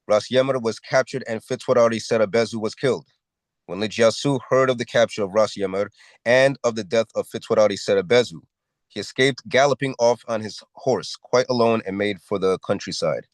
J: Ras Yemer was captured and Fitzwarari Serabezu was killed. When Lijiasu heard of the capture of Ras Yemer and of the death of Fitzwarari Serabezu, he escaped galloping off on his horse, quite alone, and made for the countryside.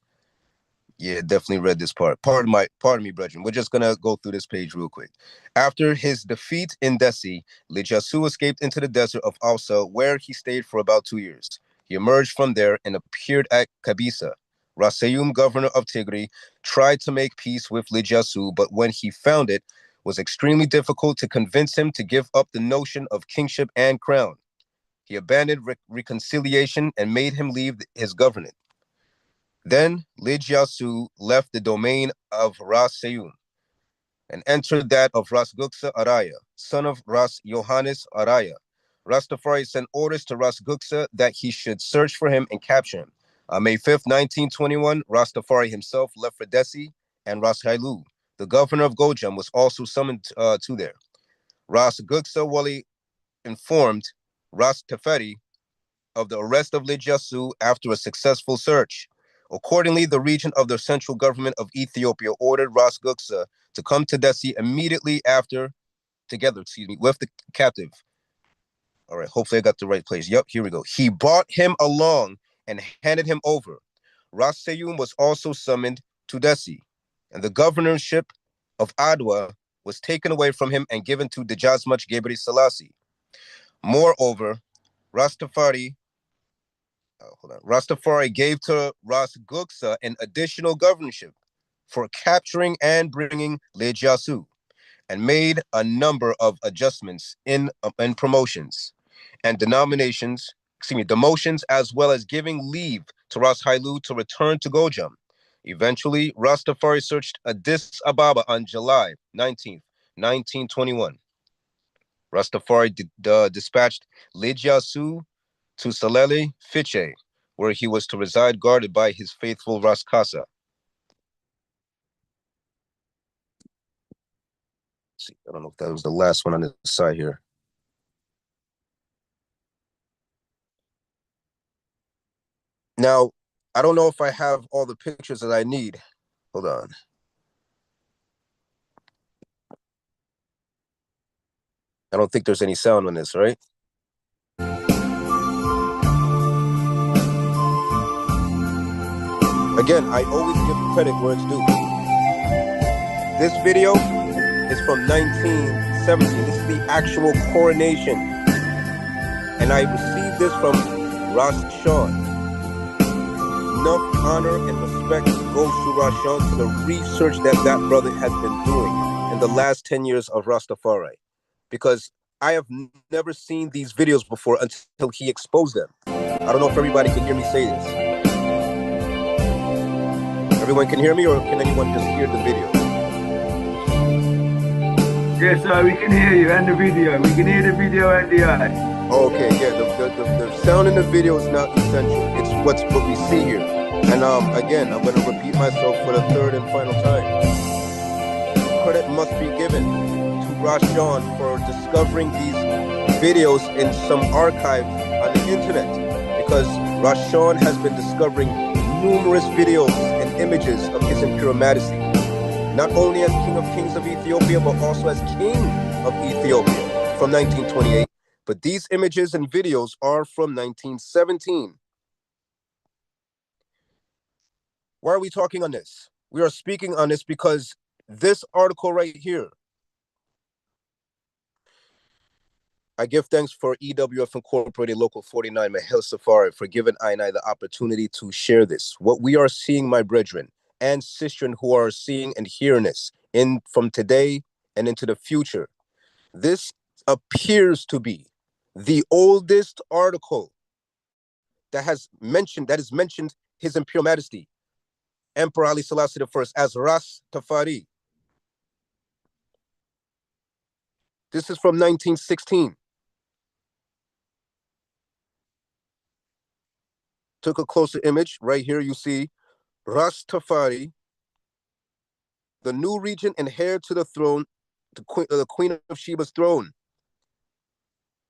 J: Yeah, definitely read this part. Pardon me, brethren. We're just gonna go through this page real quick. After his defeat in Desi, Lijiasu escaped into the desert of Ausa, where he stayed for about 2 years. He emerged from there and appeared at Kabisa. Rasayum, governor of Tigray, tried to make peace with Lijiasu, but when he found it was extremely difficult to convince him to give up the notion of kingship and crown. He abandoned reconciliation and made him leave his government. Then Lijiasu left the domain of Ras Seyum and entered that of Ras Guksa Araya, son of Ras Yohannes Araya. Rastafari sent orders to Ras Guksa that he should search for him and capture him. On May 5th, 1921, Rastafari himself left for Desi, and Ras Hailu, the governor of Gojam, was also summoned to there. Ras Guksa Wali informed Ras Teferi of the arrest of Lijiasu after a successful search. Accordingly, the region of the central government of Ethiopia ordered Ras Guksa to come to Desi immediately together with the captive. All right, hopefully I got the right place. Yep, here we go. He brought him along and handed him over. Ras Seyum was also summoned to Desi, and the governorship of Adwa was taken away from him and given to Dejazmach Gebre Selassie. Moreover, Rastafari gave to Ras Guksa an additional governorship for capturing and bringing Lijiasu, and made a number of adjustments in promotions and demotions, as well as giving leave to Ras Hailu to return to Gojam. Eventually, Rastafari searched Addis Ababa on July 19th, 1921. Rastafari dispatched Lijiasu to Salele Fiche, where he was to reside guarded by his faithful Ras Kasa. see. I don't know if that was the last one on the side here. Now, I don't know if I have all the pictures that I need. Hold on. I don't think there's any sound on this, right? Again, I always give credit where it's due. This video is from 1917. This is the actual coronation. And I received this from Ras Sean. Enough honor and respect goes to Ras Sean to the research that brother has been doing in the last 10 years of Rastafari. Because I have never seen these videos before until he exposed them. I don't know if everybody can hear me say this. Everyone can hear me, or can anyone just hear the video?
E: Yes, sir, we can hear you and the video. We can hear the video and the eye.
J: Okay, yeah, the sound in the video is not essential. It's what we see here. And again, I'm going to repeat myself for the third and final time. Credit must be given to Rashawn for discovering these videos in some archive on the internet, because Rashawn has been discovering numerous videos and images of His Imperial Majesty, not only as King of Kings of Ethiopia, but also as King of Ethiopia from 1928. But these images and videos are from 1917. Why are we talking on this? We are speaking on this because this article right here, I give thanks for EWF Incorporated Local 49, Mahel Safari, for giving I the opportunity to share this. What we are seeing, my brethren and sistren who are seeing and hearing this from today and into the future, this appears to be the oldest article that is mentioned His Imperial Majesty, Emperor Ali Selassie I, as Ras Tafari. This is from 1916. Took a closer image. Right here you see Ras Tafari, the new regent and heir to the throne, the Queen of Sheba's throne.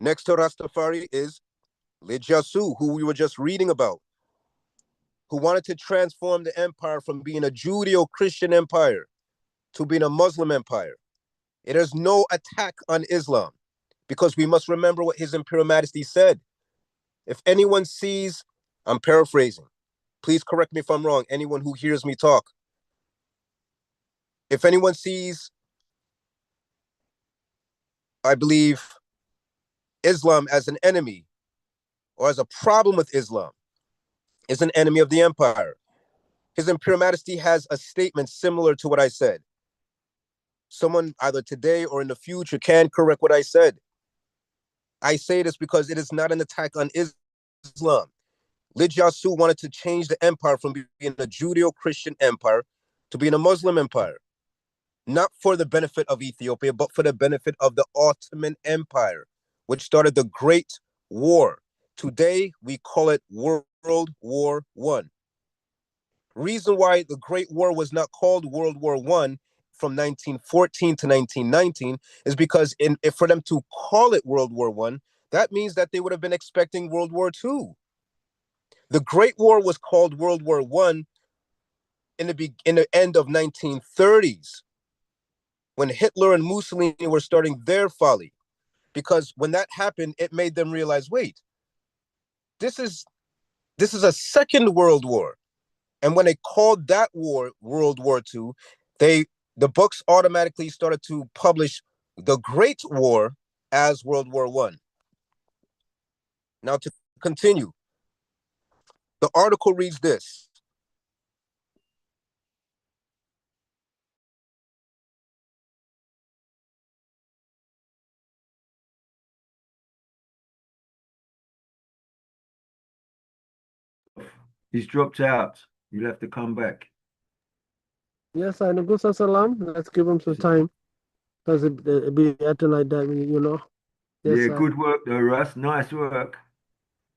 J: Next to Ras Tafari is Lijasu, who we were just reading about, who wanted to transform the empire from being a Judeo-Christian empire to being a Muslim empire. It is no attack on Islam, because we must remember what His Imperial Majesty said. If anyone sees, I'm paraphrasing, please correct me if I'm wrong, anyone who hears me talk. If anyone sees, I believe, Islam as an enemy or as a problem with Islam, is an enemy of the empire. His Imperial Majesty has a statement similar to what I said. Someone either today or in the future can correct what I said. I say this because it is not an attack on Islam. Lijasu wanted to change the empire from being a Judeo-Christian empire to being a Muslim empire, not for the benefit of Ethiopia, but for the benefit of the Ottoman Empire, which started the Great War. Today, we call it World War I. Reason why the Great War was not called World War I from 1914 to 1919 is because for them to call it World War I, that means that they would have been expecting World War II. The Great War was called World War I in the end of 1930s, when Hitler and Mussolini were starting their folly. Because when that happened, it made them realize, wait, this is a second World War. And when they called that war World War II, the books automatically started to publish the Great War as World War I. Now, to continue, the article reads this.
E: He's dropped out. You'll have to come back.
A: Yes, I Neguselam. Let's give him some time, because it be acting like that, you know. Yes,
E: Yeah,
A: sir.
E: good work though, Russ. Nice work.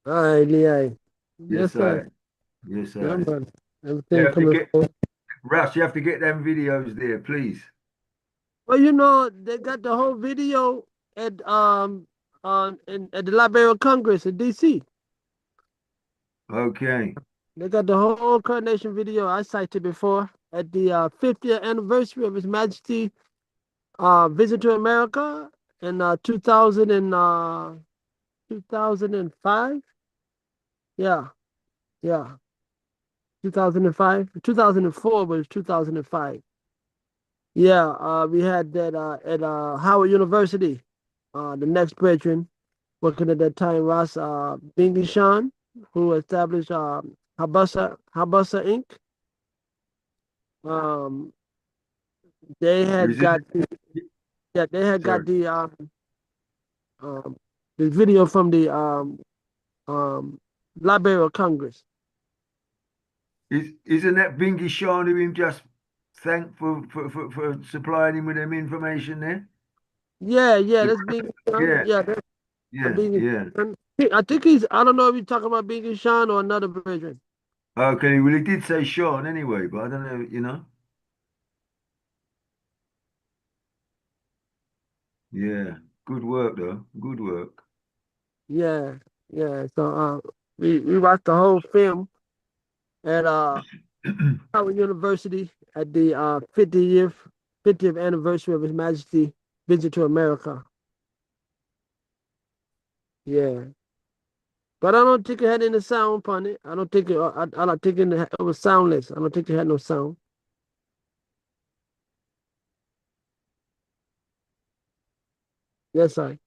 A: Aye, Lee.
E: Yes,
A: Yes, sir.
E: Yes,
A: Yeah,
E: I.
A: man.
E: You
A: Everything
E: have to
A: coming
E: get
A: forward.
E: Russ. You have to get them videos there, please.
A: Well, you know, they got the whole video at at the Library of Congress in DC.
E: Okay.
A: They got the whole coronation video I cited before at the 50th anniversary of His Majesty visit to America in 2005. Yeah, yeah, 2005, 2004 was 2005. Yeah, we had that at Howard University. The next brethren working at that time, Ross Bingley Sean, who established Habasa Inc. Um, they had
E: Is it?
A: got yeah, they had got
E: Sorry.
A: um, the video from the um, Library of Congress.
E: Isn't that Bingy Sean who him just thank for supplying him with them information there?
A: Yeah, yeah,
E: The,
A: that's Bingley Sean.
E: yeah,
A: Yeah, that's
E: yeah,
A: Bingley
E: yeah.
A: Sean. I think he's. I don't know if you're talking about Bingley Sean or another brethren.
E: Okay, well, he did say Sean anyway, but I don't know, you know. Yeah, good work though. Good work.
A: Yeah, yeah. So we watched the whole film at Howard University at the 50th anniversary of His Majesty visit to America. Yeah, but I don't think it had any sound upon it. I don't think it. I don't think it was soundless. I don't think it had no sound. Yes, I.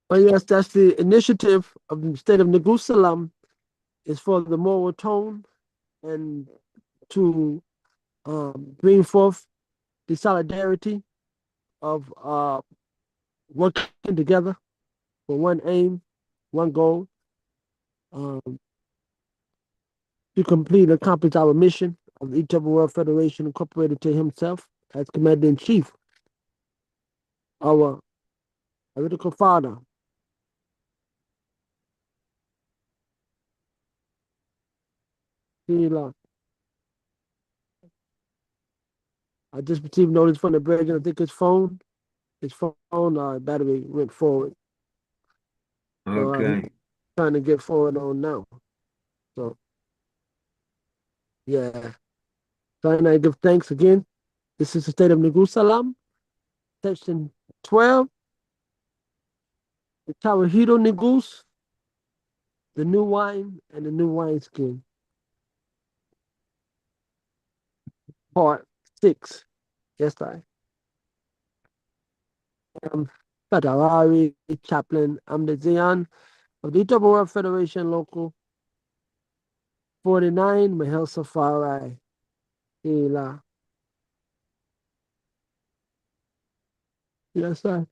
A: But yes, that's the initiative of the state of Neguselam is for the moral tone and to bring forth the solidarity of working together for one aim, one goal, um, to complete and accomplish our mission of the Eternal World Federation incorporated to himself as Commander in Chief, our political father. I just received notice from the president. I think his phone battery went forward. So he's
E: Okay.
A: trying to get forward on now. So yeah, trying to give thanks again. This is the state of Negusalam, section 12, the Tawahito Negus, the new wine and the new wineskin, part 6. Yes, I am Fatarari Chaplain. I'm the Zion of the Eternal World Federation Local 49, Mahel Safari, Hila. Yes, sir.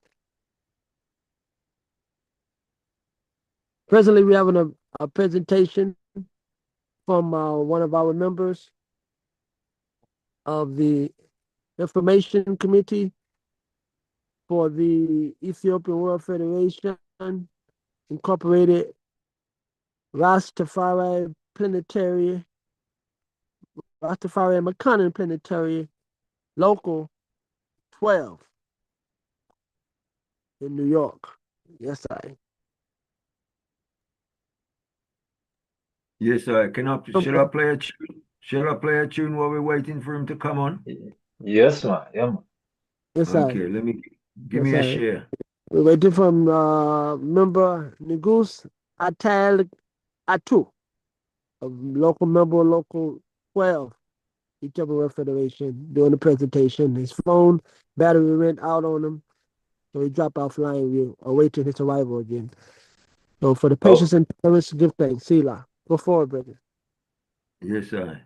A: Presently, we're having a presentation from one of our members of the Information Committee for the Ethiopian World Federation, Incorporated, Rastafari Planetary, Rastafari McConnell Planetary, Local 12 in New York. Yes, I.
E: Yes, I can I shall I play a tune? Shall I play a tune while we're waiting for him to come on?
I: Yes, man. Yeah, man.
A: Yes, I.
E: Okay, let me give
A: Yes,
E: me a
A: I.
E: share.
A: We're waiting from member Negus Atal Atu, a local member, local 12, Ethiopia World Federation, doing the presentation. His phone battery went out on him, so he dropped offline. We are awaiting his arrival again. So for the
E: Oh,
A: patience and parents, give thanks. Selah. Go forward, brother.
E: yes, I.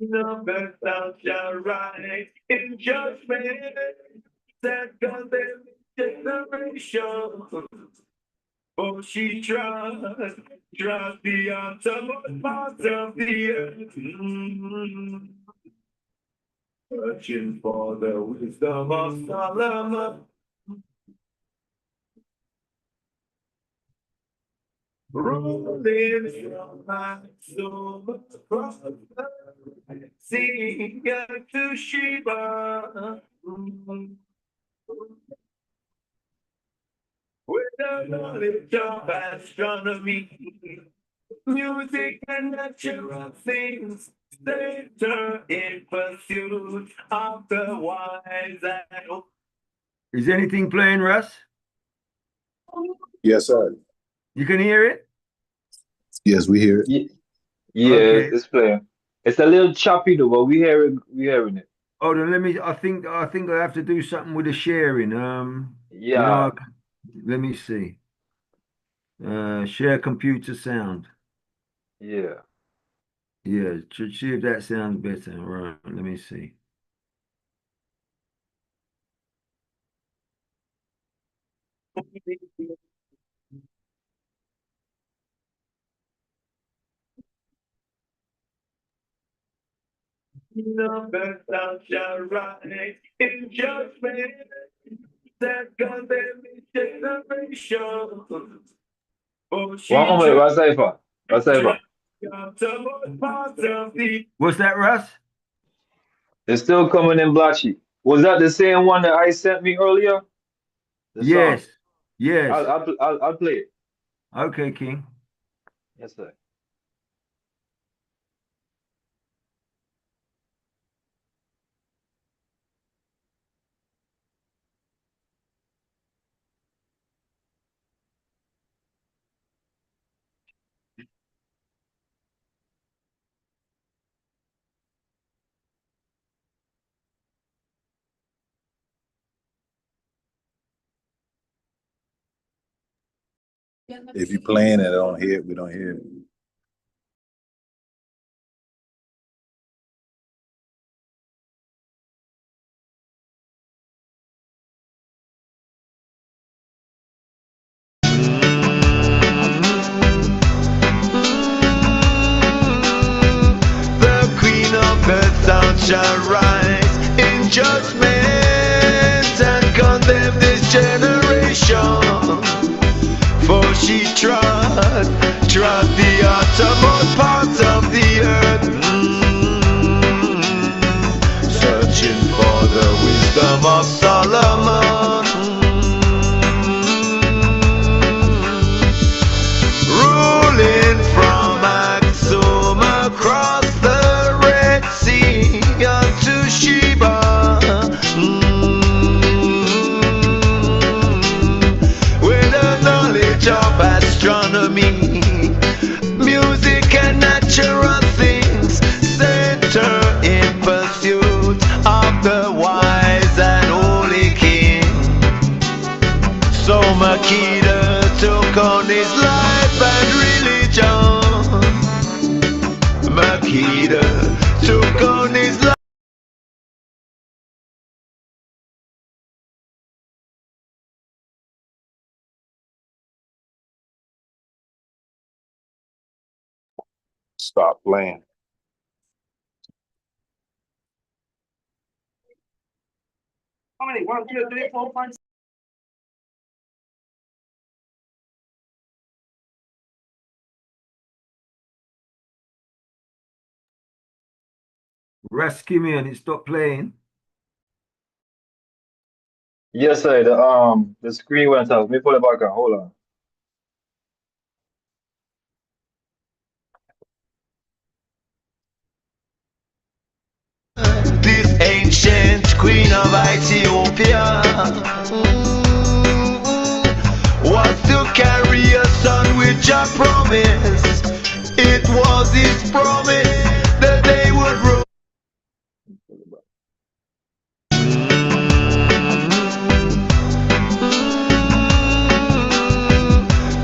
E: Number thou shall rise in judgment that condemn generation. For she trust the uttermost parts of the earth. Searching for the wisdom of Solomon. Rolling from my soul across the sea to Sheba. With the knowledge of astronomy, music and natural things, center in pursuit of the wise and old. Is anything playing, Russ?
K: Yes, sir.
E: You can hear it?
K: Yes, we hear it.
I: Yeah,
E: Okay.
I: it's playing. It's a little choppy though, but we hearing it.
E: Oh, then I think I have to do something with the sharing.
I: Yeah,
E: Let me see. Share computer sound.
I: yeah.
E: Yeah, see if that sounds better. All right, let me see. Number thou shall rise in judgment that condemn generation. For she
I: One moment, Rasaifa. Rasaifa.
E: What's that, Russ?
I: It's still coming in blotchy. Was that the same one that I sent me earlier? The song.
E: Yes. Yes.
I: I'll play it.
E: Okay, King.
I: Yes, sir.
K: If you're playing and I don't hear it, we don't hear it.
D: The Queen of Earth thou shall rise in judgment and condemn this generation. For she trod the uttermost parts of the earth, searching for the wisdom of Solomon. Ruling from Aksum across the Red Sea unto Sheba. With the knowledge of astronomy, music and natural things, center in pursuit of the wise and holy king. So Makeda took on his life and religion. Makeda took on his life.
K: Stop playing.
H: How many? 1, 2, 3, 4, 5, 6.
E: Rescue me and it stopped playing.
I: Yes, sir. The screen went off. Let me pull it back on. Hold on.
D: This ancient queen of Ethiopia was to carry a son with a promise. It was his promise that they would rule.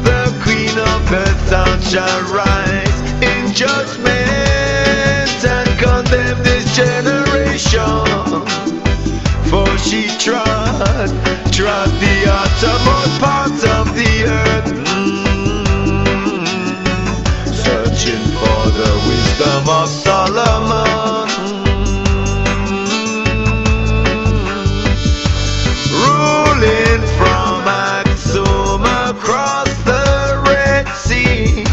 D: The Queen of Earth thou shall rise in judgment and condemn trod the uttermost parts of the earth, searching for the wisdom of Solomon, ruling from Aksum across the Red Sea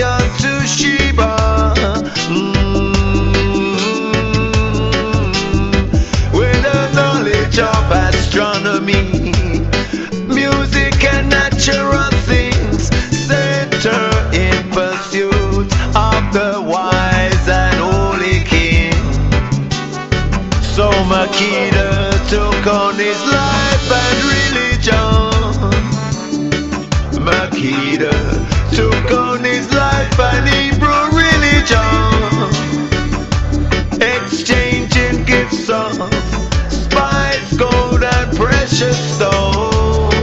D: unto Sheba, with the knowledge of astronomy, music and natural things, center in pursuit of the wise and holy king. So Makeda took on his life and religion. Makeda took on his life and Hebrew religion, exchanging gifts of spice, gold and precious stone.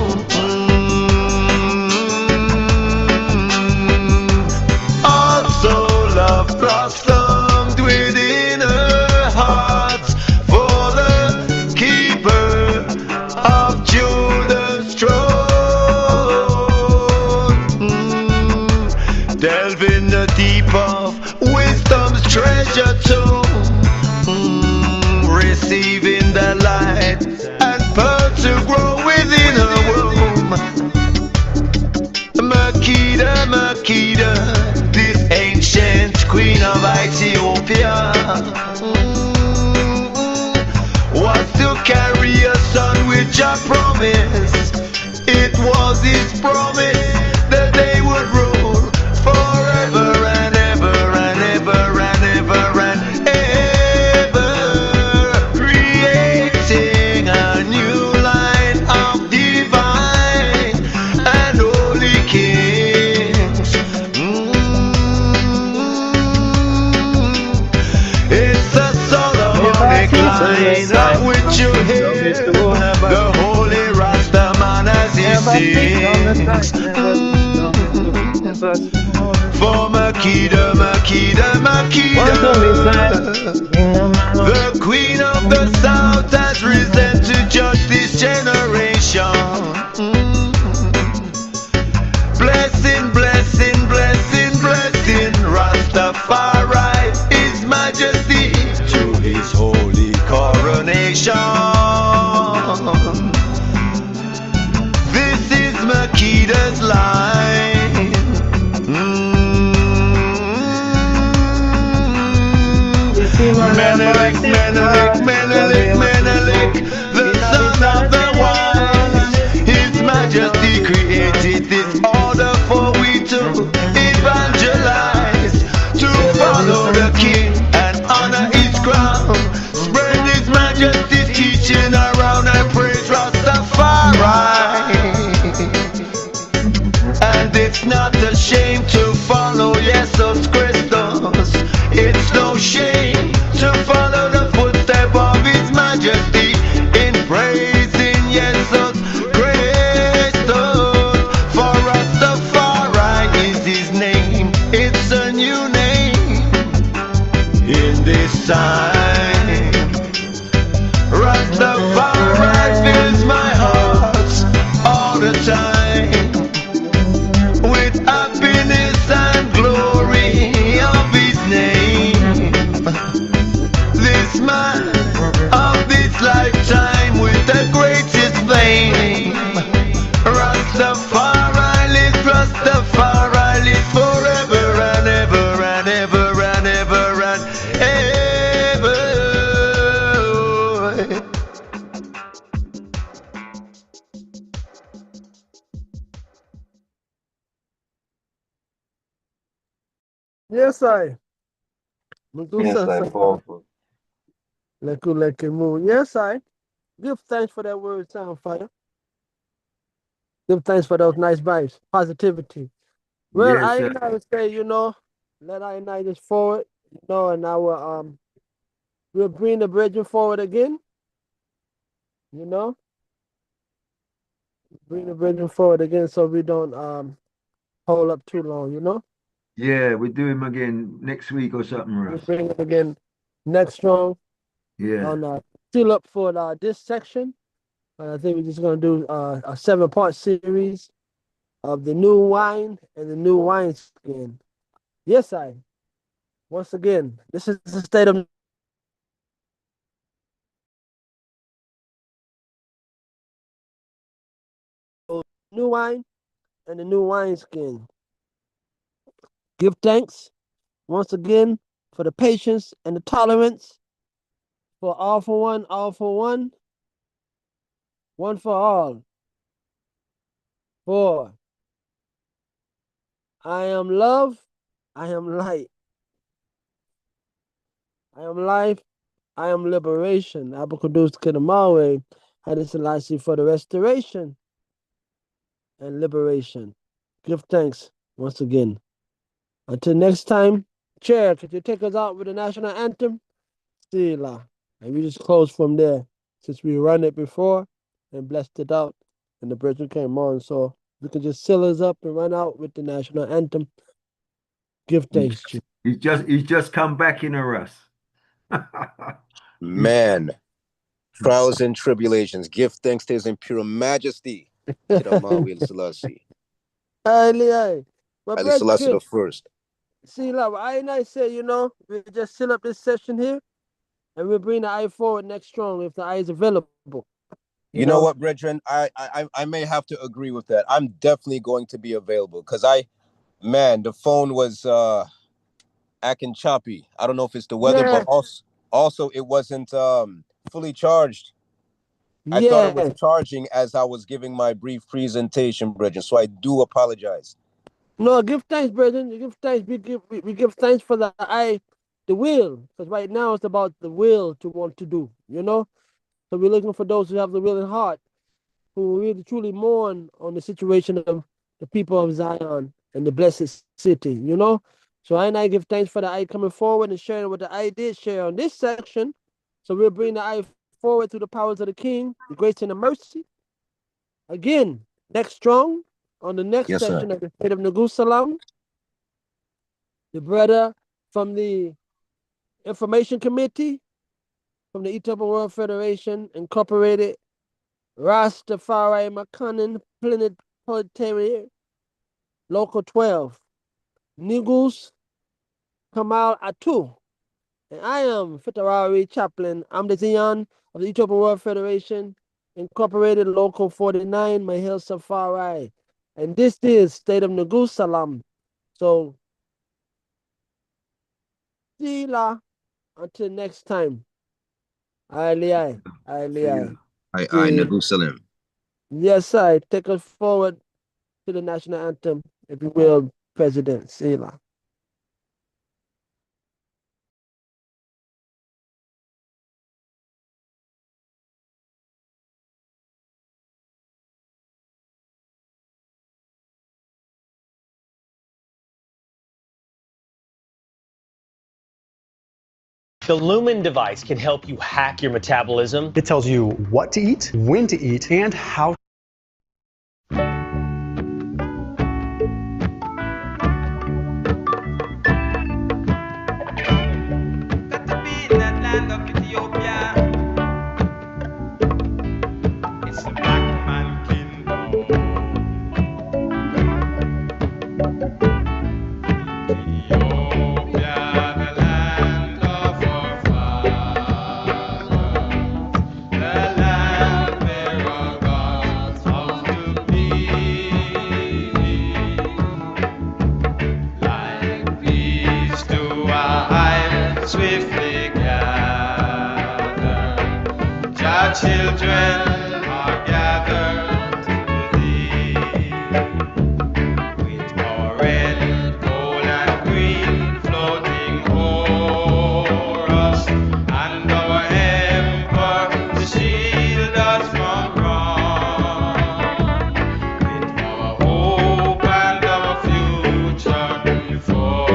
D: Also love blossomed within her heart for the keeper of Judah's throne. Delve in the deep of wisdom's treasure tomb, receiving the light and pearl to grow within her womb. Makeda, Makeda, this ancient queen of Ethiopia, was to carry a son with Jah promise. It was his promise that they would rule forever and ever and ever and ever and ever, creating a new line of divine and holy kings. It's a Solomonic line of which you hear the holy Rastaman as he sings. For Makeda, Makeda, Makeda, the queen of the south has risen to judge this generation. Blessing, blessing, blessing, blessing Rastafari, His Majesty, to His holy coronation. This is Makeda's line. Menelik, Menelik, Menelik, Menelik, the son of the wise. His Majesty created this order for we to evangelize, to follow the king and honor his crown, spread His Majesty's teaching around and praise Rastafari. And it's not a shame to follow Jesus Christus. It's no shame to follow the footsteps of His Majesty in praising Jesus Christus. For Rastafari is His name. It's a new name in this time. Rastafari fills my heart all the time with happiness and glory of His name. This man of this lifetime with the greatest flame. Rastafari lives, Rastafari lives forever and ever and ever and ever and ever.
A: Yes, I.
I: Yes, I powerful.
A: Yes, I. Give thanks for that word, Soundfire. Give thanks for those nice vibes, positivity. Well,
E: Yes,
A: I would say, let I just forward, and I will we'll bring the bridge forward again, bring the bridge forward again so we don't hold up too long.
E: yeah, we do him again next week or something,
A: We'll
E: Russ.
A: bring it again next strong
E: Yeah.
A: on still up for this section. I think we're just gonna do a 7-part series of the new wine and the new wineskin. Yes, I. Once again, this is the state of new wine and the new wineskin. Give thanks once again for the patience and the tolerance for all for one for all. For I am love, I am light, I am life, I am liberation. Abacadus Kidamawe, Haile Selassie for the restoration and liberation. Give thanks once again. Until next time, Chair, could you take us out with the national anthem? Sila. And we just close from there since we run it before and blessed it out and the brethren came on. So we can just seal us up and run out with the national anthem. Give thanks, Chief.
E: He's just come back in a us.
J: Man, trials and tribulations. Give thanks to his imperial majesty. Kidamawi Selassie.
A: Haile
J: Selassie the first.
A: See, like I say, we just seal up this session here and we'll bring the eye forward next strong if the eye is available.
J: You know what, brethren? I may have to agree with that. I'm definitely going to be available because the phone was acting choppy. I don't know if it's the weather, but also it wasn't fully charged. I thought it was charging as I was giving my brief presentation, brethren. So I do apologize.
A: No, give thanks, brethren. Give thanks. We give thanks for the will, because right now it's about the will to want to do. So we're looking for those who have the willing heart, who really truly mourn on the situation of the people of Zion and the blessed city. So I give thanks for the eye coming forward and sharing what the eye did share on this section. So we'll bring the eye forward through the powers of the King, the grace and the mercy. Again, next strong on the next session of the state of Neguselam. The brother from the Information Committee, from the Ethiopian World Federation, Incorporated, Rastafari McCunnan, Planetary, Local 12, Negus Kamal Atu. And I am Fitarari Chaplain. I'm the Zion of the Ethiopian World Federation, Incorporated, Local 49, Mahil Safari. And this is State of Neguselam. So, Sila, until next time. Aye,
J: Neguselam.
A: Yes, I take us forward to the national anthem, if you will, President Sila.
L: The Lumen device can help you hack your metabolism.
M: It tells you what to eat, when to eat, and how.
H: Got to be in that land of Ethiopia. It's the black man kingdom. Ethiopia, the land of our fathers, the land where our gods come to be. Like these two eyes swiftly gather, Jah children are gathered to thee. With our red, gold, and green floating o'er us, and our emperor to shield us from wrong. With our hope and our future before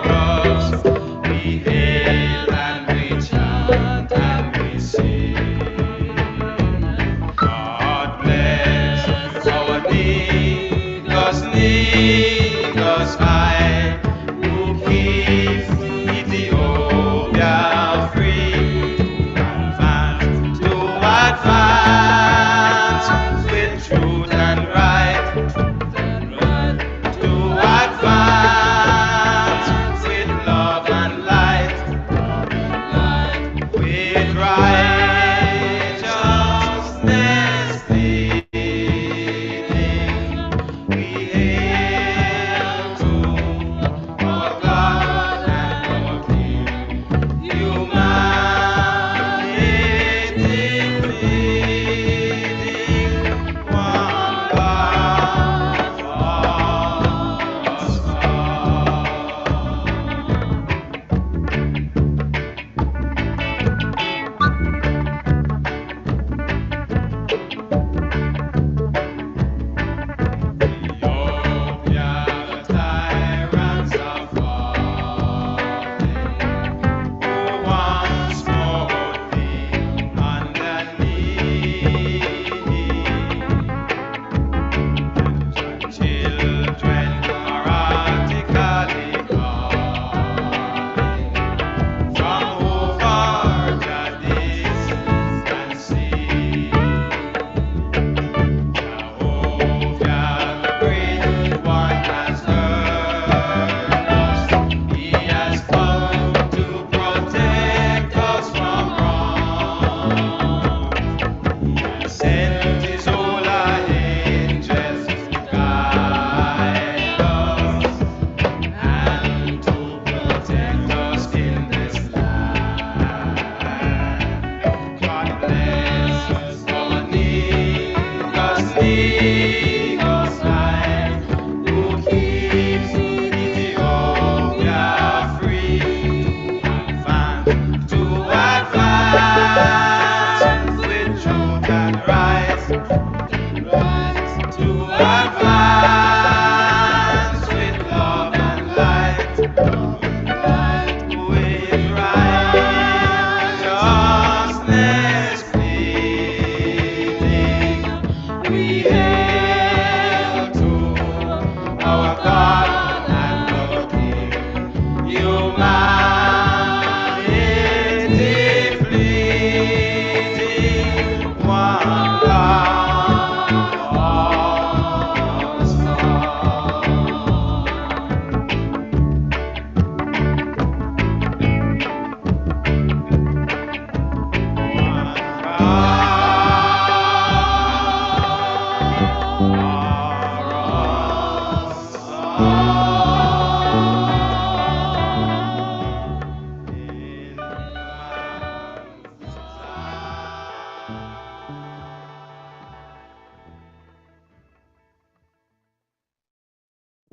H: us, we hail and we chant and we sing.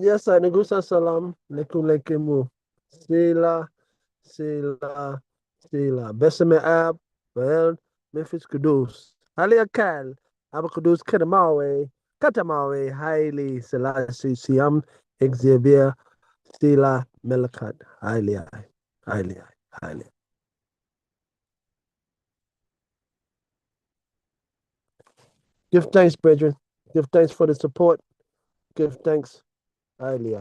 A: Yes, sir. Neguselam. Lekulekemu. Sila. Sila. Sila. Besame ab. Well, Memphis Kudus. Ali Akal. Abu Kudus Kadamawe. Katamawe. Haile Selassie. Siam. Xavier. Sila. Melakat. Haile. Haile. Haile. Give thanks, brethren. Give thanks for the support. Give thanks. Highly.